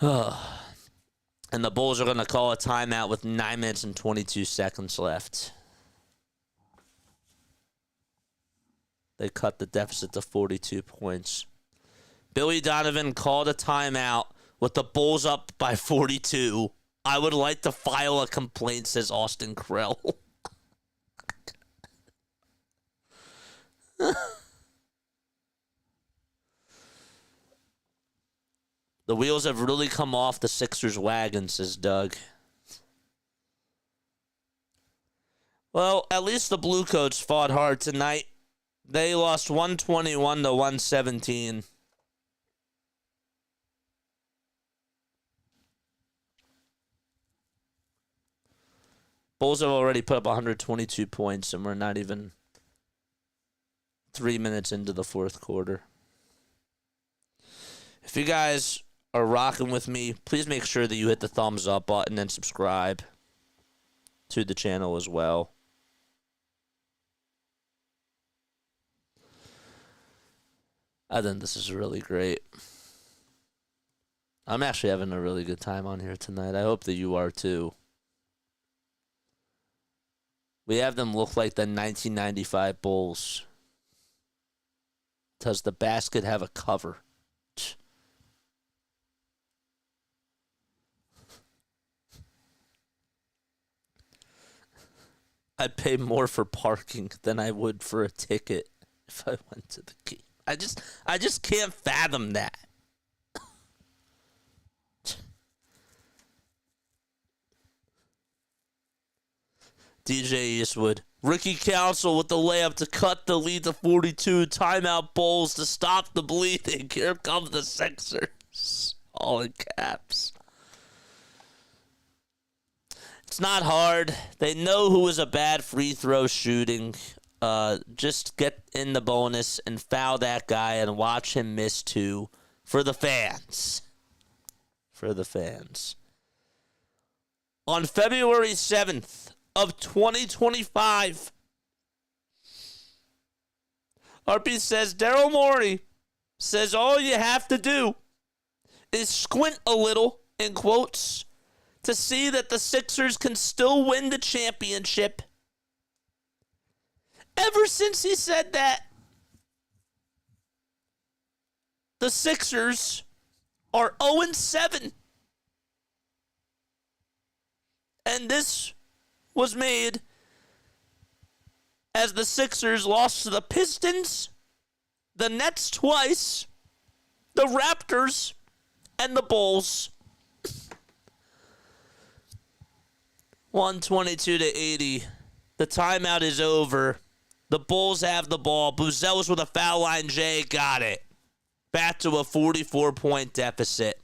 And the Bulls are going to call a timeout with 9 minutes and 22 seconds left. They cut the deficit to 42 points. Billy Donovan called a timeout with the Bulls up by 42. I would like to file a complaint, says Austin Krell. The wheels have really come off the Sixers wagon, says Doug. Well, at least the Bluecoats fought hard tonight. They lost 121-117. Bulls have already put up 122 points, and we're not even 3 minutes into the fourth quarter. If you guys are rocking with me, please make sure that you hit the thumbs up button and subscribe to the channel as well. I think this is really great. I'm actually having a really good time on here tonight. I hope that you are too. We have them look like the 1995 Bulls. Does the basket have a cover? I'd pay more for parking than I would for a ticket if I went to the game. I just can't fathom that. DJ Eastwood. Ricky Council with the layup to cut the lead to 42. Timeout Bulls to stop the bleeding. Here comes the Sixers. All in caps. It's not hard. They know who is a bad free throw shooting. Just get in the bonus and foul that guy and watch him miss two for the fans. For the fans. On February 7th of 2025, RP says, Daryl Morey says all you have to do is squint a little, in quotes, to see that the Sixers can still win the championship. Ever since he said that, the Sixers are 0-7. And this was made as the Sixers lost to the Pistons, the Nets twice, the Raptors, and the Bulls. 122-80. The timeout is over. The Bulls have the ball. Buzelis with a foul line. Jay got it. Back to a 44-point deficit.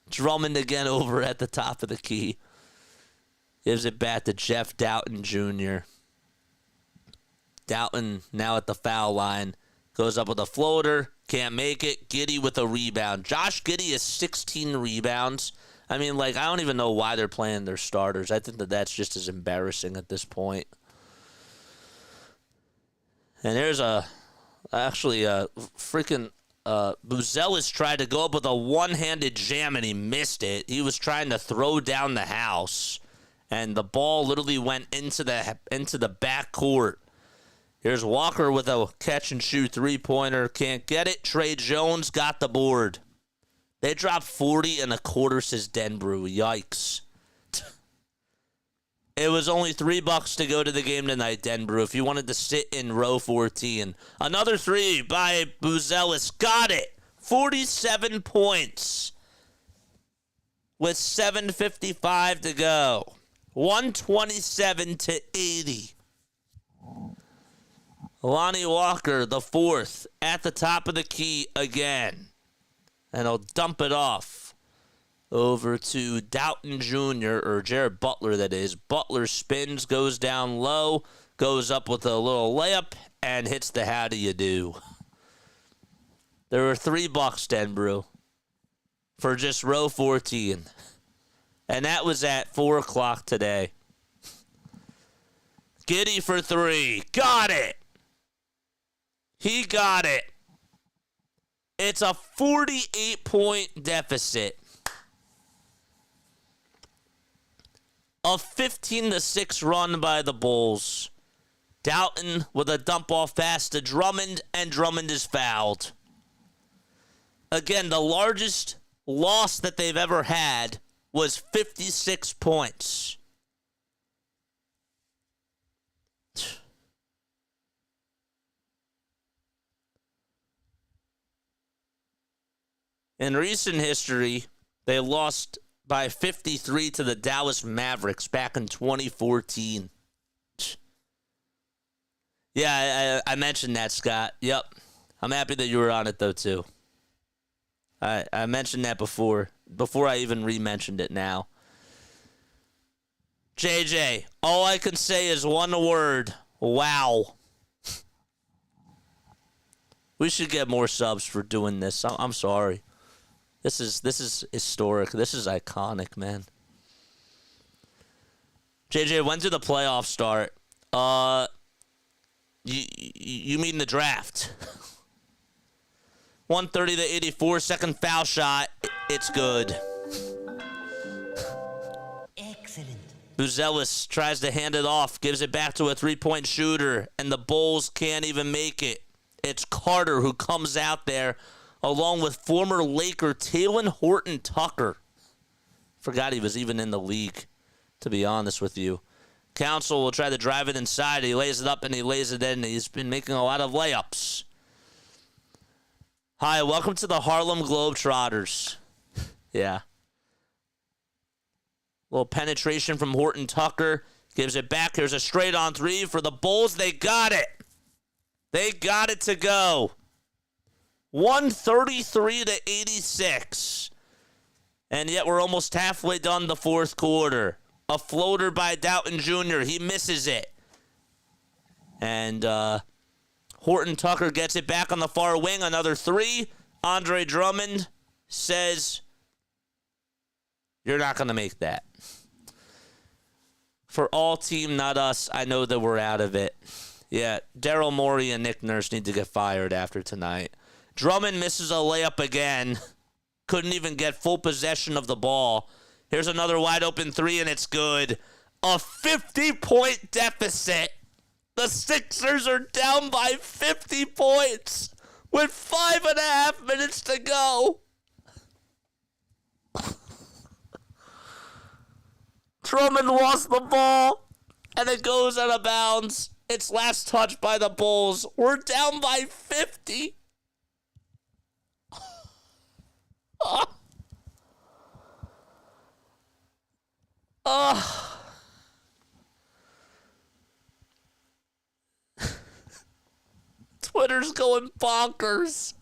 Drummond again over at the top of the key. Gives it back to Jeff Doughton Jr. Doughton now at the foul line. Goes up with a floater. Can't make it. Giddey with a rebound. Josh Giddey has 16 rebounds. I mean, I don't even know why they're playing their starters. I think that's just as embarrassing at this point. And there's freaking Buzelis tried to go up with a one-handed jam and he missed it. He was trying to throw down the house, and the ball literally went into the back court. Here's Walker with a catch-and-shoot three-pointer. Can't get it. Trey Jones got the board. They dropped 40 and a quarter, says Denbrew. Yikes. It was only $3 to go to the game tonight, Denbrew, if you wanted to sit in row 14. Another three by Buzelis. Got it. 47 points with 7:55 to go. 127-80. Lonnie Walker, the fourth, at the top of the key again. And he'll dump it off over to Doughton Jr., or Jared Butler, that is. Butler spins, goes down low, goes up with a little layup, and hits the how do you do. There were $3, Denbrew, for just row 14. And that was at 4 o'clock today. Giddey for three. Got it. He got it. It's a 48-point deficit. A 15-6 run by the Bulls. Doughton with a dump-off pass to Drummond, and Drummond is fouled. Again, the largest loss that they've ever had was 56 points. In recent history, they lost by 53 to the Dallas Mavericks back in 2014. Yeah, I mentioned that, Scott. Yep. I'm happy that you were on it, though, too. I mentioned that before. before I even re-mentioned it now. JJ, all I can say is one word. Wow. We should get more subs for doing this. I'm sorry. This is historic. This is iconic, man. JJ, when did the playoffs start? You mean the draft? 130 to 84, second foul shot. It's good. Excellent. Vucevic tries to hand it off, gives it back to a three-point shooter, and the Bulls can't even make it. It's Carter who comes out there, along with former Laker Talen Horton-Tucker. Forgot he was even in the league, to be honest with you. Council will try to drive it inside. He lays it up and he lays it in. He's been making a lot of layups. Hi, welcome to the Harlem Globetrotters. Yeah. Little penetration from Horton-Tucker. Gives it back. Here's a straight-on three for the Bulls. They got it. They got it to go. 133 to 86. And yet we're almost halfway done the fourth quarter. A floater by Doughton Jr. He misses it. And Horton-Tucker gets it back on the far wing. Another three. Andre Drummond says, you're not going to make that. For all team, not us, I know that we're out of it. Yeah, Daryl Morey and Nick Nurse need to get fired after tonight. Drummond misses a layup again. Couldn't even get full possession of the ball. Here's another wide open three, and it's good. A 50-point deficit. The Sixers are down by 50 points with 5.5 minutes to go. Drummond lost the ball, and it goes out of bounds. It's last touch by the Bulls. We're down by 50. Twitter's going bonkers.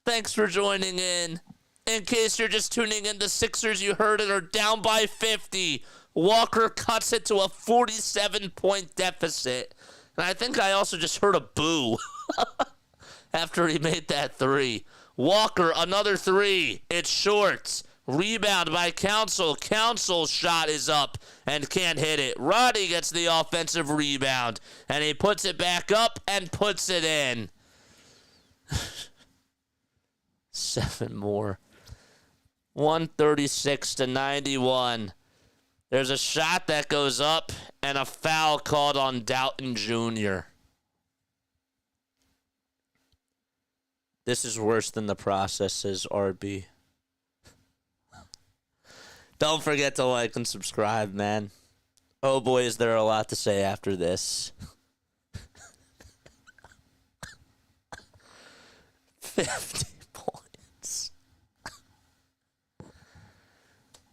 Thanks for joining in. In case you're just tuning in, the Sixers, you heard it, are down by 50. Walker cuts it to a 47-point deficit. And I think I also just heard a boo after he made that three. Walker, another three. It's short. Rebound by Council. Council's shot is up and can't hit it. Roddy gets the offensive rebound, and he puts it back up and puts it in. 7 more. 136 to 91. There's a shot that goes up and a foul called on Doughton Jr. This is worse than the process, says RB. Don't forget to like and subscribe, man. Oh boy, is there a lot to say after this. 50 points.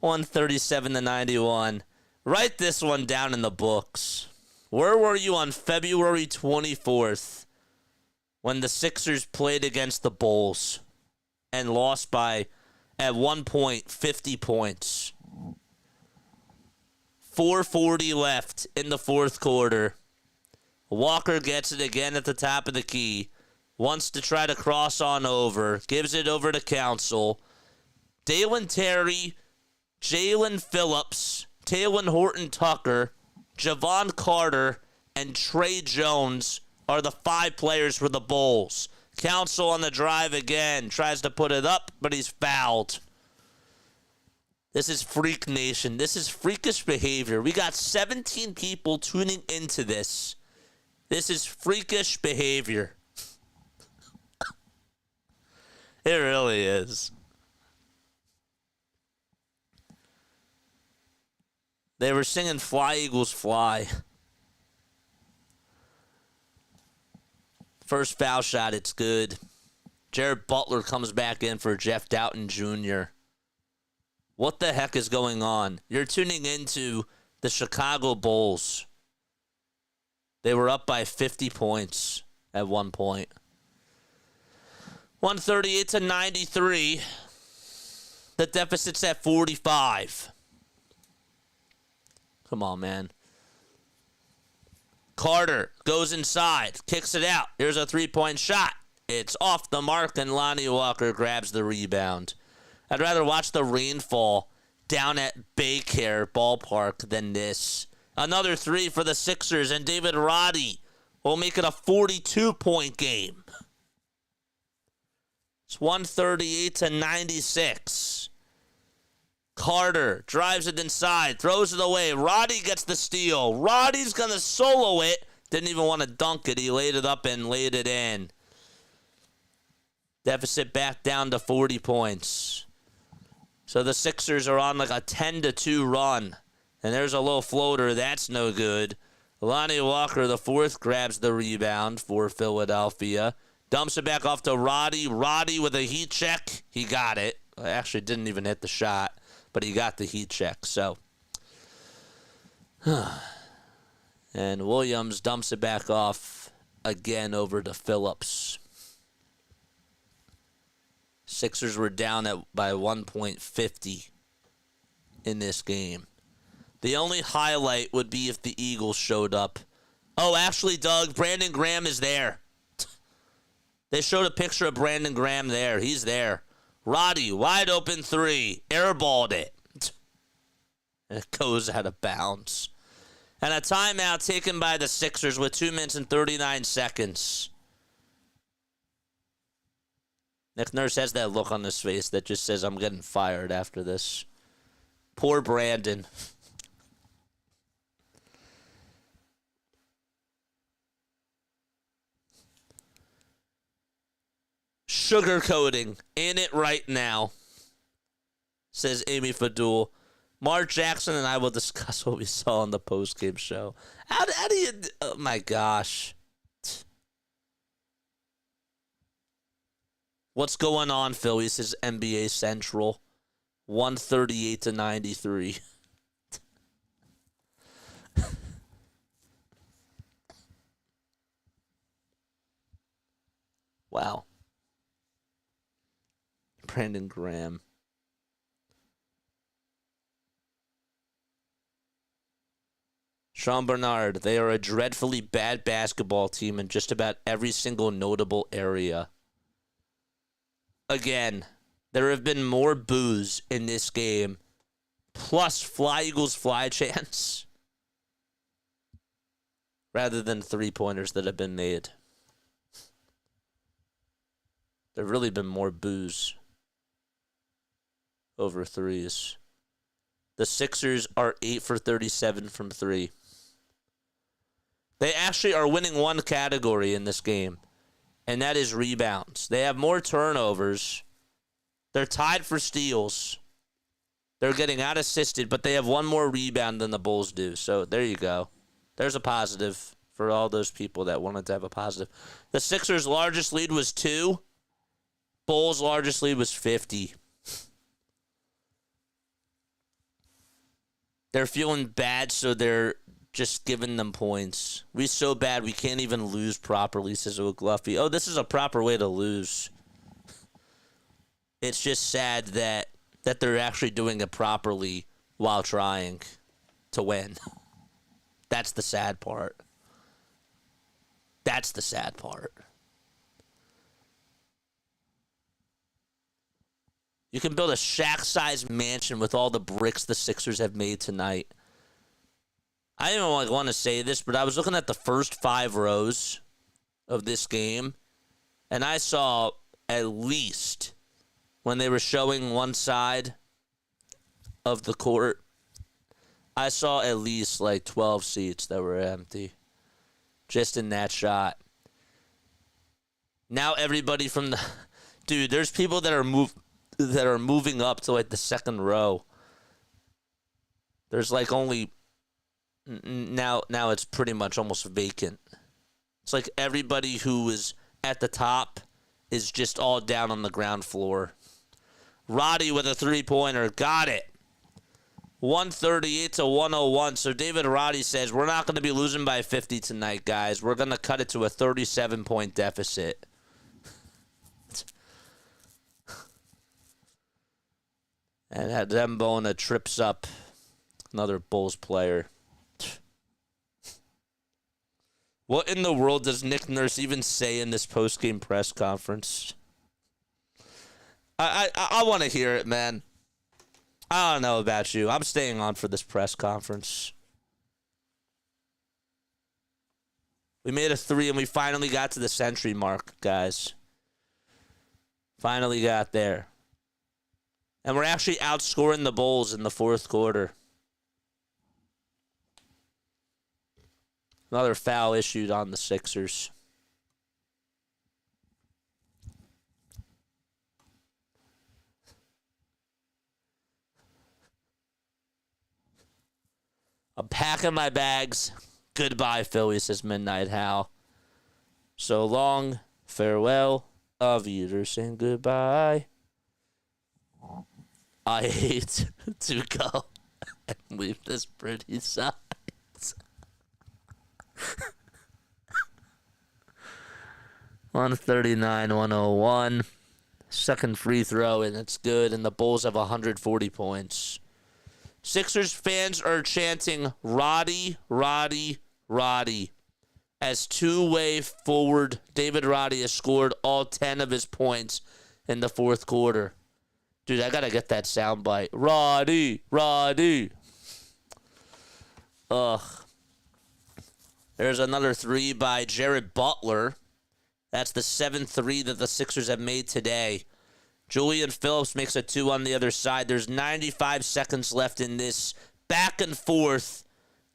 137 to 91. Write this one down in the books. Where were you on February 24th when the Sixers played against the Bulls and lost by, at one point, 50 points? 4:40 left in the fourth quarter. Walker gets it again at the top of the key. Wants to try to cross on over. Gives it over to Council. Dalen Terry, Jalen Phillips, Talen Horton-Tucker, Javon Carter, and Trey Jones are the 5 players for the Bulls. Council on the drive again. Tries to put it up, but he's fouled. This is Freak Nation. This is freakish behavior. We got 17 people tuning into this. This is freakish behavior. It really is. They were singing Fly Eagles Fly. First foul shot, it's good. Jared Butler comes back in for Jeff Doughton Jr. What the heck is going on? You're tuning into the Chicago Bulls. They were up by 50 points at one point. 138 to 93. The deficit's at 45. Come on, man. Carter goes inside, kicks it out. Here's a three-point shot. It's off the mark, and Lonnie Walker grabs the rebound. I'd rather watch the rainfall down at Baycare Ballpark than this. Another three for the Sixers, and David Roddy will make it a 42-point game. It's 138 to 96. Carter drives it inside, throws it away. Roddy gets the steal. Roddy's going to solo it. Didn't even want to dunk it. He laid it up and laid it in. Deficit back down to 40 points. So the Sixers are on like a 10-2 run. And there's a little floater. That's no good. Lonnie Walker, the fourth, grabs the rebound for Philadelphia. Dumps it back off to Roddy. Roddy with a heat check. He got it. Actually didn't even hit the shot, but he got the heat check. So, and Williams dumps it back off again over to Phillips. Sixers were down by 1.50 in this game. The only highlight would be if the Eagles showed up. Oh, actually, Doug, Brandon Graham is there. They showed a picture of Brandon Graham there. He's there. Roddy, wide open three. Airballed it. And it goes out of bounds. And a timeout taken by the Sixers with 2 minutes and 39 seconds. Nick Nurse has that look on his face that just says, I'm getting fired after this. Poor Brandon. Sugarcoating. In it right now, says Amy Fadul. Mark Jackson and I will discuss what we saw on the post-game show. How do you... Oh, my gosh. What's going on, Phil? He says NBA Central. 138 to 93. Wow. Brandon Graham. Sean Bernard, they are a dreadfully bad basketball team in just about every single notable area. Again, there have been more boos in this game, plus Fly Eagles Fly chants, rather than three-pointers that have been made. There have really been more boos over threes. The Sixers are 8 for 37 from three. They actually are winning one category in this game, and that is rebounds. They have more turnovers. They're tied for steals. They're getting out-assisted, but they have one more rebound than the Bulls do. So there you go. There's a positive for all those people that wanted to have a positive. The Sixers' largest lead was 2. Bulls' largest lead was 50. They're feeling bad, so they're just giving them points. We're so bad we can't even lose properly, says O'Gluffy. Oh, this is a proper way to lose. It's just sad that they're actually doing it properly while trying to win. That's the sad part. That's the sad part. You can build a shack-sized mansion with all the bricks the Sixers have made tonight. I don't even want to say this, but I was looking at the first 5 rows of this game, and I saw at least, when they were showing one side of the court, I saw at least like 12 seats that were empty just in that shot. Now everybody from the... Dude, there's people that are moving up to like the second row. There's like only... Now it's pretty much almost vacant. It's like everybody who is at the top is just all down on the ground floor. Roddy with a three-pointer. Got it. 138 to 101. So David Roddy says, we're not going to be losing by 50 tonight, guys. We're going to cut it to a 37-point deficit. And had Bona trips up another Bulls player. What in the world does Nick Nurse even say in this post-game press conference? I want to hear it, man. I don't know about you. I'm staying on for this press conference. We made a 3, and we finally got to the century mark, guys. Finally got there. And we're actually outscoring the Bulls in the fourth quarter. Another foul issued on the Sixers. I'm packing my bags. Goodbye, Philly, says Midnight Hal. So long, farewell, auf Wiedersehen, goodbye. I hate to go and leave this pretty sight. 139-101. Second free throw, and it's good, and the Bulls have 140 points. Sixers fans are chanting, Roddy, Roddy, Roddy. As two-way forward, David Roddy has scored all 10 of his points in the fourth quarter. Dude, I got to get that soundbite. Roddy, Roddy. Ugh. There's another 3 by Jared Butler. That's the 7th 3 that the Sixers have made today. Julian Phillips makes a 2 on the other side. There's 95 seconds left in this back and forth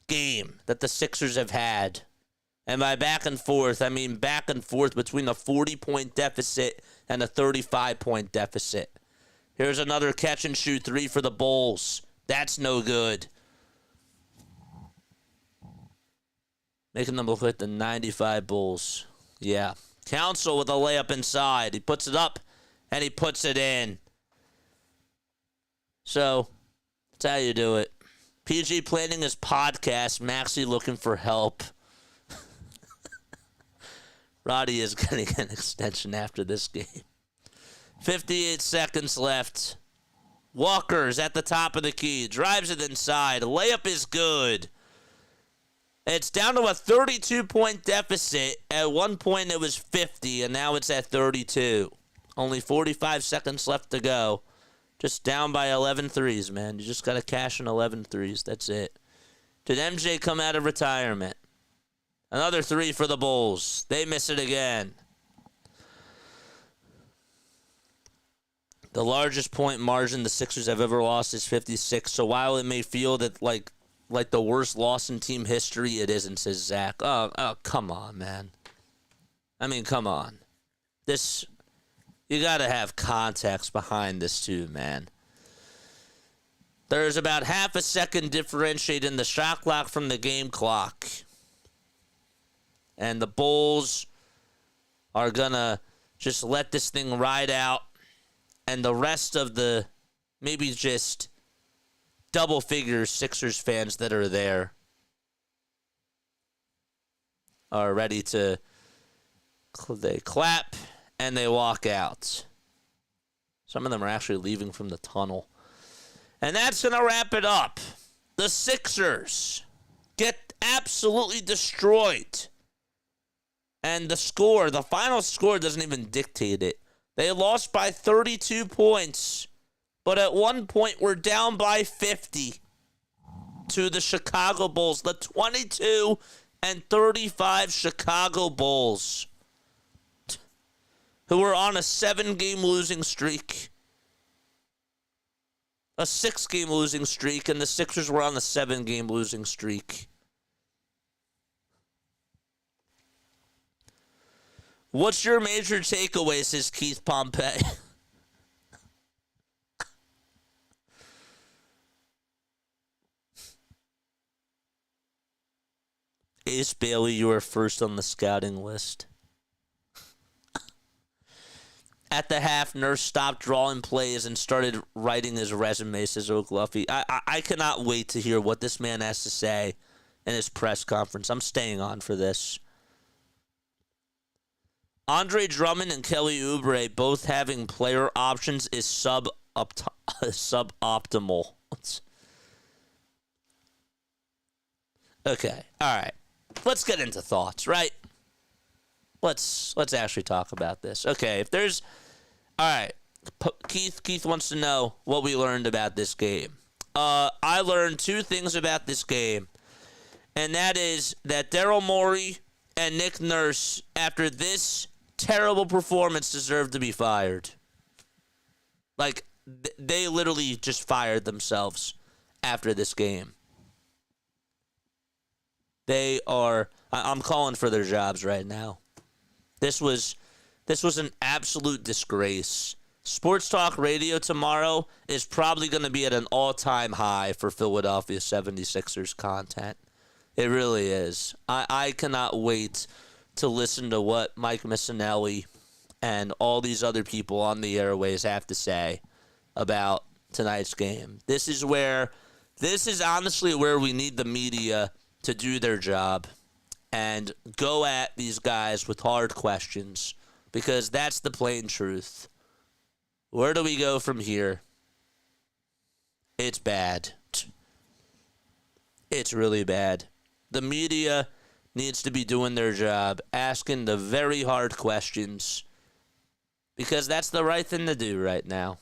game that the Sixers have had. And by back and forth, I mean back and forth between a 40-point deficit and a 35-point deficit. Here's another catch-and-shoot 3 for the Bulls. That's no good. Making them look like the 95 Bulls. Yeah. Council with a layup inside. He puts it up, and he puts it in. So, that's how you do it. PG planning his podcast. Maxey looking for help. Roddy is getting an extension after this game. 58 seconds left. Walker's at the top of the key. Drives it inside. Layup is good. It's down to a 32-point deficit. At one point, it was 50, and now it's at 32. Only 45 seconds left to go. Just down by 11 threes, man. You just got to cash in 11 threes. That's it. Did MJ come out of retirement? Another 3 for the Bulls. They miss it again. The largest point margin the Sixers have ever lost is 56. So while it may feel that like the worst loss in team history, it isn't, says Zach. Oh, come on, man. I mean, come on. This, you got to have context behind this too, man. There's about half a second differentiate in the shot clock from the game clock. And the Bulls are going to just let this thing ride out. And the rest of the maybe just double figures Sixers fans that are there are ready to, they clap and they walk out. Some of them are actually leaving from the tunnel. And that's going to wrap it up. The Sixers get absolutely destroyed. And the score, the final score doesn't even dictate it. They lost by 32 points. But at one point, we're down by 50 to the Chicago Bulls. The 22 and 35 Chicago Bulls, who were on a 7-game losing streak. A 6-game losing streak, and the Sixers were on a 7-game losing streak. What's your major takeaway, says Keith Pompey? Ace Bailey, you are first on the scouting list. At the half, Nurse stopped drawing plays and started writing his resume, says Oak Luffy. I cannot wait to hear what this man has to say in his press conference. I'm staying on for this. Andre Drummond and Kelly Oubre both having player options is sub suboptimal. Okay, all right. Let's get into thoughts, right? Let's actually talk about this. Okay, if there's all right, Keith wants to know what we learned about this game. I learned two things about this game, and that is that Daryl Morey and Nick Nurse, after this terrible performance, deserve to be fired. Like, they literally just fired themselves after this game. I'm calling for their jobs right now. This was an absolute disgrace. Sports Talk Radio tomorrow is probably going to be at an all-time high for Philadelphia 76ers content. It really is. I cannot wait to listen to what Mike Missinelli and all these other people on the airways have to say about tonight's game. This is honestly where we need the media to do their job and go at these guys with hard questions, because that's the plain truth. Where do we go from here? It's bad. It's really bad. The media needs to be doing their job, asking the very hard questions, because that's the right thing to do right now.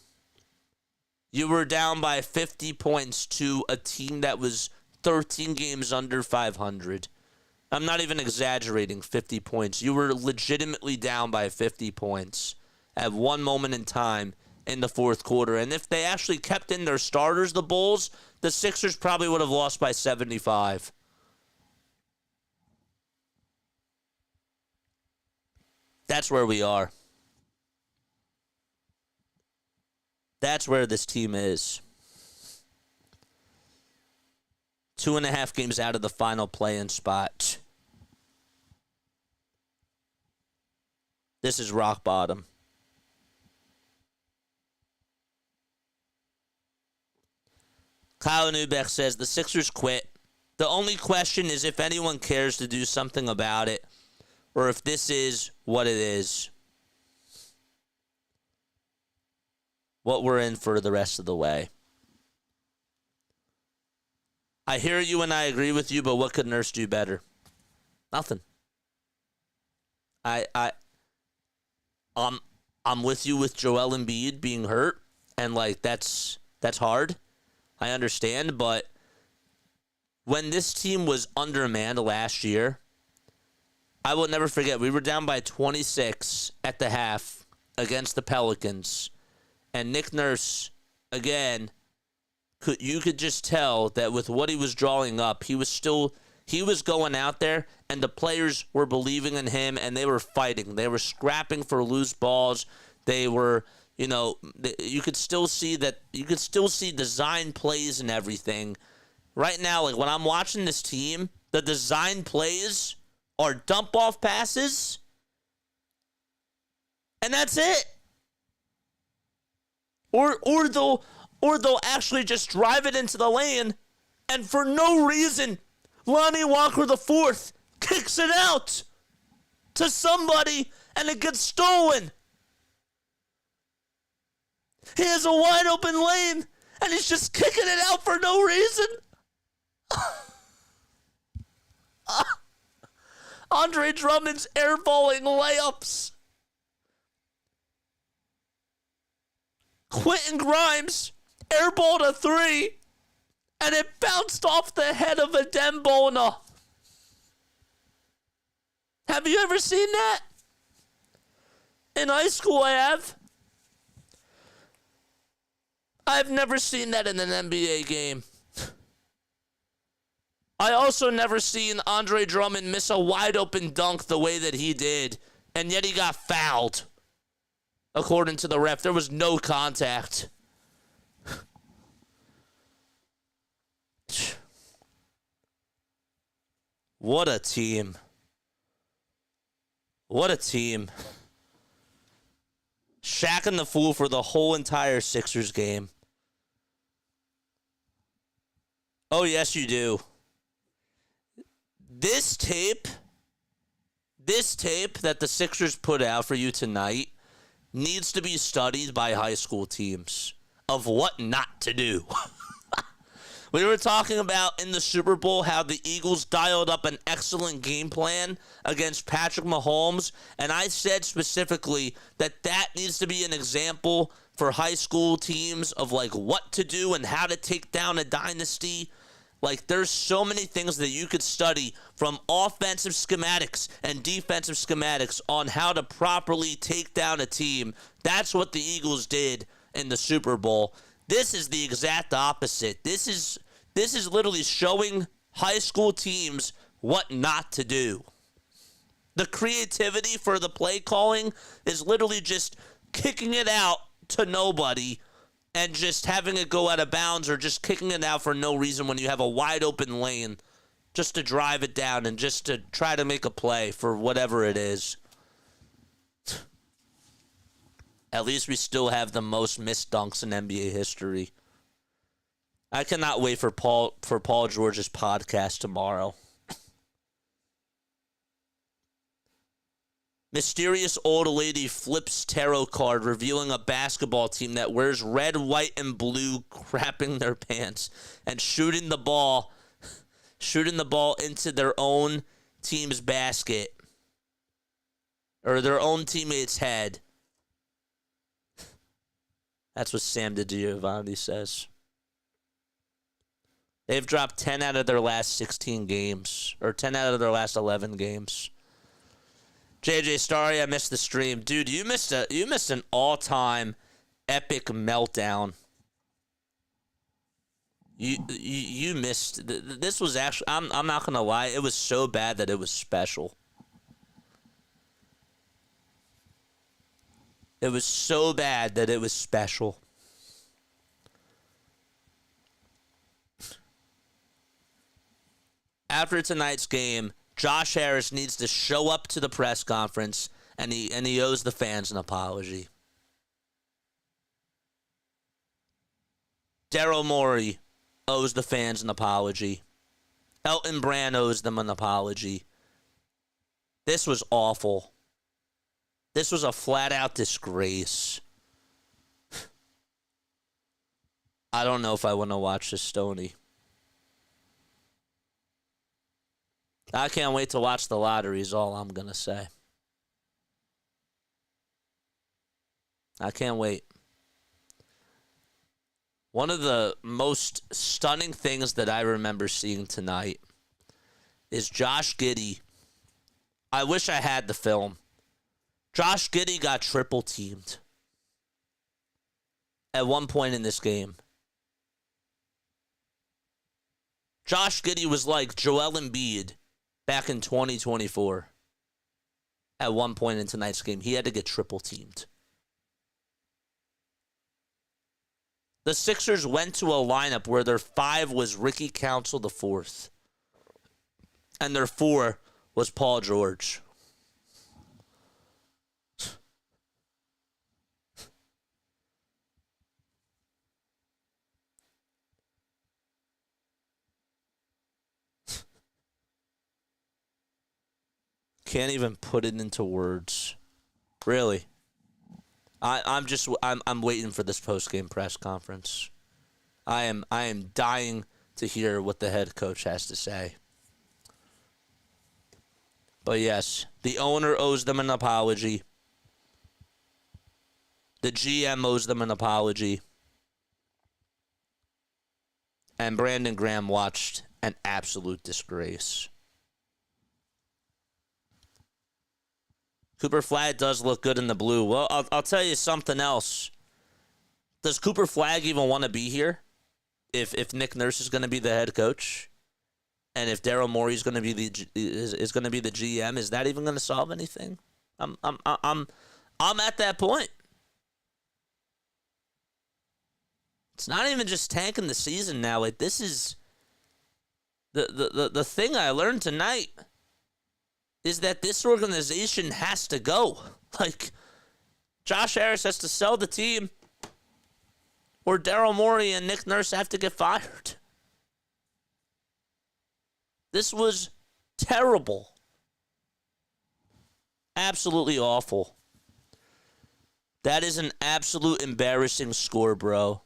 You were down by 50 points to a team that was 13 games under 500. I'm not even exaggerating, 50 points. You were legitimately down by 50 points at one moment in time in the fourth quarter. And if they actually kept in their starters, the Bulls, the Sixers probably would have lost by 75. That's where we are. That's where this team is. 2.5 games out of the final play-in spot. This is rock bottom. Kyle Newbeck says the Sixers quit. The only question is if anyone cares to do something about it, or if this is what it is. What we're in for the rest of the way. I hear you and I agree with you, but what could Nurse do better? Nothing. I'm with you with Joel Embiid being hurt, and like that's hard. I understand, but when this team was undermanned last year, I will never forget, we were down by 26 at the half against the Pelicans, and Nick Nurse, again, you could just tell that with what he was drawing up, he was going out there, and the players were believing in him, and they were fighting. They were scrapping for loose balls. They were, you could still see design plays and everything. Right now, like when I'm watching this team, the design plays are dump off passes, and that's it. Or they'll actually just drive it into the lane, and for no reason, Lonnie Walker IV kicks it out to somebody, and it gets stolen. He has a wide open lane, and he's just kicking it out for no reason. Andre Drummond's airballing layups. Quentin Grimes airballed a 3, and it bounced off the head of a Dembona. Have you ever seen that? In high school, I have. I've never seen that in an NBA game. I also never seen Andre Drummond miss a wide open dunk the way that he did, and yet he got fouled. According to the ref, there was no contact. What a team. What a team. Shaqing the fool for the whole entire Sixers game. Oh, yes, you do. This tape that the Sixers put out for you tonight needs to be studied by high school teams. of what not to do. We were talking about in the Super Bowl how the Eagles dialed up an excellent game plan against Patrick Mahomes, and I said specifically that that needs to be an example for high school teams of like what to do and how to take down a dynasty. Like, there's so many things that you could study from offensive schematics and defensive schematics on how to properly take down a team. That's what the Eagles did in the Super Bowl. This is the exact opposite. This is literally showing high school teams what not to do. The creativity for the play calling is literally just kicking it out to nobody and just having it go out of bounds, or just kicking it out for no reason when you have a wide open lane, just to drive it down and just to try to make a play for whatever it is. At least we still have the most missed dunks in NBA history. I cannot wait for Paul George's podcast tomorrow. Mysterious old lady flips tarot card revealing a basketball team that wears red, white, and blue, crapping their pants and shooting the ball into their own team's basket or their own teammate's head. That's what Sam DiGiovanni says. They've dropped 10 out of their last 16 games, or 10 out of their last 11 games. JJ, sorry I missed the stream. Dude, you missed an all-time epic meltdown. You missed. This was actually, I'm not going to lie, it was so bad that it was special. It was so bad that it was special. After tonight's game, Josh Harris needs to show up to the press conference, and he owes the fans an apology. Daryl Morey owes the fans an apology. Elton Brand owes them an apology. This was awful. This was a flat-out disgrace. I don't know if I want to watch this, Stoney. I can't wait to watch the lottery is all I'm going to say. I can't wait. One of the most stunning things that I remember seeing tonight is Josh Giddey. I wish I had the film. Josh Giddey got triple teamed at one point in this game. Josh Giddey was like Joel Embiid back in 2024. At one point in tonight's game, he had to get triple teamed. The Sixers went to a lineup where their 5 was Ricky Council IV, and their 4 was Paul George. Can't even put it into words. Really. I'm waiting for this post-game press conference. I am dying to hear what the head coach has to say. But yes, the owner owes them an apology. The GM owes them an apology. And Brandon Graham watched an absolute disgrace. Cooper Flagg does look good in the blue. Well, I'll tell you something else. Does Cooper Flagg even want to be here? If Nick Nurse is going to be the head coach, and if Daryl Morey is going to be the GM, is that even going to solve anything? I'm at that point. It's not even just tanking the season now. Like, this is the thing I learned tonight. Is that this organization has to go. Like, Josh Harris has to sell the team, or Daryl Morey and Nick Nurse have to get fired. This was terrible. Absolutely awful. That is an absolute embarrassing score, bro.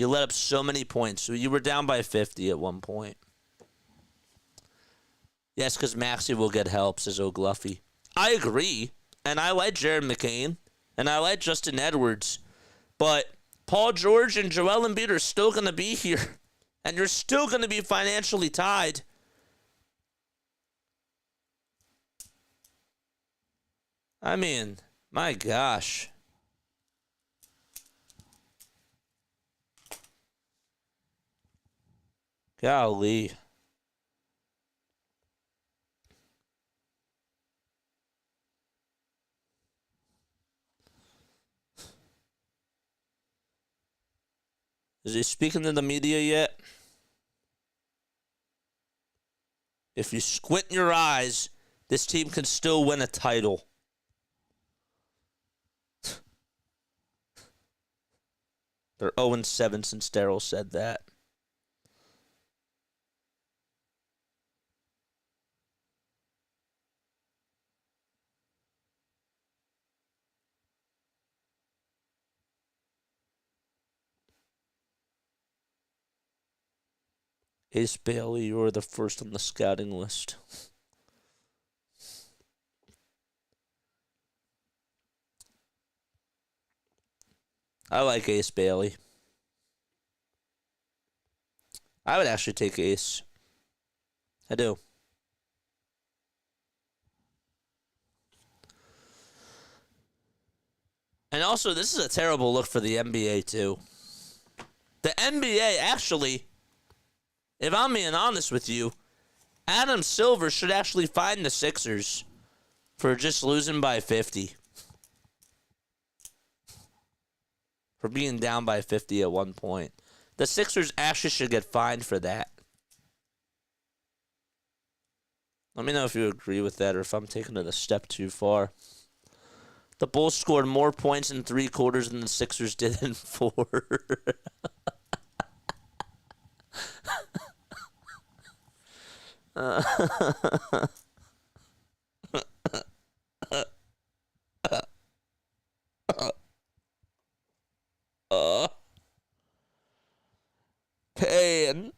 You let up so many points. So you were down by 50 at one point. Yes, because Maxey will get help, says O'Gluffy. I agree. And I like Jared McCain. And I like Justin Edwards. But Paul George and Joel Embiid are still going to be here. And you're still going to be financially tied. I mean, my gosh. Golly. Is he speaking to the media yet? If you squint your eyes, this team can still win a title. They're 0-7 since Daryl said that. Ace Bailey, you're the first on the scouting list. I like Ace Bailey. I would actually take Ace. I do. And also, this is a terrible look for the NBA, too. The NBA, actually, if I'm being honest with you, Adam Silver should actually fine the Sixers for just losing by 50. For being down by 50 at one point. The Sixers actually should get fined for that. Let me know if you agree with that or if I'm taking it a step too far. The Bulls scored more points in 3 quarters than the Sixers did in 4. Pain.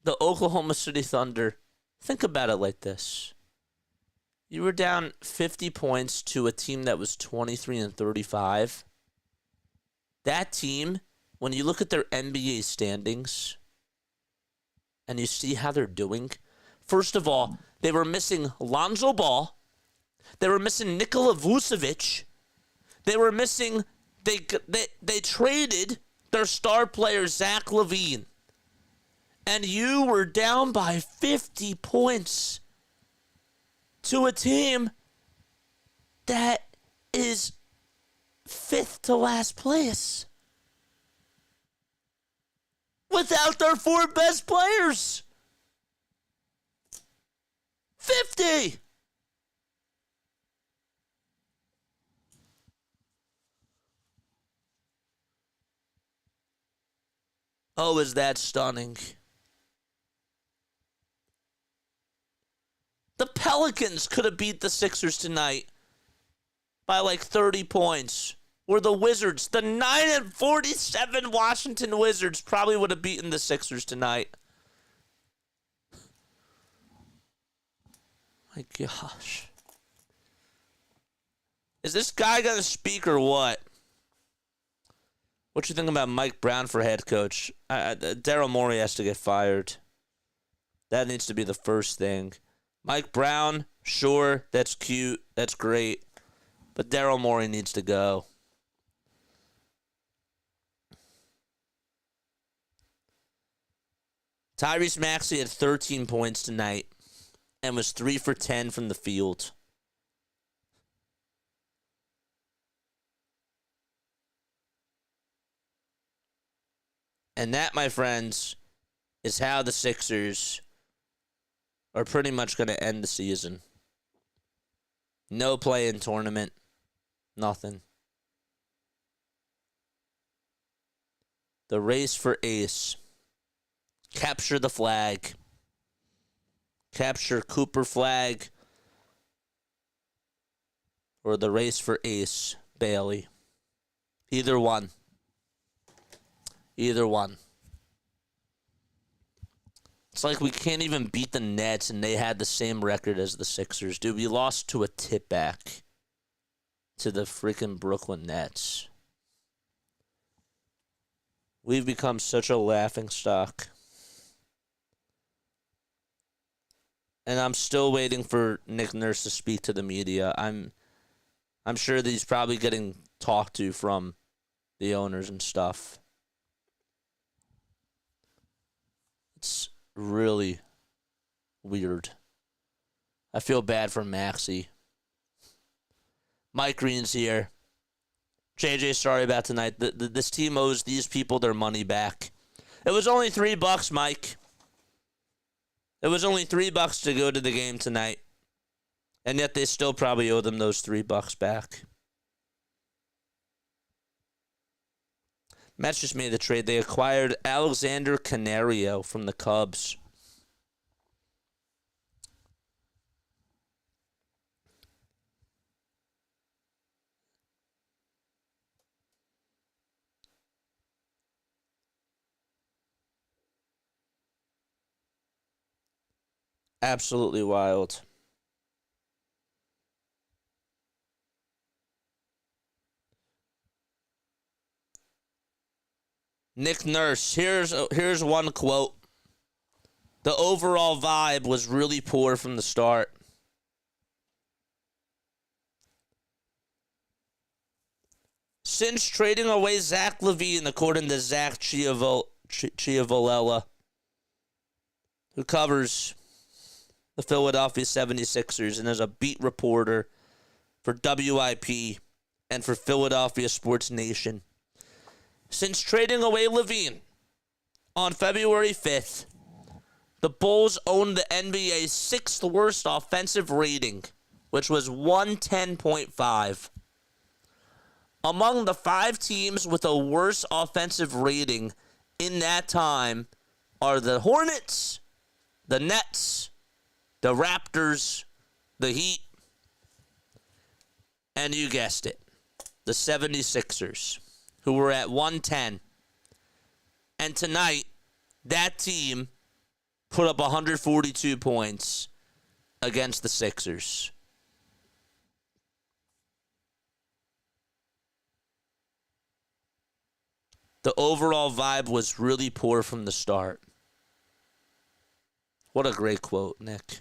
The Oklahoma City Thunder, think about it like this. You were down 50 points to a team that was 23-35. That team, when you look at their NBA standings and you see how they're doing, first of all, they were missing Lonzo Ball. They were missing Nikola Vucevic. They were missing, they traded their star player, Zach LaVine. And you were down by 50 points to a team that is 5th to last place without their 4 best players. 50! Oh, is that stunning? The Pelicans could have beat the Sixers tonight by like 30 points. Or the Wizards, the 9-47 Washington Wizards probably would have beaten the Sixers tonight. My gosh. Is this guy going to speak or what? What you think about Mike Brown for head coach? Daryl Morey has to get fired. That needs to be the first thing. Mike Brown, sure, that's cute, that's great. But Daryl Morey needs to go. Tyrese Maxey had 13 points tonight and was 3 for 10 from the field. And that, my friends, is how the Sixers are pretty much going to end the season. No play-in tournament. Nothing. The race for ace. Capture the flag. Capture Cooper flag. Or the race for ace, Bailey. Either one. Either one. It's like we can't even beat the Nets, and they had the same record as the Sixers. Dude, we lost to a tip back to the freaking Brooklyn Nets. We've become such a laughingstock. And I'm still waiting for Nick Nurse to speak to the media. I'm sure that he's probably getting talked to from the owners and stuff. It's really weird. I feel bad for Maxey. Mike Green's here. JJ, sorry about tonight. This team owes these people their money back. It was only $3, Mike. It was only $3 to go to the game tonight. And yet they still probably owe them those $3 back. Mets just made the trade. They acquired Alexander Canario from the Cubs. Absolutely wild. Nick Nurse, here's one quote. The overall vibe was really poor from the start. Since trading away Zach LaVine, according to Zach Chiavolella, who covers the Philadelphia 76ers and is a beat reporter for WIP and for Philadelphia Sports Nation. Since trading away LaVine on February 5th, the Bulls owned the NBA's sixth worst offensive rating, which was 110.5. Among the 5 teams with a worse offensive rating in that time are the Hornets, the Nets, the Raptors, the Heat, and you guessed it, the 76ers, who were at 110. And tonight, that team put up 142 points against the Sixers. The overall vibe was really poor from the start. What a great quote, Nick.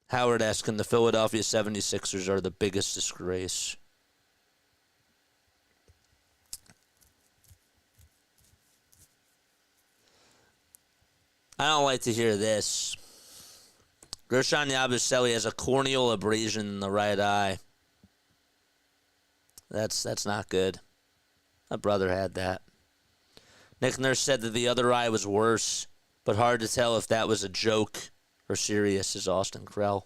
Howard asking, the Philadelphia 76ers are the biggest disgrace. I don't like to hear this. Guerschon Yabusele has a corneal abrasion in the right eye. That's not good. My brother had that. Nick Nurse said that the other eye was worse, but hard to tell if that was a joke or serious, is Austin Krell.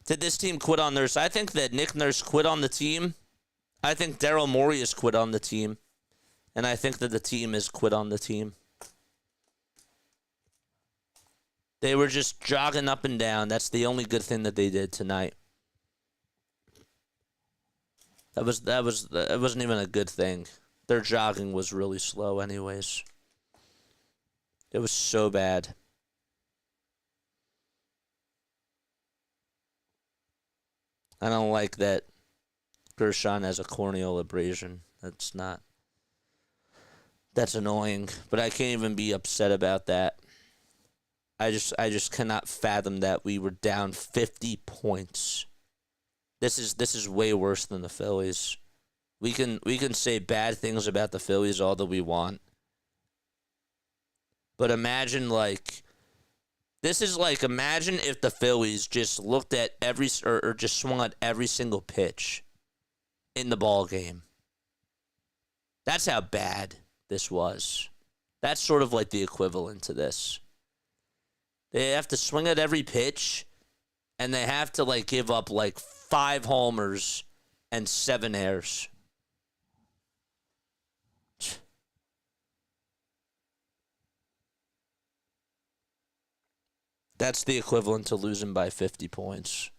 Did this team quit on Nurse? I think that Nick Nurse quit on the team. I think Daryl Morey has quit on the team. And I think that the team has quit on the team. They were just jogging up and down. That's the only good thing that they did tonight. That wasn't even a good thing. Their jogging was really slow anyways. It was so bad. I don't like that Guerschon has a corneal abrasion. That's annoying. But I can't even be upset about that. I just cannot fathom that we were down 50 points. This is way worse than the Phillies. We can say bad things about the Phillies all that we want. But imagine imagine if the Phillies just looked at or just swung at every single pitch in the ball game. That's how bad this was. That's sort of like the equivalent to this. They have to swing at every pitch, and they have to like give up like 5 homers and 7 errors. That's the equivalent to losing by 50 points.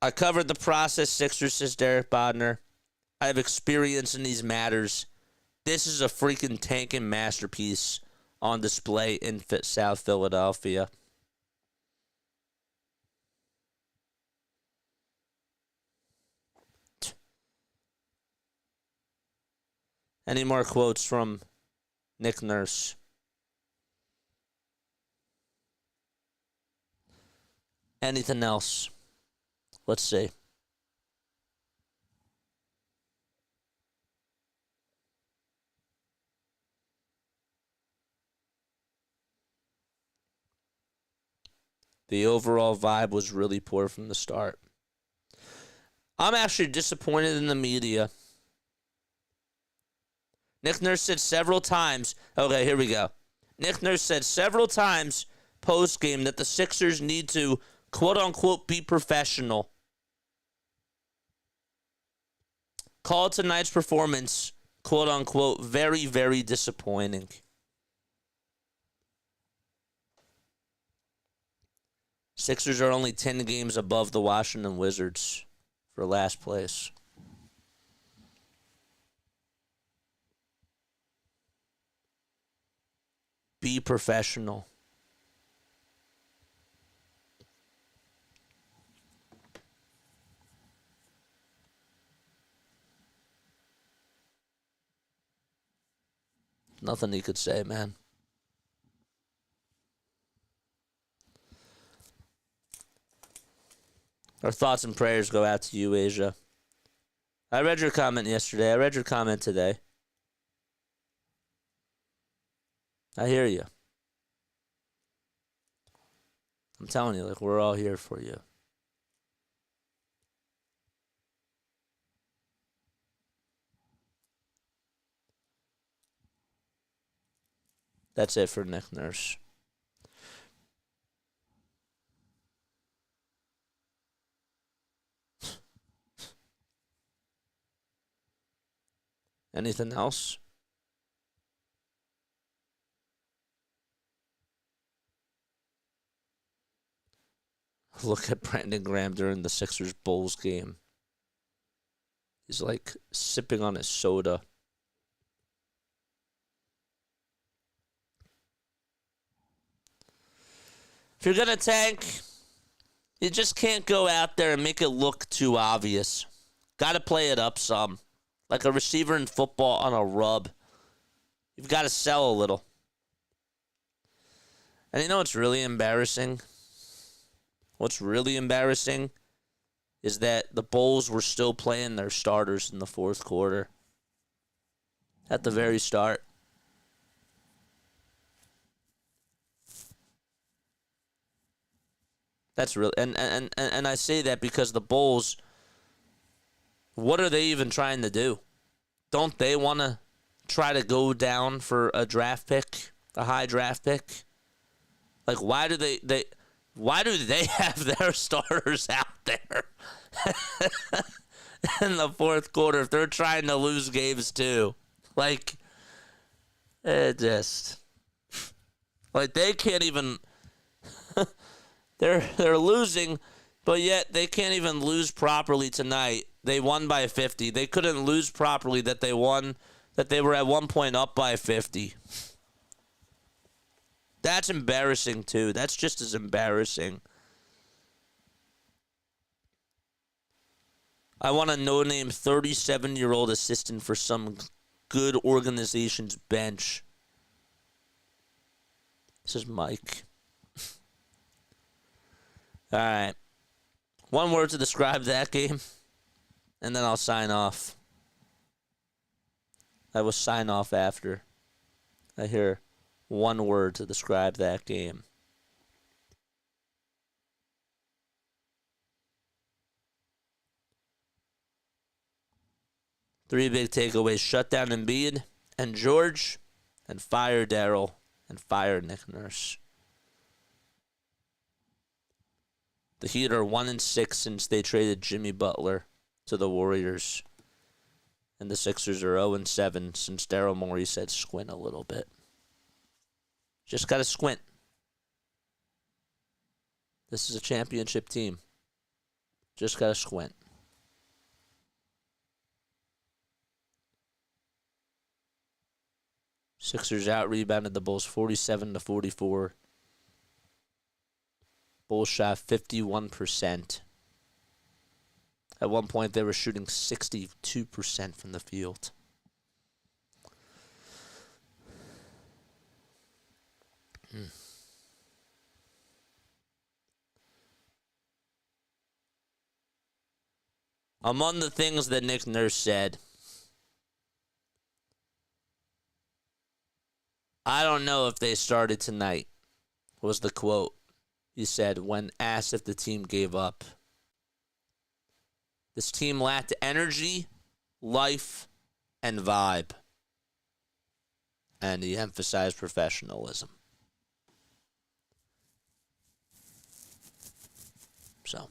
I covered the process, Sixers, says Derek Bodner. I have experience in these matters. This is a freaking tanking masterpiece on display in South Philadelphia. Any more quotes from Nick Nurse? Anything else? Let's see. The overall vibe was really poor from the start. I'm actually disappointed in the media. Nick Nurse said several times, okay, here we go. Nick Nurse said several times post-game that the Sixers need to, quote-unquote, be professional. Called tonight's performance, quote-unquote, very, very disappointing. Sixers are only 10 games above the Washington Wizards for last place. Be professional. Nothing he could say, man. Our thoughts and prayers go out to you, Asia. I read your comment yesterday. I read your comment today. I hear you. I'm telling you, like, we're all here for you. That's it for Nick Nurse. Anything else? Look at Brandon Graham during the Sixers Bulls game. He's like sipping on his soda. If you're going to tank, you just can't go out there and make it look too obvious. Got to play it up some. Like a receiver in football on a rub. You've got to sell a little. And you know what's really embarrassing? What's really embarrassing is that the Bulls were still playing their starters in the fourth quarter. At the very start. That's real, and I say that because the Bulls, what are they even trying to do? Don't they want to try to go down for a draft pick, a high draft pick? Like, why do they have their starters out there in the fourth quarter if they're trying to lose games too? Like, it just, like, they can't even. They're losing, but yet they can't even lose properly tonight. They won by 50. They couldn't lose properly that they won, that they were at one point up by 50. That's embarrassing too. That's just as embarrassing. I want a no-name 37-year-old assistant for some good organization's bench. This is Mike. All right. One word to describe that game, and then I'll sign off. I will sign off after I hear one word to describe that game. Three big takeaways: shut down Embiid and George, and fire Daryl, and fire Nick Nurse. The Heat are 1-6 since they traded Jimmy Butler to the Warriors. And the Sixers are 0-7 since Daryl Morey said squint a little bit. Just got to squint. This is a championship team. Just got to squint. Sixers out-rebounded the Bulls 47-44. Bulls shot 51%. At one point, they were shooting 62% from the field. Among the things that Nick Nurse said, I don't know if they started tonight, was the quote. He said, when asked if the team gave up. This team lacked energy, life, and vibe. And he emphasized professionalism. So, all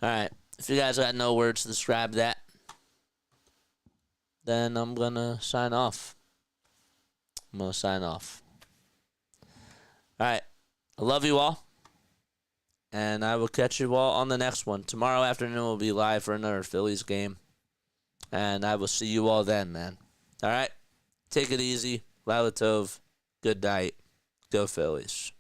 right. If you guys got no words to describe that, then I'm going to sign off. All right. I love you all. And I will catch you all on the next one. Tomorrow afternoon we'll be live for another Phillies game. And I will see you all then, man. All right? Take it easy. Laila Tov. Good night. Go Phillies.